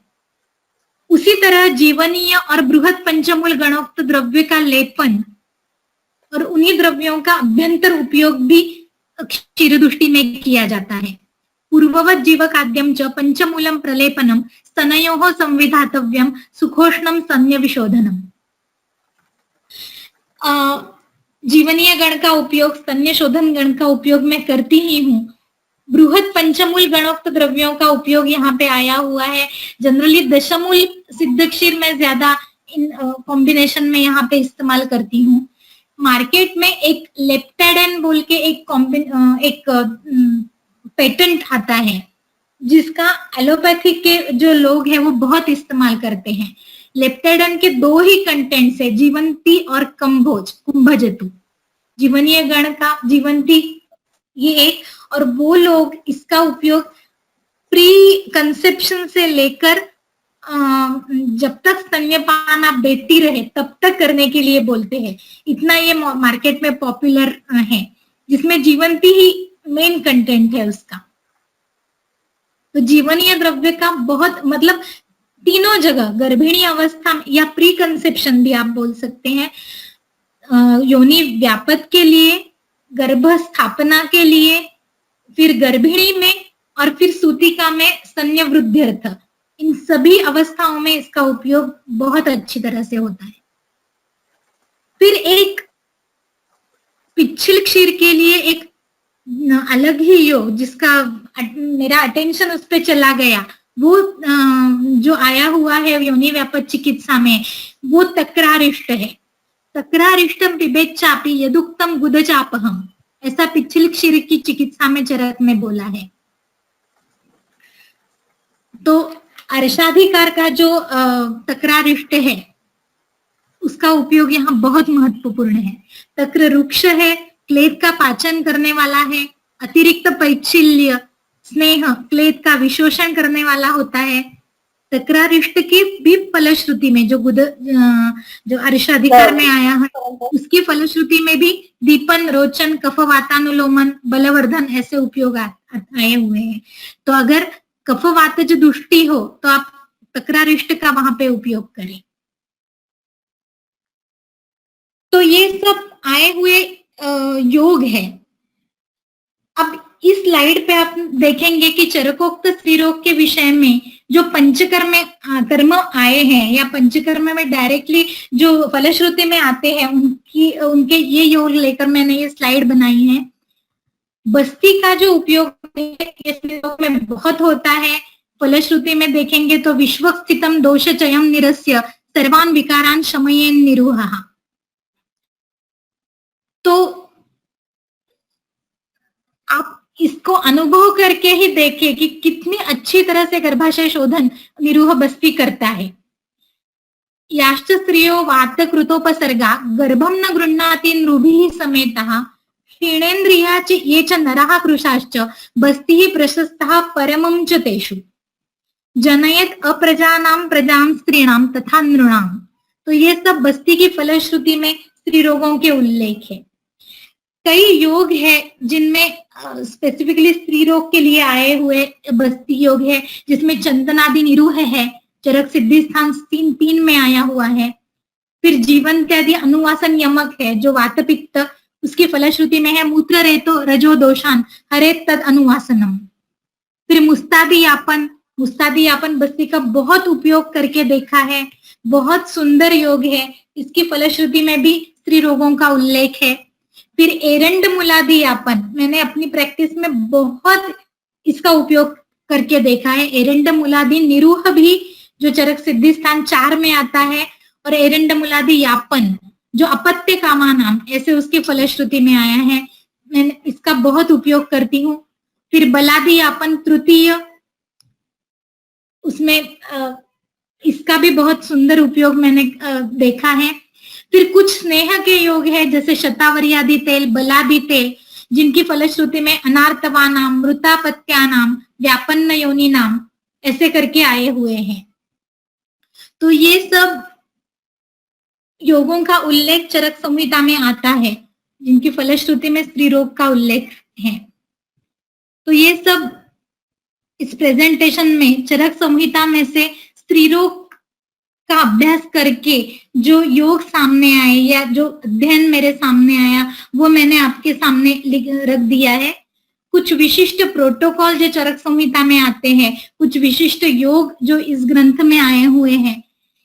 उसी तरह जीवनीय और बृहत पंचमूल गणोक्त द्रव्य का लेपन और उन्हीं द्रव्यों का अभ्यंतर उपयोग भी क्षीर दृष्टि में किया जाता है। पूर्ववत जीवकाद्यम च पंचमूलम प्रलेपनम स्तनयोः संविधातव्यम सुखोष्णम स्तन्य विशोधनम। जीवनीय गण का उपयोग, स्तन्य शोधन गण का उपयोग मैं करती ही हूँ। बृहत पंचमूल गणोक्त द्रव्यों का उपयोग यहाँ पे आया हुआ है। जनरली दशमूल सिद्ध क्षीर में ज्यादा इन कॉम्बिनेशन में यहाँ पे इस्तेमाल करती हूँ। मार्केट में एक लेप्टेडेन बोल के एक पेटेंट आता है जिसका एलोपैथिक के जो लोग हैं वो बहुत इस्तेमाल करते हैं। लेप्टेडेन के 2 ही कंटेंट्स है, जीवंती और कुंभजतु। जीवनीय गण का जीवंती ये एक, और वो लोग इसका उपयोग प्री कंसेप्शन से लेकर जब तक स्तन्यपान आप देती रहे तब तक करने के लिए बोलते हैं। इतना ये मार्केट में पॉपुलर है, जिसमें जीवंती ही मेन कंटेंट है उसका। तो जीवनीय द्रव्य का बहुत मतलब तीनों जगह, गर्भिणी अवस्था या प्री कंसेप्शन भी आप बोल सकते हैं, योनि व्यापक के लिए, गर्भ स्थापना के लिए, फिर गर्भिणी में और फिर सूतिका में स्तन्य वृद्ध्यर्थ, इन सभी अवस्थाओं में इसका उपयोग बहुत अच्छी तरह से होता है। फिर एक पिच्छल क्षीर के लिए एक अलग ही योग जिसका मेरा अटेंशन उस पर चला गया, वो जो आया हुआ है योनि व्यापक चिकित्सा में, वो तक्रारिष्ट है। तक्रारिष्टम पिबेत चापी यदुक्तम गुद चापहम, ऐसा पिच्छल क्षीर की चिकित्सा में चरक में बोला है। तो अर्शाधिकार का जो तक्रारिष्ट है उसका उपयोग यहाँ बहुत महत्वपूर्ण है। तक्र वृक्ष है, क्लेद का पाचन करने वाला है, अतिरिक्त पैच्छिल्य स्नेह क्लेद का विशोषण करने वाला होता है। तक्रारिष्ट की भी फलश्रुति में जो अर्शाधिकार में आया है उसकी फलश्रुति में भी दीपन, रोचन, कफ वातानुलोमन, बलवर्धन ऐसे उपयोग आए हुए हैं। तो अगर कफ वातज दुष्टि हो तो आप तक्रारिष्ट का वहां पे उपयोग करें। तो ये सब आए हुए योग है। अब इस स्लाइड पे आप देखेंगे कि चरकोक्त स्त्रीरोग के विषय में जो कर्म आए हैं या पंचकर्म में डायरेक्टली जो फलश्रुति में आते हैं उनके ये योग लेकर मैंने ये स्लाइड बनाई है। बस्ती का जो उपयोग स्त्रीरोग में बहुत होता है। फलश्रुति में देखेंगे तो विश्व स्थितम दोष चयम निरस्य सर्वान विकारान शमयेन निरूहा। तो आप इसको अनुभव करके ही देखिए कि कितनी अच्छी तरह से गर्भाशय शोधन निरूह बस्ती करता है। याश्च स्त्रियो वातकृतोपसर्गा गर्भम न गृह्णाति नृभिः समेतः क्षीणेन्द्रिया च ये च नरः कृशाश्च बस्तिः प्रशस्तः परमं च तेषु जनयत अप्रजानां प्रजां स्त्रीणां तथा नृणां। तो ये सब बस्ती की फलश्रुति में स्त्री रोगों के उल्लेख है। कई योग है जिनमें स्पेसिफिकली स्त्री रोग के लिए आए हुए बस्ती योग है, जिसमें चंदनादि निरूह है, चरक सिद्धि स्थान 3 में आया हुआ है। फिर जीवन इत्यादि अनुवासन यमक है जो वात पित्त उसकी फलश्रुति में है, मूत्र रेतो रजो दोषान हरेत तद अनुवासनम। फिर मुस्तादी यापन बस्ती का बहुत उपयोग करके देखा है, बहुत सुंदर योग है, इसकी फलश्रुति में भी स्त्री रोगों का उल्लेख है। फिर एरंड मुलादी यापन मैंने अपनी प्रैक्टिस में बहुत इसका उपयोग करके देखा है। एरंड मुलादी निरूह भी जो चरक सिद्धि स्थान 4 में आता है, और एरंड मुलादी यापन जो अपत्य कामानाम ऐसे उसकी फलश्रुति में आया है, मैंने इसका बहुत उपयोग करती हूँ। फिर बलादी यापन तृतीय, उसमें इसका भी बहुत सुंदर उपयोग मैंने देखा है। फिर कुछ स्नेह के योग है जैसे शतावरी तेल, बलादि तेल, जिनकी फलश्रुति में अनार्तवानाम, मृतापत्यानाम, व्यापन्न योनि नाम ऐसे करके आए हुए हैं। तो ये सब योगों का उल्लेख चरक संहिता में आता है, जिनकी फलश्रुति में स्त्री रोग का उल्लेख है। तो ये सब इस प्रेजेंटेशन में चरक संहिता में से स्त्री रोग का अभ्यास करके जो योग सामने आए या जो अध्ययन मेरे सामने आया वो मैंने आपके सामने रख दिया है। कुछ विशिष्ट प्रोटोकॉल जो चरक संहिता में आते हैं, कुछ विशिष्ट योग जो इस ग्रंथ में आए हुए हैं,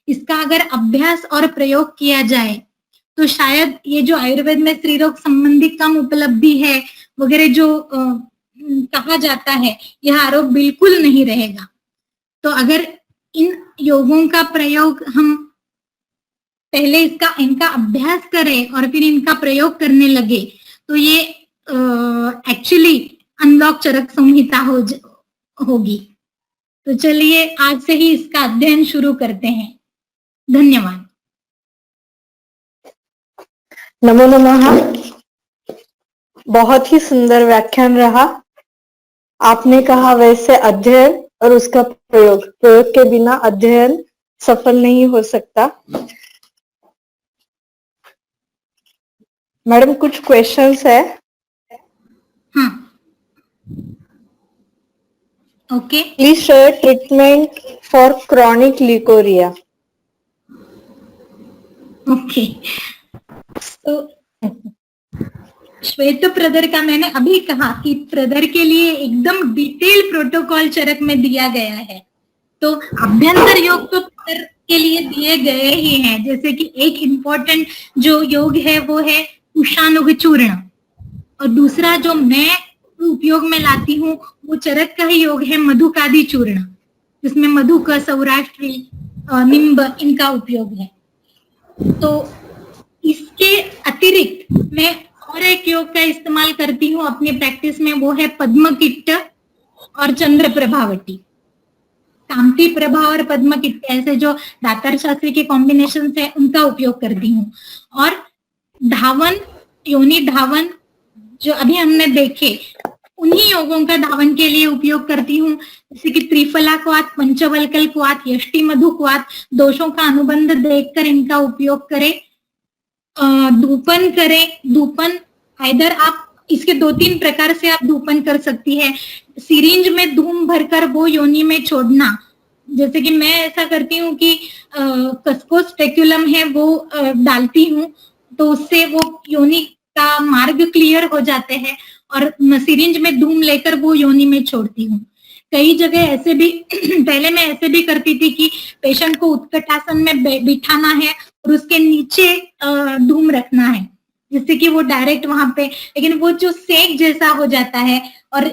इसका अगर अभ्यास और प्रयोग किया जाए तो शायद ये जो आयुर्वेद में स्त्री रोग संबंधी कम उपलब्धि है वगैरह जो कहा जाता है, यह आरोप बिल्कुल नहीं रहेगा। तो अगर इन योगों का प्रयोग हम पहले इनका अभ्यास करें और फिर इनका प्रयोग करने लगे तो ये एक्चुअली अनलॉक चरक संहिता होगी। तो चलिए आज से ही इसका अध्ययन शुरू करते हैं। धन्यवाद। नमो नमः। बहुत ही सुंदर व्याख्यान रहा। आपने कहा वैसे अध्ययन और उसका प्रयोग के बिना अध्ययन सफल नहीं हो सकता। मैडम कुछ क्वेश्चंस है। हाँ, okay. Please share treatment for chronic leucorrhoea. Okay, तो श्वेत प्रदर का मैंने अभी कहा कि प्रदर के लिए एकदम डिटेल प्रोटोकॉल चरक में दिया गया है। तो अभ्यंतर योग तो प्रदर के लिए दिए गए ही हैं। जैसे कि एक इम्पोर्टेंट जो योग है वो है उषानुग चूर्ण, और दूसरा जो मैं उपयोग में लाती हूँ वो चरक का ही योग है मधुकादि चूर्ण, जिसमें मधु का, सौराष्ट्री, निम्ब इनका उपयोग है। तो इसके अतिरिक्त मैं और एक योग का इस्तेमाल करती हूँ अपनी प्रैक्टिस में, वो है पद्मकिट्ट और चंद्र प्रभावटी। कामती प्रभा और पद्मकिट्ट ऐसे जो दातार शास्त्री के कॉम्बिनेशन है उनका उपयोग करती हूँ। और धावन, योनि धावन जो अभी हमने देखे, उन्हीं योगों का धावन के लिए उपयोग करती हूँ। जैसे कि त्रिफला क्वात, पंचवल्कल क्वात, यष्टि मधु क्वात, दोषों का अनुबंध देखकर इनका उपयोग करें। धूपन करें। धूपन इधर आप इसके 2-3 प्रकार से आप धूपन कर सकती है। सिरिंज में धूम भरकर वो योनि में छोड़ना, जैसे कि मैं ऐसा करती हूँ कि कसकोस स्पेक्युलम है वो डालती हूँ, तो उससे वो योनि का मार्ग क्लियर हो जाते हैं, और सिरिंज में धूम लेकर वो योनि में छोड़ती हूँ। कई जगह ऐसे भी पहले मैं ऐसे भी करती थी कि पेशेंट को उत्कटासन में बिठाना है और उसके नीचे धूम रखना है, जिससे कि वो डायरेक्ट वहां पे, लेकिन वो जो सेक जैसा हो जाता है, और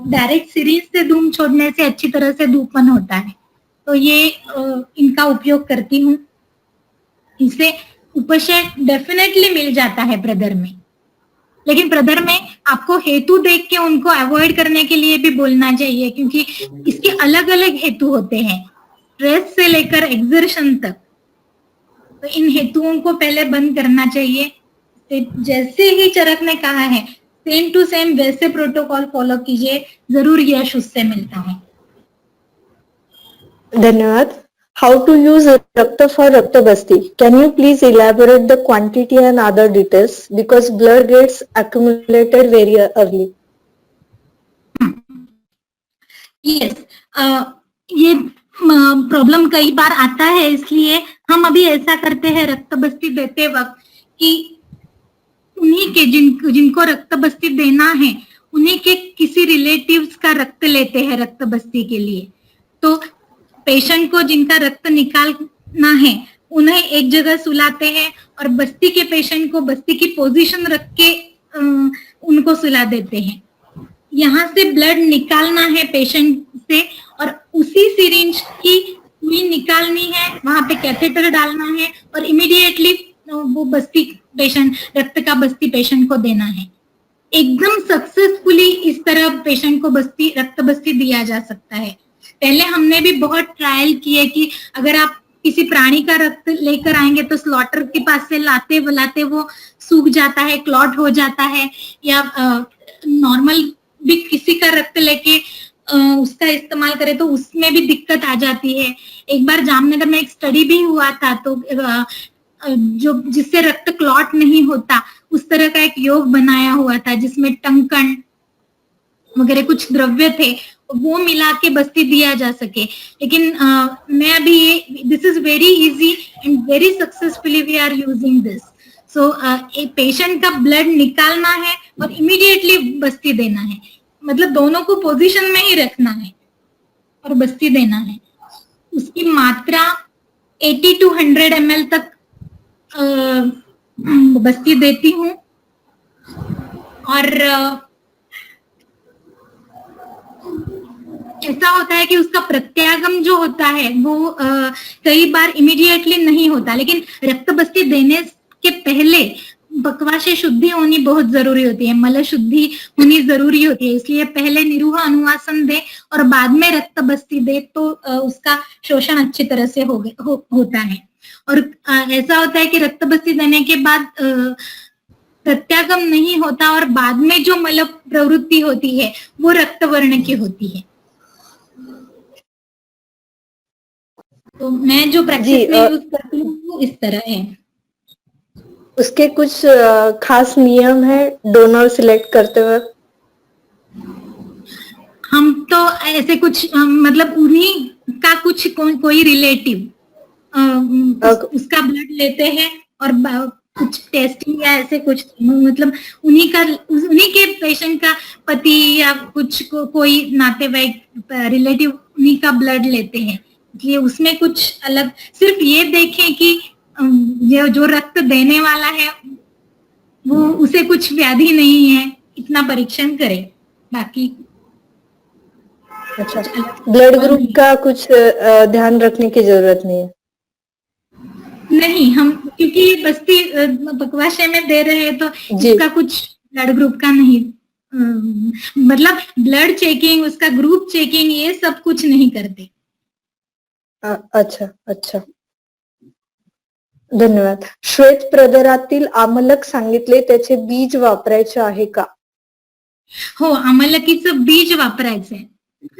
डायरेक्ट सिरिंज से धूम छोड़ने से अच्छी तरह से धूपन होता है। तो ये इनका उपयोग करती हूँ। इससे उपशय डेफिनेटली मिल जाता है प्रदर में, लेकिन प्रदर में आपको हेतु देख के उनको अवॉइड करने के लिए भी बोलना चाहिए, क्योंकि इसके अलग अलग हेतु होते हैं, स्ट्रेस से लेकर एक्सर्शन तक। तो इन हेतुओं को पहले बंद करना चाहिए। तो जैसे ही चरक ने कहा है सेम टू सेम वैसे प्रोटोकॉल फॉलो कीजिए, जरूर यश उससे मिलता है। धन्यवाद। How to use Rakta for Rakta Basti? Can you please elaborate the quantity and other details, because blood gets accumulated very early? Yes, ये प्रॉब्लम कई बार आता है, इसलिए हम अभी ऐसा करते हैं रक्त बस्ती देते वक्त कि उन्हीं के जिनको रक्त बस्ती देना है उन्हीं के किसी रिलेटिव्स का रक्त लेते हैं रक्त बस्ती के लिए। तो पेशेंट को जिनका रक्त निकालना है उन्हें एक जगह सुलाते हैं, और बस्ती के पेशेंट को बस्ती की पोजीशन रख के उनको सुला देते हैं। यहाँ से ब्लड निकालना है पेशेंट से, और उसी सिरिंज की सुई निकालनी है, वहां पे कैथेटर डालना है, और इमीडिएटली वो बस्ती पेशेंट, रक्त का बस्ती पेशेंट को देना है। एकदम सक्सेसफुली इस तरह पेशेंट को रक्त बस्ती दिया जा सकता है। पहले हमने भी बहुत ट्रायल किए कि अगर आप किसी प्राणी का रक्त लेकर आएंगे तो स्लॉटर के पास से लाते बुलाते वो सूख जाता है, क्लॉट हो जाता है, या नॉर्मल भी किसी का रक्त लेके उसका इस्तेमाल करें तो उसमें भी दिक्कत आ जाती है। एक बार जामनगर में एक स्टडी भी हुआ था, तो जो जिससे रक्त क्लॉट नहीं होता उस तरह का एक योग बनाया हुआ था, जिसमें टंकन वगैरह कुछ द्रव्य थे, वो मिला के बस्ती दिया जा सके। लेकिन मैं अभी ये this is very easy and very successfully we are using this. So एक पेशेंट का ब्लड निकालना है और इमीडिएटली बस्ती देना है, मतलब दोनों को पोजीशन में ही रखना है और बस्ती देना है। उसकी मात्रा 80 to 100 ml तक बस्ती देती हूँ। और ऐसा होता है कि उसका प्रत्यागम जो होता है वो कई बार इमीडिएटली नहीं होता, लेकिन रक्त बस्ती देने के पहले बकवाशय शुद्धि होनी बहुत जरूरी होती है, मल शुद्धि होनी जरूरी होती है। इसलिए पहले निरूह अनुवासन दे और बाद में रक्त बस्ती दे तो उसका शोषण अच्छी तरह से होता है। और ऐसा होता है कि रक्त बस्ती देने के बाद प्रत्यागम नहीं होता और बाद में जो मल प्रवृत्ति होती है वो रक्त वर्ण की होती है। तो मैं जो प्रैक्टिस में यूज करती हूँ वो इस तरह है। उसके कुछ खास नियम है डोनर सिलेक्ट करते वक्त? हम तो ऐसे कुछ मतलब उन्हीं का कुछ कोई रिलेटिव उसका ब्लड लेते हैं और कुछ टेस्टिंग या ऐसे कुछ, मतलब उन्हीं के पेशेंट का पति या कुछ कोई नातेवाईक रिलेटिव उन्हीं का ब्लड लेते हैं। इसलिए उसमें कुछ अलग, सिर्फ ये देखें कि जो रक्त देने वाला है वो उसे कुछ व्याधि नहीं है, इतना परीक्षण करें, बाकी अच्छा, ब्लड ग्रुप का कुछ ध्यान रखने की जरूरत नहीं है? नहीं, हम क्योंकि बस्ती बकवाशय में दे रहे हैं तो इसका कुछ ब्लड ग्रुप का नहीं, मतलब ब्लड चेकिंग, उसका ग्रुप चेकिंग, ये सब कुछ नहीं करते। अच्छा, धन्यवाद. श्वेत प्रदरातील आमलक सांगितले, त्याचे बीज वापरायचे आहे का? हो, आमलकीचं बीज वापरायचंय.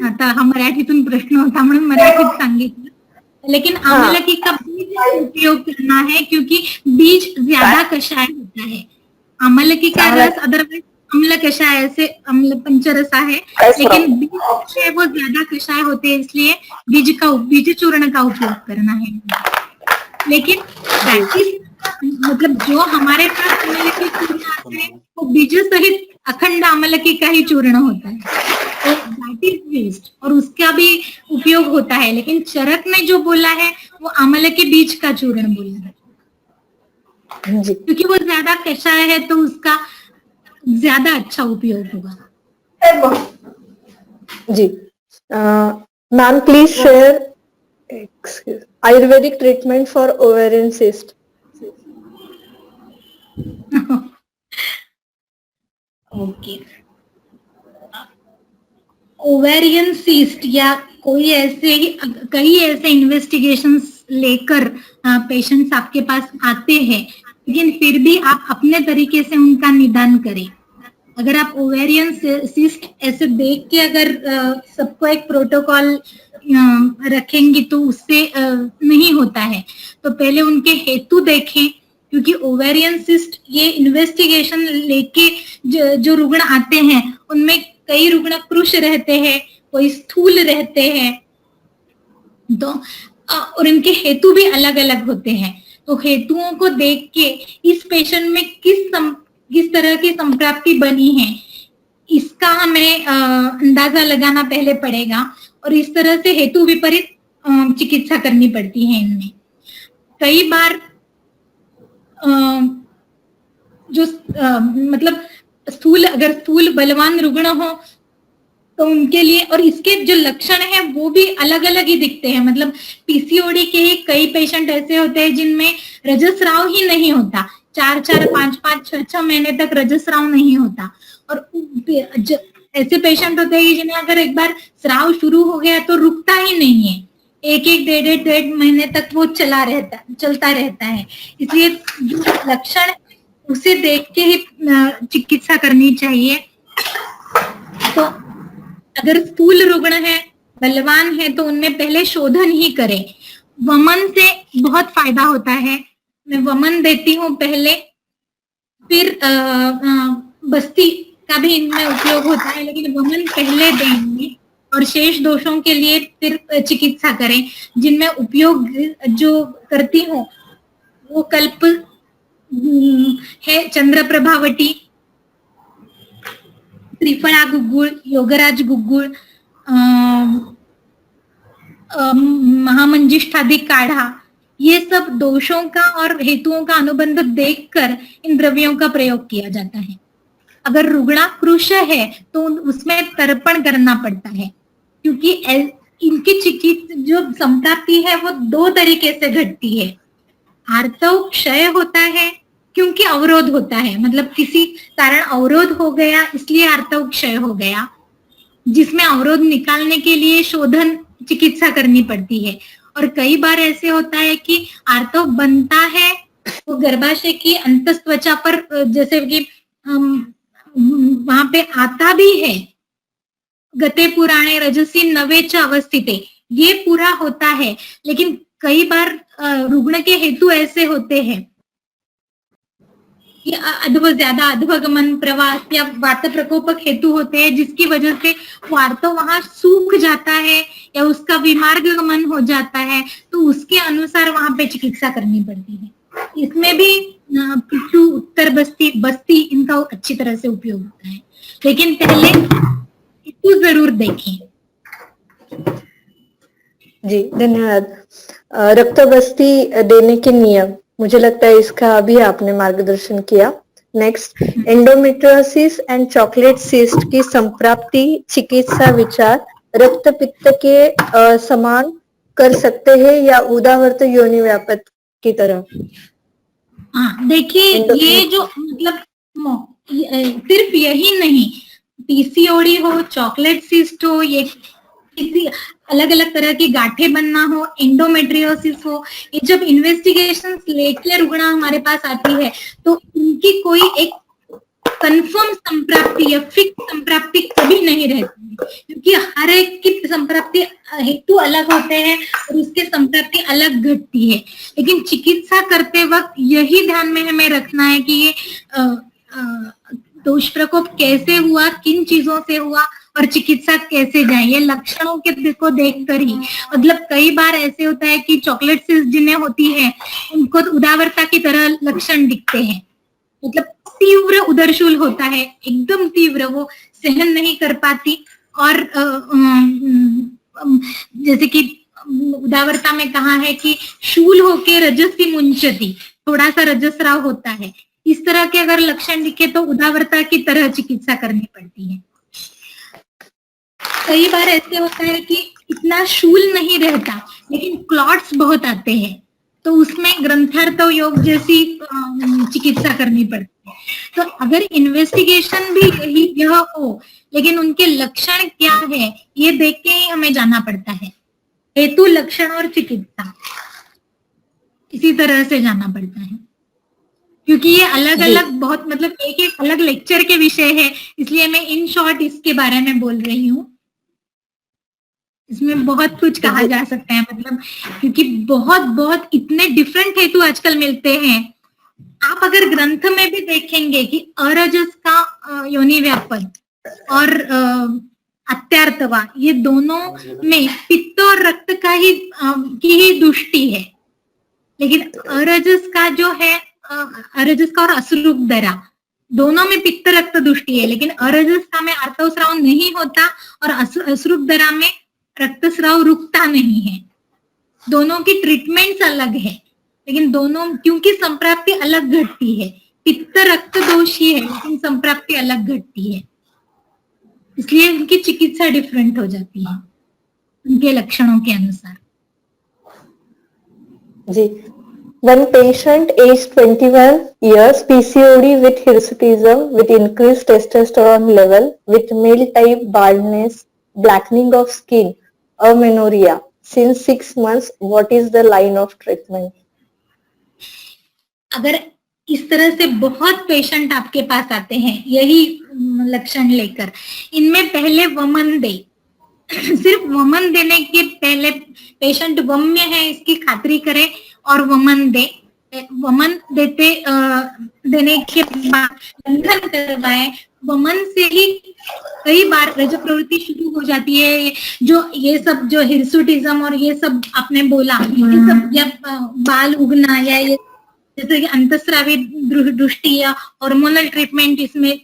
आता हा मराठीतून प्रश्न होता म्हणून मराठीत सांगितलं, लेकिन आमलकी का बीज उपयोग करना है क्योंकि बीज ज्यादा कषाय होता है. आमलकी का रस अदरवाइज अम्ल कषाय से अम्ल पंचरसा है, लेकिन बीज है वो ज्यादा कषाय होते हैं, इसलिए बीज चूर्ण का उपयोग करना है. लेकिन मतलब जो हमारे पास आमलकी चूर्ण आते हैं वो बीज सहित अखंड आमलकी का ही चूर्ण होता है, तो दैट इज वेस्ट और उसका भी उपयोग होता है. लेकिन चरक ने जो बोला है वो आमलकी बीज का चूर्ण बोला है, क्योंकि वो ज्यादा कषाय है तो उसका ज्यादा अच्छा उपयोग होगा. जी, ma'am please share Ayurvedic treatment for ovarian cyst. Okay, ovarian cyst या कई ऐसे इन्वेस्टिगेशंस लेकर पेशेंट्स आपके पास आते हैं, लेकिन फिर भी आप अपने तरीके से उनका निदान करें. अगर आप ओवेरियन सिस्ट ऐसे देख के अगर सबको एक प्रोटोकॉल रखेंगी तो उससे नहीं होता है. तो पहले उनके हेतु देखें, क्योंकि ओवेरियन सिस्ट ये इन्वेस्टिगेशन लेके जो रुग्ण आते हैं उनमें कई रुग्ण कृश रहते हैं, कोई स्थूल रहते हैं, तो और इनके हेतु भी अलग अलग होते हैं. तो हेतुओं को देख के इस पेशेंट में किस तरह की संप्राप्ति बनी है इसका हमें अंदाजा लगाना पहले पड़ेगा, और इस तरह से हेतु विपरीत चिकित्सा करनी पड़ती है. इनमें कई बार जो मतलब अगर स्थूल बलवान रुग्ण हो तो उनके लिए, और इसके जो लक्षण है वो भी अलग अलग ही दिखते हैं. मतलब पीसीओडी के ही कई पेशेंट ऐसे होते हैं जिनमें रजस्राव ही नहीं होता, 4-4, 5-5, 6-6 महीने तक रजस्राव नहीं होता. और ऐसे पेशेंट होते हैं जिन्हें अगर एक बार स्राव शुरू हो गया तो रुकता ही नहीं है, 1-1, 1.5 महीने तक वो चलता रहता है. इसलिए जो लक्षण उसे देख के ही चिकित्सा करनी चाहिए. तो अगर स्थूल रुग्ण है, बलवान है, तो उनमें पहले शोधन ही करें। वमन से बहुत फायदा होता है। मैं वमन देती हूँ पहले, फिर बस्ती का भी इनमें उपयोग होता है, लेकिन वमन पहले देंगे और शेष दोषों के लिए फिर चिकित्सा करें। जिनमें उपयोग जो करती हूँ वो कल्प है, चंद्र प्रभावटी, त्रिफला गुग्गुळ, योगराज गुग्गुळ, महामंजिष्ठादि काढ़ा, ये सब दोषों का और हेतुओं का अनुबंध देखकर इन द्रव्यों का प्रयोग किया जाता है। अगर रुग्णाकृश है तो उसमें तर्पण करना पड़ता है, क्योंकि इनकी चिकित्सा जो संप्राप्ति है वो दो तरीके से घटती है। आर्तव क्षय होता है क्योंकि अवरोध होता है, मतलब किसी कारण अवरोध हो गया इसलिए आर्तव क्षय हो गया, जिसमें अवरोध निकालने के लिए शोधन चिकित्सा करनी पड़ती है। और कई बार ऐसे होता है कि आर्तव बनता है वो गर्भाशय की अंतस्त्वचा पर, जैसे कि वहां पे आता भी है, गते पुराणे रजसी नवे च अवस्थिते, ये पूरा होता है। लेकिन कई बार रुग्ण के हेतु ऐसे होते हैं कि ज्यादा अध्वगमन, प्रवास या वात प्रकोपक हेतु होते हैं, जिसकी वजह से वो आर्तव वहां सूख जाता है या उसका विमार्गमन हो जाता है, तो उसके अनुसार वहां पे चिकित्सा करनी पड़ती है। इसमें भी पिट्ठू, उत्तर बस्ती, बस्ती, इनका अच्छी तरह से उपयोग होता है, लेकिन पहले हेतु जरूर देखें। जी धन्यवाद। रक्त बस्ती देने के नियम, मुझे लगता है इसका अभी आपने मार्गदर्शन किया। Next, endometriosis and chocolate cyst की संप्राप्ति चिकित्सा विचार रक्त पित्त के समान कर सकते हैं या उदावर्त योनि व्यापक की तरह? हाँ, देखिए ये जो मतलब सिर्फ यही नहीं, पीसीओडी हो, चॉकलेट सिस्ट हो, ये किसी अलग अलग तरह की गांठें बनना हो, एंडोमेट्रियोसिस हो, ये जब इन्वेस्टिगेशन लेके रुग्ण हमारे पास आती है तो उनकी कोई एक कंफर्म संप्राप्ति या फिक्स संप्राप्ति कभी नहीं रहती, क्योंकि हर एक की संप्राप्ति हेतु अलग होते हैं और उसके संप्राप्ति अलग घटती है। लेकिन चिकित्सा करते वक्त यही ध्यान में हमें रखना है कि ये दोष प्रकोप कैसे हुआ, किन चीजों से हुआ और चिकित्सा कैसे जाए, ये लक्षणों के को देखकर ही। मतलब कई बार ऐसे होता है कि चॉकलेट सिस्ट जिन्हें होती है उनको उदावरता की तरह लक्षण दिखते हैं, मतलब तीव्र उदरशूल होता है, एकदम तीव्र, वो सहन नहीं कर पाती। और जैसे कि उदावरता में कहा है कि शूल होके रजसी मुंचती, थोड़ा सा रजस्राव होता है, इस तरह के अगर लक्षण दिखे तो उदावरता की तरह चिकित्सा करनी पड़ती है। कई बार ऐसे होता है कि इतना शूल नहीं रहता लेकिन क्लॉट्स बहुत आते हैं, तो उसमें ग्रंथार्थव योग जैसी चिकित्सा करनी पड़ती है। तो अगर इन्वेस्टिगेशन भी यह हो, लेकिन उनके लक्षण क्या है ये देख के ही हमें जाना पड़ता है। हेतु, लक्षण और चिकित्सा इसी तरह से जाना पड़ता है, क्योंकि ये अलग अलग बहुत मतलब एक एक अलग लेक्चर के विषय है, इसलिए मैं इन शॉर्ट इसके बारे में बोल रही हूँ। इसमें बहुत कुछ कहा जा सकता है, मतलब क्योंकि बहुत बहुत इतने डिफरेंट हेतु आजकल मिलते हैं। आप अगर ग्रंथ में भी देखेंगे कि अरजस का योनि व्यापन और अत्यार्थवा, ये दोनों में पित्त और रक्त का की ही दृष्टि है, लेकिन अरजस का जो है, अरजस का और असुरूप दरा दोनों में पित्त रक्त दृष्टि है, लेकिन अरजस का में आर्तवस्राव नहीं होता और असुरूप दरा में रक्तस्राव रुकता नहीं है। दोनों की ट्रीटमेंट्स अलग है, लेकिन दोनों क्योंकि संप्राप्ति अलग घटती है, पित्त रक्त दोष ही है लेकिन संप्राप्ति अलग घटती है, इसलिए उनकी चिकित्सा डिफरेंट हो जाती है उनके लक्षणों के अनुसार। जी, one patient aged 21 years, PCOD with hirsutism, with increased testosterone level, with male type baldness, blackening of skin, amenorrhea since 6 months. What is the line of treatment? अगर इस तरह से बहुत पेशेंट आपके पास आते हैं यही लक्षण लेकर, इनमें पहले वमन दे, सिर्फ वमन देने के पहले पेशेंट वम्य है इसकी खातरी करे और वमन दे। वमन देने के बाद लंघन करवाए। वमन से ही कई बार रज प्रवृत्ति शुरू हो जाती है। जो ये सब जो हिरसुटिज्म और ये सब आपने बोला, ये सब जब बाल उगना या ये जैसे कि अंतस्रावी दृष्टि या हार्मोनल ट्रीटमेंट इसमें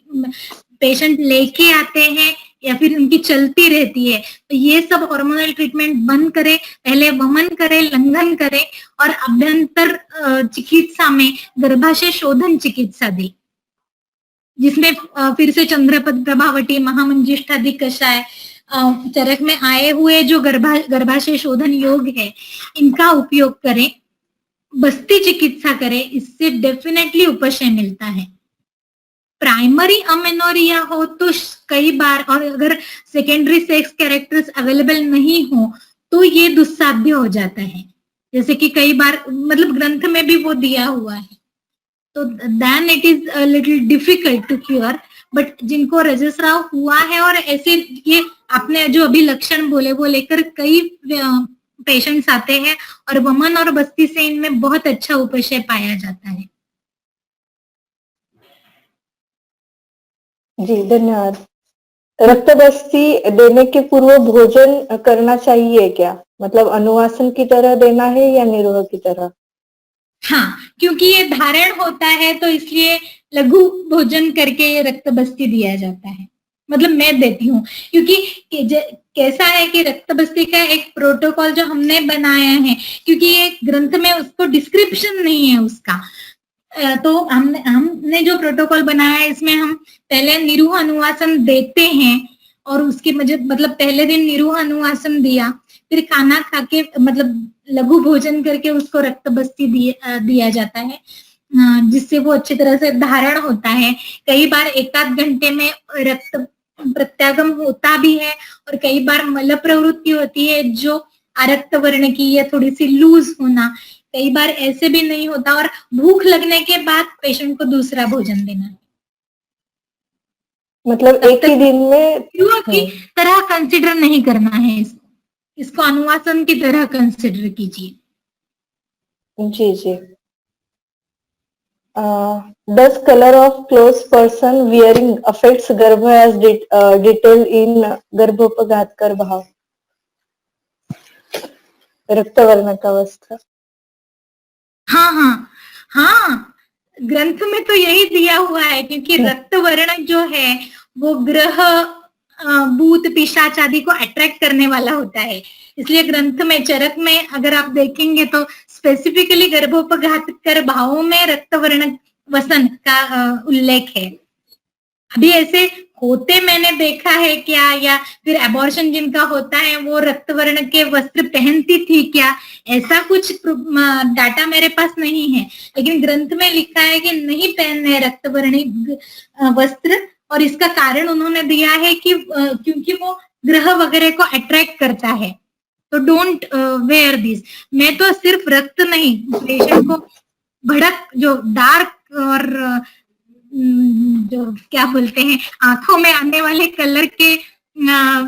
पेशेंट लेके आते हैं या फिर उनकी चलती रहती है, तो ये सब हार्मोनल ट्रीटमेंट बंद करे, पहले वमन करे, लंघन करे और अभ्यंतर चिकित्सा में गर्भाशय शोधन चिकित्सा दी, जिसमें फिर से चंद्रपद प्रभावटी, महामंजिष्ठादि कषाय, चरक में आए हुए जो गर्भाशय शोधन योग है इनका उपयोग करें, बस्ती चिकित्सा करें, इससे डेफिनेटली उपशय मिलता है। प्राइमरी अमेनोरिया हो तो कई बार, और अगर सेकेंडरी सेक्स कैरेक्टर्स अवेलेबल नहीं हो तो ये दुस्साध्य हो जाता है, जैसे कि कई बार मतलब ग्रंथ में भी वो दिया हुआ है, तो then it is little difficult to cure. But जिनको रजस्राव हुआ है और ऐसे ये आपने जो अभी लक्षण बोले वो लेकर कई पेशेंट्स आते हैं और वमन और बस्ती से इनमें बहुत अच्छा उपशय पाया जाता है। जी धन्यवाद। रक्त बस्ती देने के पूर्व भोजन करना चाहिए क्या? मतलब अनुवासन की तरह देना है या निरोह की तरह? हाँ, क्योंकि ये धारण होता है तो इसलिए लघु भोजन करके ये रक्त बस्ती दिया जाता है। मतलब मैं देती हूँ, क्योंकि कैसा है कि रक्त बस्ती का एक प्रोटोकॉल जो हमने बनाया है, क्योंकि ये ग्रंथ में उसको डिस्क्रिप्शन नहीं है उसका, तो हमने जो प्रोटोकॉल बनाया है इसमें हम पहले निरूह अनुवासन देते हैं और उसके मतलब पहले दिन निरूह अनुवासन दिया, फिर खाना खा के मतलब लघु भोजन करके उसको रक्त बस्ती दिया जाता है, जिससे वो अच्छी तरह से धारण होता है। कई बार एक आध घंटे में रक्त प्रत्यागम होता भी है और कई बार मल प्रवृत्ति होती है जो आरक्त वर्ण की या थोड़ी सी लूज होना, कई बार ऐसे भी नहीं होता और भूख लगने के बाद पेशेंट को दूसरा भोजन देना है। मतलब एक ही दिन में की तरह कंसिडर नहीं करना है इसको अनुवासन की तरह कंसिडर कीजिए। जी जी। Does color of clothes person wearing affects गर्भ as detailed in गर्भोपघातकर भाव? रक्तवर्ण का वस्त्र। हाँ हाँ हाँ, ग्रंथ में तो यही दिया हुआ है, क्योंकि रक्तवर्ण जो है वो ग्रह भूत पिशाच आदि को अट्रैक्ट करने वाला होता है, इसलिए ग्रंथ में चरक में अगर आप देखेंगे तो स्पेसिफिकली गर्भोपघातकर भावों में रक्तवर्ण वसन का उल्लेख है। अभी ऐसे होते मैंने देखा है क्या, या फिर एबॉर्शन जिनका होता है वो रक्तवर्ण के वस्त्र पहनती थी क्या, ऐसा कुछ डाटा मेरे पास नहीं है, लेकिन ग्रंथ में लिखा है कि नहीं पहनने रक्तवर्णी वस्त्र, और इसका कारण उन्होंने दिया है कि क्योंकि वो ग्रह वगैरह को अट्रैक्ट करता है, तो डोंट वेयर दिस। मैं तो सिर्फ रक्त नहीं, पेशेंट को भड़क जो डार्क और जो क्या बोलते हैं आंखों में आने वाले कलर के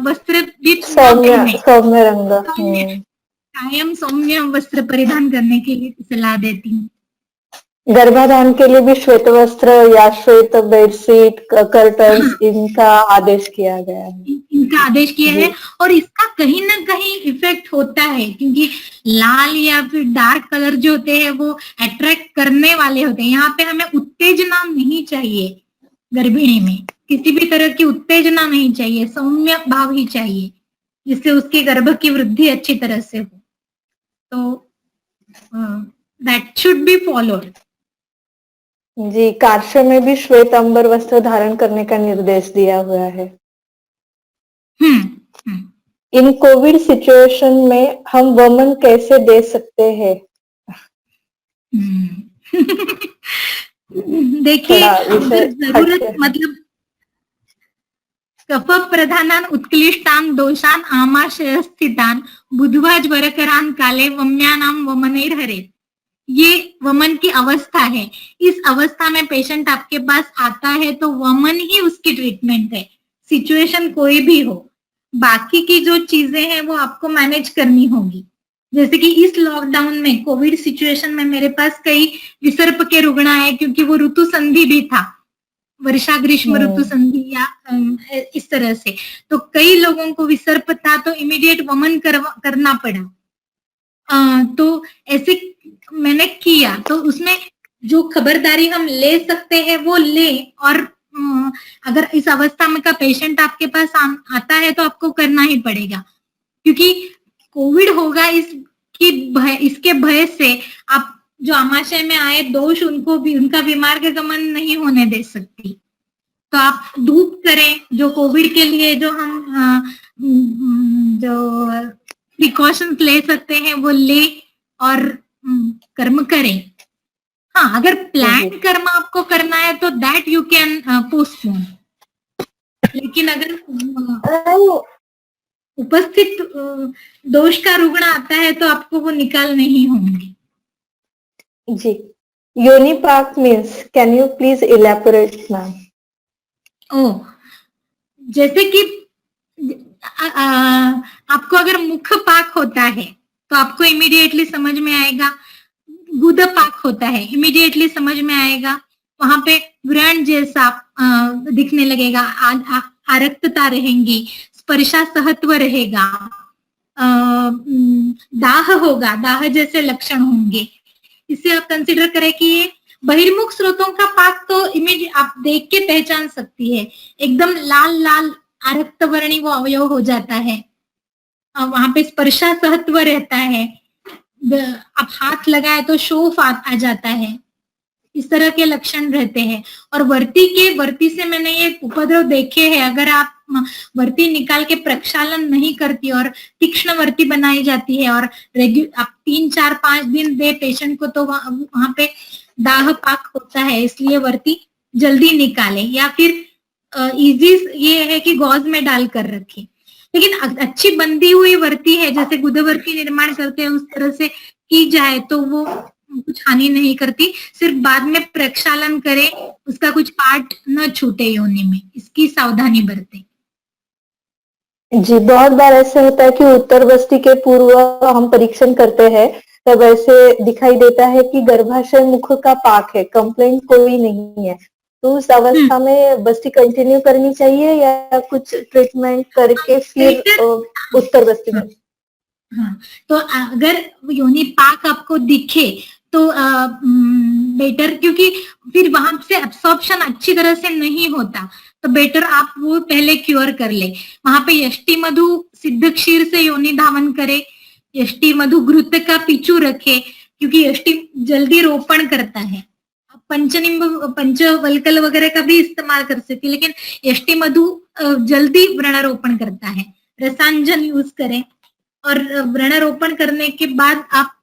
वस्त्र भी सौम्य रंग, कायम सौम्य वस्त्र परिधान करने के लिए सलाह देती हूँ। गर्भाधान के लिए भी श्वेत वस्त्र या श्वेत बेडशीट, कर्टन्स इनका आदेश किया गया है। इनका आदेश किया है और इसका कहीं ना कहीं इफेक्ट होता है, क्योंकि लाल या फिर डार्क कलर जो होते हैं वो अट्रैक्ट करने वाले होते हैं। यहाँ पे हमें उत्तेजना नहीं चाहिए, गर्भिणी में किसी भी तरह की उत्तेजना नहीं चाहिए, सौम्य भाव ही चाहिए, जिससे उसके गर्भ की वृद्धि अच्छी तरह से हो। तो दैट शुड बी फॉलोड। जी, कार्श्य में भी श्वेत अंबर वस्त्र धारण करने का निर्देश दिया हुआ है। इन कोविड सिचुएशन में हम वमन कैसे दे सकते हैं? देखिए, जरूरत मतलब कफ प्रधानान उत्क्लिष्टान दोषान आमाशय स्थितान बुधवा ज्वरकरान काले वम्यानाम वमनेर हरे। ये वमन की अवस्था है। इस अवस्था में पेशेंट आपके पास आता है तो वमन ही उसकी ट्रीटमेंट है, सिचुएशन कोई भी हो। बाकी की जो चीजें हैं वो आपको मैनेज करनी होगी। जैसे कि इस लॉकडाउन में, कोविड सिचुएशन में मेरे पास कई विसर्प के रुग्ण आए, क्योंकि वो ऋतु संधि भी था, वर्षा ग्रीष्म ऋतु संधि या इस तरह से। तो कई लोगों को विसर्प था, तो इमीडिएट वमन करना पड़ा। तो ऐसे मैंने किया, तो उसमें जो खबरदारी हम ले सकते हैं वो ले, और अगर इस अवस्था में का पेशेंट आपके पास आता है तो आपको करना ही पड़ेगा, क्योंकि कोविड होगा इसके भय से आप जो आमाशय में आए दोष उनको भी, उनका विमार्गमन नहीं होने दे सकती। तो आप धूप करें, जो कोविड के लिए जो हम जो प्रिकॉशंस ले सकते हैं वो ले, और कर्म करें। हाँ, अगर प्लान कर्म आपको करना है तो दैट यू कैन पोस्टपोन, लेकिन अगर उपस्थित दोष का रुग्ण आता है तो आपको वो निकालने ही होंगे। जी, योनिपाक means, can you please elaborate ma'am? Oh, जैसे कि आपको अगर मुख पाक होता है तो आपको इमीडिएटली समझ में आएगा, गुद पाक होता है इमीडिएटली समझ में आएगा, वहां पे व्रण जैसा दिखने लगेगा, आरक्तता रहेंगी, स्पर्शा सहत्व रहेगा, दाह होगा, दाह जैसे लक्षण होंगे। इसे आप कंसिडर करें कि ये बहिर्मुख स्रोतों का पाक तो इमेज आप देख के पहचान सकती है, एकदम लाल लाल आरक्त वर्णी वो अवयव हो जाता है, वहां पे स्पर्शा सहत्व रहता है, आप हाथ लगाए तो शोफ आ जाता है, इस तरह के लक्षण रहते हैं। और वर्ती से मैंने ये उपद्रव देखे हैं, अगर आप वर्ती निकाल के प्रक्षालन नहीं करती और तीक्ष्ण वर्ती बनाई जाती है और आप 3, 4, 5 दिन दे पेशेंट को, तो वहां पे दाह पाक होता है, इसलिए वर्ती जल्दी निकाले, या फिर इजी ये है कि गॉज में डाल कर रखें। लेकिन अच्छी बंधी हुई वर्ती है, जैसे गुदवर्ती निर्माण करते हैं उस तरह से की जाए तो वो कुछ हानि नहीं करती, सिर्फ बाद में प्रक्षालन करें, उसका कुछ पार्ट न छूटे योनि में, इसकी सावधानी बरतें। जी, बहुत बार ऐसे होता है कि उत्तर बस्ती के पूर्व हम परीक्षण करते हैं, तब ऐसे दिखाई देता है कि गर्भाशय मुख का पाक है, कंप्लेंट कोई नहीं है, तो उस अवस्था में बस्ती कंटिन्यू करनी चाहिए या कुछ ट्रीटमेंट करके फिर उत्तर बस्ती में? हाँ, तो अगर योनि पाक आपको दिखे तो बेटर, क्योंकि फिर वहां से एब्सॉर्प्शन अच्छी तरह से नहीं होता, तो बेटर आप वो पहले क्योर कर ले। वहां पे यष्टि मधु सिद्ध क्षीर से योनि धावन करे, यष्टि मधु घृत का पिचू रखे, क्योंकि यष्टि जल्दी रोपण करता है। आप पंचनिम्ब पंचवल्कल वगैरह का भी इस्तेमाल कर सकते, लेकिन यष्टि मधु जल्दी व्रणारोपण करता है। रसांजन यूज करें, और व्रणारोपण करने के बाद आप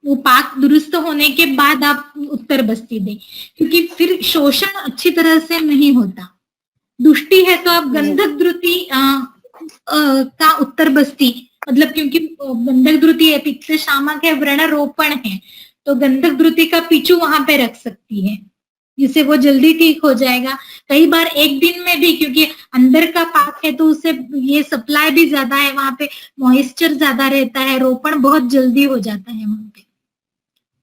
वो पाक दुरुस्त होने के बाद आप उत्तर बस्ती दें, क्योंकि फिर शोषण अच्छी तरह से नहीं होता। दुष्टि है तो आप गंधक द्रुति का उत्तर बस्ती, मतलब क्योंकि गंधक द्रुति है, पित्त शामक है, व्रणारोपण है, तो गंधक द्रुति का पिचू वहां पे रख सकती है, जिससे वो जल्दी ठीक हो जाएगा। कई बार एक दिन में भी, क्योंकि अंदर का पाक है तो उससे ये सप्लाई भी ज्यादा है, वहां पे मॉइस्चर ज्यादा रहता है, रोपण बहुत जल्दी हो जाता है वहां पे,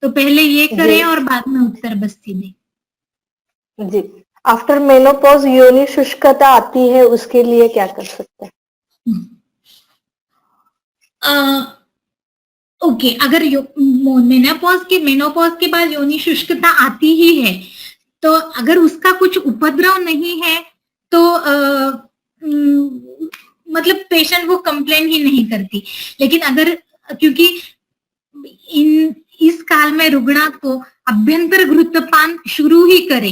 तो पहले ये करें और बाद में उत्तर बस्ती दें। जी, आफ्टर मेनोपॉज योनि शुष्कता आती है, उसके लिए क्या कर सकते हैं? ओके, अगर मेनोपॉज के बाद योनि शुष्कता आती ही है, तो अगर उसका कुछ उपद्रव नहीं है तो मतलब पेशेंट वो कंप्लेन ही नहीं करती। लेकिन अगर, क्योंकि इस काल में रुग्णा को अभ्यंतर घृतपान शुरू ही करे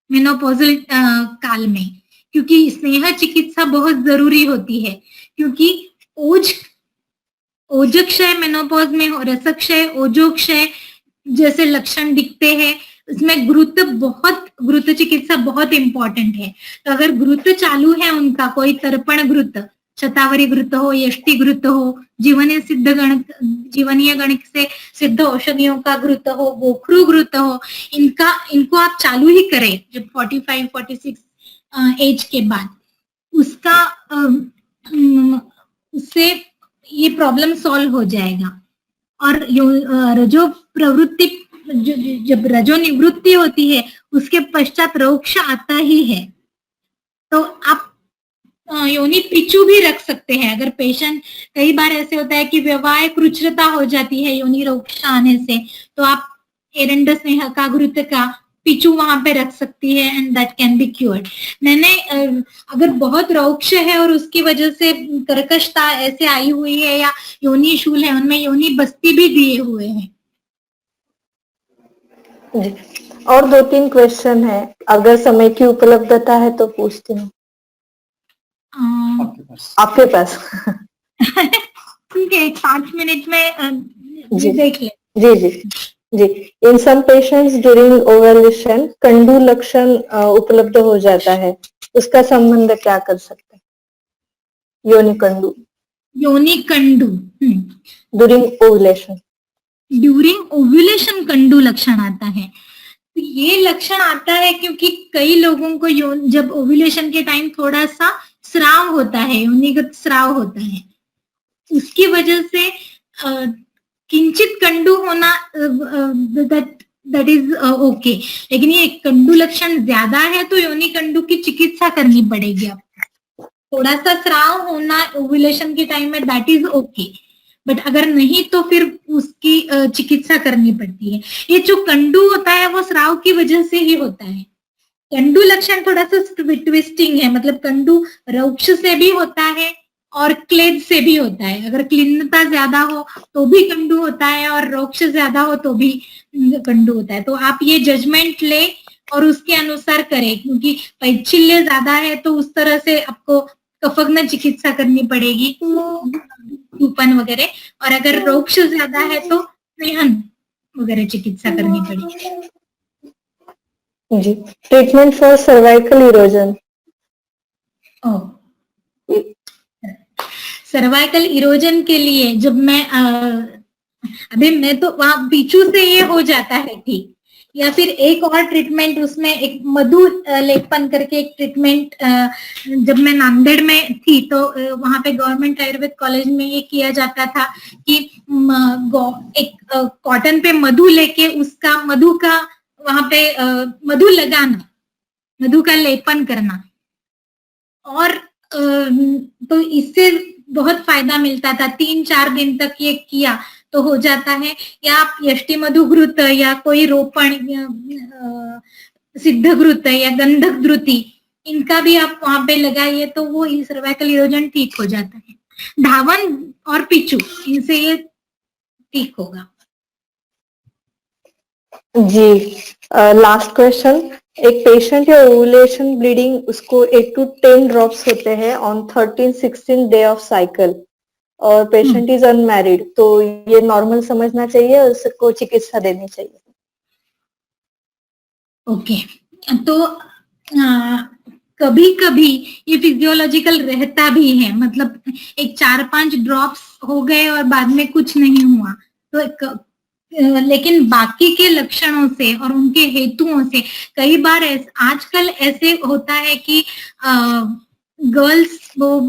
मेनोपॉजल काल में, क्योंकि स्नेह चिकित्सा बहुत जरूरी होती है, क्योंकि ओजक्षय मेनोपॉज में हो, रसक्षय, ओजोक्षय जैसे लक्षण दिखते हैं, उसमें घृत चिकित्सा बहुत इंपॉर्टेंट है। तो अगर घृत चालू है उनका, कोई तर्पण घृत, शतावरी घृत हो, यष्टि घृत हो, जीवनीय गणित से सिद्ध औषधियों का घृत हो, गोखरू घृत हो, इनको आप चालू ही करें जब 45, 46 एज के बाद, उसका उससे ये प्रॉब्लम सॉल्व हो जाएगा। और रजो प्रवृत्ति, जब रजो निवृत्ति होती है उसके पश्चात रोक्ष आता ही है। तो आप योनि पिचू भी रख सकते हैं। अगर पेशेंट, कई बार ऐसे होता है कि व्यवहार कृच्छ्रता हो जाती है योनि रोक्ष आने से, तो आप एरंडस स्नेहका घृतका पिचू वहां पे रख सकती है and that can be cured. मैंने अगर बहुत रोक्ष है और उसकी वजह से कर्कशता ऐसे आई हुई है या योनि शूल है, उनमें योनि बस्ती भी दिए हुए हैं। जी, और 2-3 क्वेश्चन है, अगर समय की उपलब्धता है तो पूछती हूँ। आपके पास ठीक है, 5 मिनट में जी देख ले। जी जी जी। इन some patients during ovulation Kandu लक्षण उपलब्ध हो जाता है, उसका संबंध क्या कर सकते हैं? योनि Kandu during ovulation, during ovulation Kandu लक्षण आता है। तो ये लक्षण आता है क्योंकि कई लोगों को जब ओव्यूलेशन के टाइम थोड़ा सा स्राव होता है, योनिगत स्राव होता है, उसकी वजह से किंचित कंडू होना दैट इज ओके। लेकिन ये कंडू लक्षण ज्यादा है तो योनि कंडू की चिकित्सा करनी पड़ेगी आपको। थोड़ा सा स्राव होना ओव्यूलेशन के टाइम में दैट इज ओके, बट अगर नहीं तो फिर उसकी चिकित्सा करनी पड़ती है। ये जो कंडू होता है वो स्राव की वजह से ही होता है। कंडू लक्षण थोड़ा सा ट्विस्टिंग है, मतलब कंडू रौक्ष से भी होता है और क्लेद से भी होता है। अगर क्लीनता ज्यादा हो तो भी कंडू होता है और रोक्ष ज्यादा हो तो भी कंडू होता है। तो आप ये जजमेंट ले और उसके अनुसार करें, क्योंकि पैच्छिल्य ज्यादा है तो उस तरह से आपको कफग्न चिकित्सा करनी पड़ेगी, कूपन वगैरह, और अगर रोक्ष ज्यादा है तो स्नेहन वगैरह चिकित्सा करनी पड़ेगी। जी। Treatment for cervical erosion, cervical erosion के लिए जब मैं अभी मैं तो वहां पीछू से ये हो जाता है ठीक, या फिर एक और ट्रीटमेंट उसमें एक मधु लेपन करके एक ट्रीटमेंट, जब मैं नांदेड़ में थी तो वहां पे गवर्नमेंट आयुर्वेद कॉलेज में ये किया जाता था कि एक कॉटन पे मधु लेके उसका मधु का वहां पे मधु लगाना, मधु का लेपन करना, और तो इससे बहुत फायदा मिलता था। 3-4 दिन तक ये किया तो हो जाता है। या आप यष्टि मधुघृत या कोई रोपण सिद्धघृत या गंधक द्रुति, इनका भी आप वहां पे लगाइए तो वो सर्वाइकल इरोजन ठीक हो जाता है। धावन और पिचू, इनसे ये ठीक होगा। जी। लास्ट क्वेश्चन, एक पेशेंट या ओवुलेशन ब्लीडिंग उसको 8 to 10 ड्रॉप्स होते हैं ऑन 13-16 डे ऑफ साइकिल और पेशेंट इज अनमैरिड, तो ये नॉर्मल समझना चाहिए, उसको चिकित्सा देनी चाहिए? ओके, तो कभी कभी ये फिजियोलॉजिकल रहता भी है, मतलब एक 4-5 ड्रॉप्स हो गए और बाद में कुछ नहीं हुआ तो लेकिन बाकी के लक्षणों से और उनके हेतुओं से कई बार आजकल ऐसे होता है कि गर्ल्स वो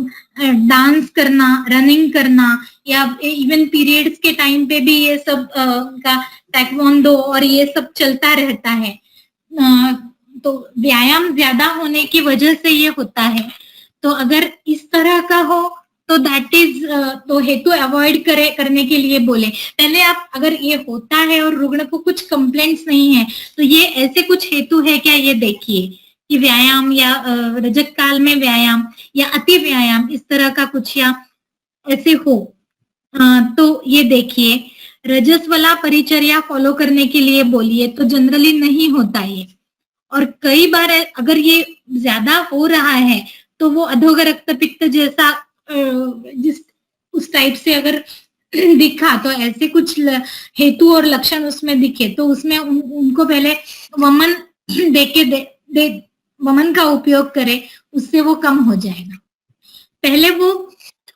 डांस करना, रनिंग करना, या इवन पीरियड्स के टाइम पे भी ये सब का ताइक्वांडो और ये सब चलता रहता है। तो व्यायाम ज्यादा होने की वजह से ये होता है। तो अगर इस तरह का हो तो दैट इज तो हेतु अवॉइड करने के लिए बोले। पहले आप, अगर ये होता है और रुग्ण को कुछ कंप्लेंट्स नहीं है तो ये ऐसे कुछ हेतु है क्या, ये देखिए कि व्यायाम या रजक काल में व्यायाम या अति व्यायाम इस तरह का कुछ या ऐसे हो तो ये देखिए। रजस वाला परिचर्या फॉलो करने के लिए बोलिए तो जनरली नहीं होता ये। और कई बार अगर ये ज्यादा हो रहा है तो वो अधोग रक्त पित्त जैसा जिस उस टाइप से अगर दिखा, तो ऐसे कुछ हेतु और लक्षण उसमें दिखे तो उसमें उनको पहले वमन दे वमन का उपयोग करे, उससे वो कम हो जाएगा। पहले वो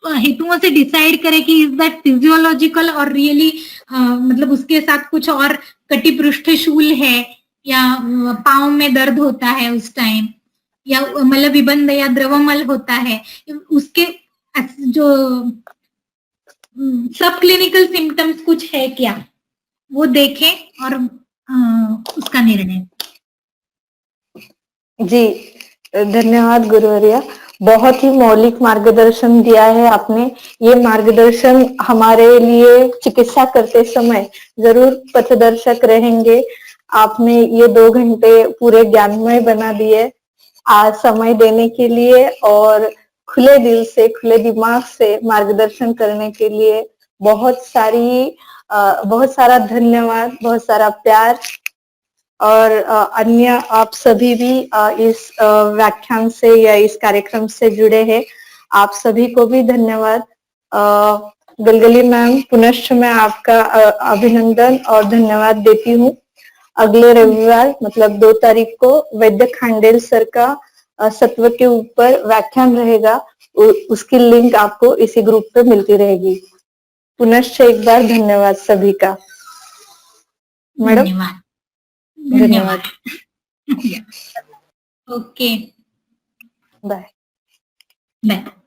हेतुओं से डिसाइड करे कि इज दैट फिजियोलॉजिकल और रियली मतलब उसके साथ कुछ और कटिपृष्ठ शूल है या पाँव में दर्द होता है उस टाइम, या मतलब विबंध या द्रवमल होता है, उसके जो सब क्लिनिकल सिम्टम्स कुछ है क्या, वो देखें और उसका निर्णय। जी, धन्यवाद गुरुवर्या। बहुत ही मौलिक मार्गदर्शन दिया है आपने। ये मार्गदर्शन हमारे लिए चिकित्सा करते समय जरूर पथदर्शक रहेंगे। आपने ये 2 घंटे पूरे ज्ञानमय बना दिए। आज समय देने के लिए और खुले दिल से, खुले दिमाग से मार्गदर्शन करने के लिए बहुत सारा धन्यवाद, बहुत सारा प्यार। और अन्य आप सभी भी इस व्याख्यान से या इस कार्यक्रम से जुड़े हैं, आप सभी को भी धन्यवाद। गलगली मैम, पुनश्च मैं आपका अभिनंदन और धन्यवाद देती हूँ। अगले रविवार मतलब 2 तारीख को वैद्य खांडेल सर का सत्व के ऊपर व्याख्यान रहेगा। उसकी लिंक आपको इसी ग्रुप पे मिलती रहेगी। पुनश्च एक बार धन्यवाद सभी का। मैडम, धन्यवाद। धन्यवाद। Okay, bye. बाय।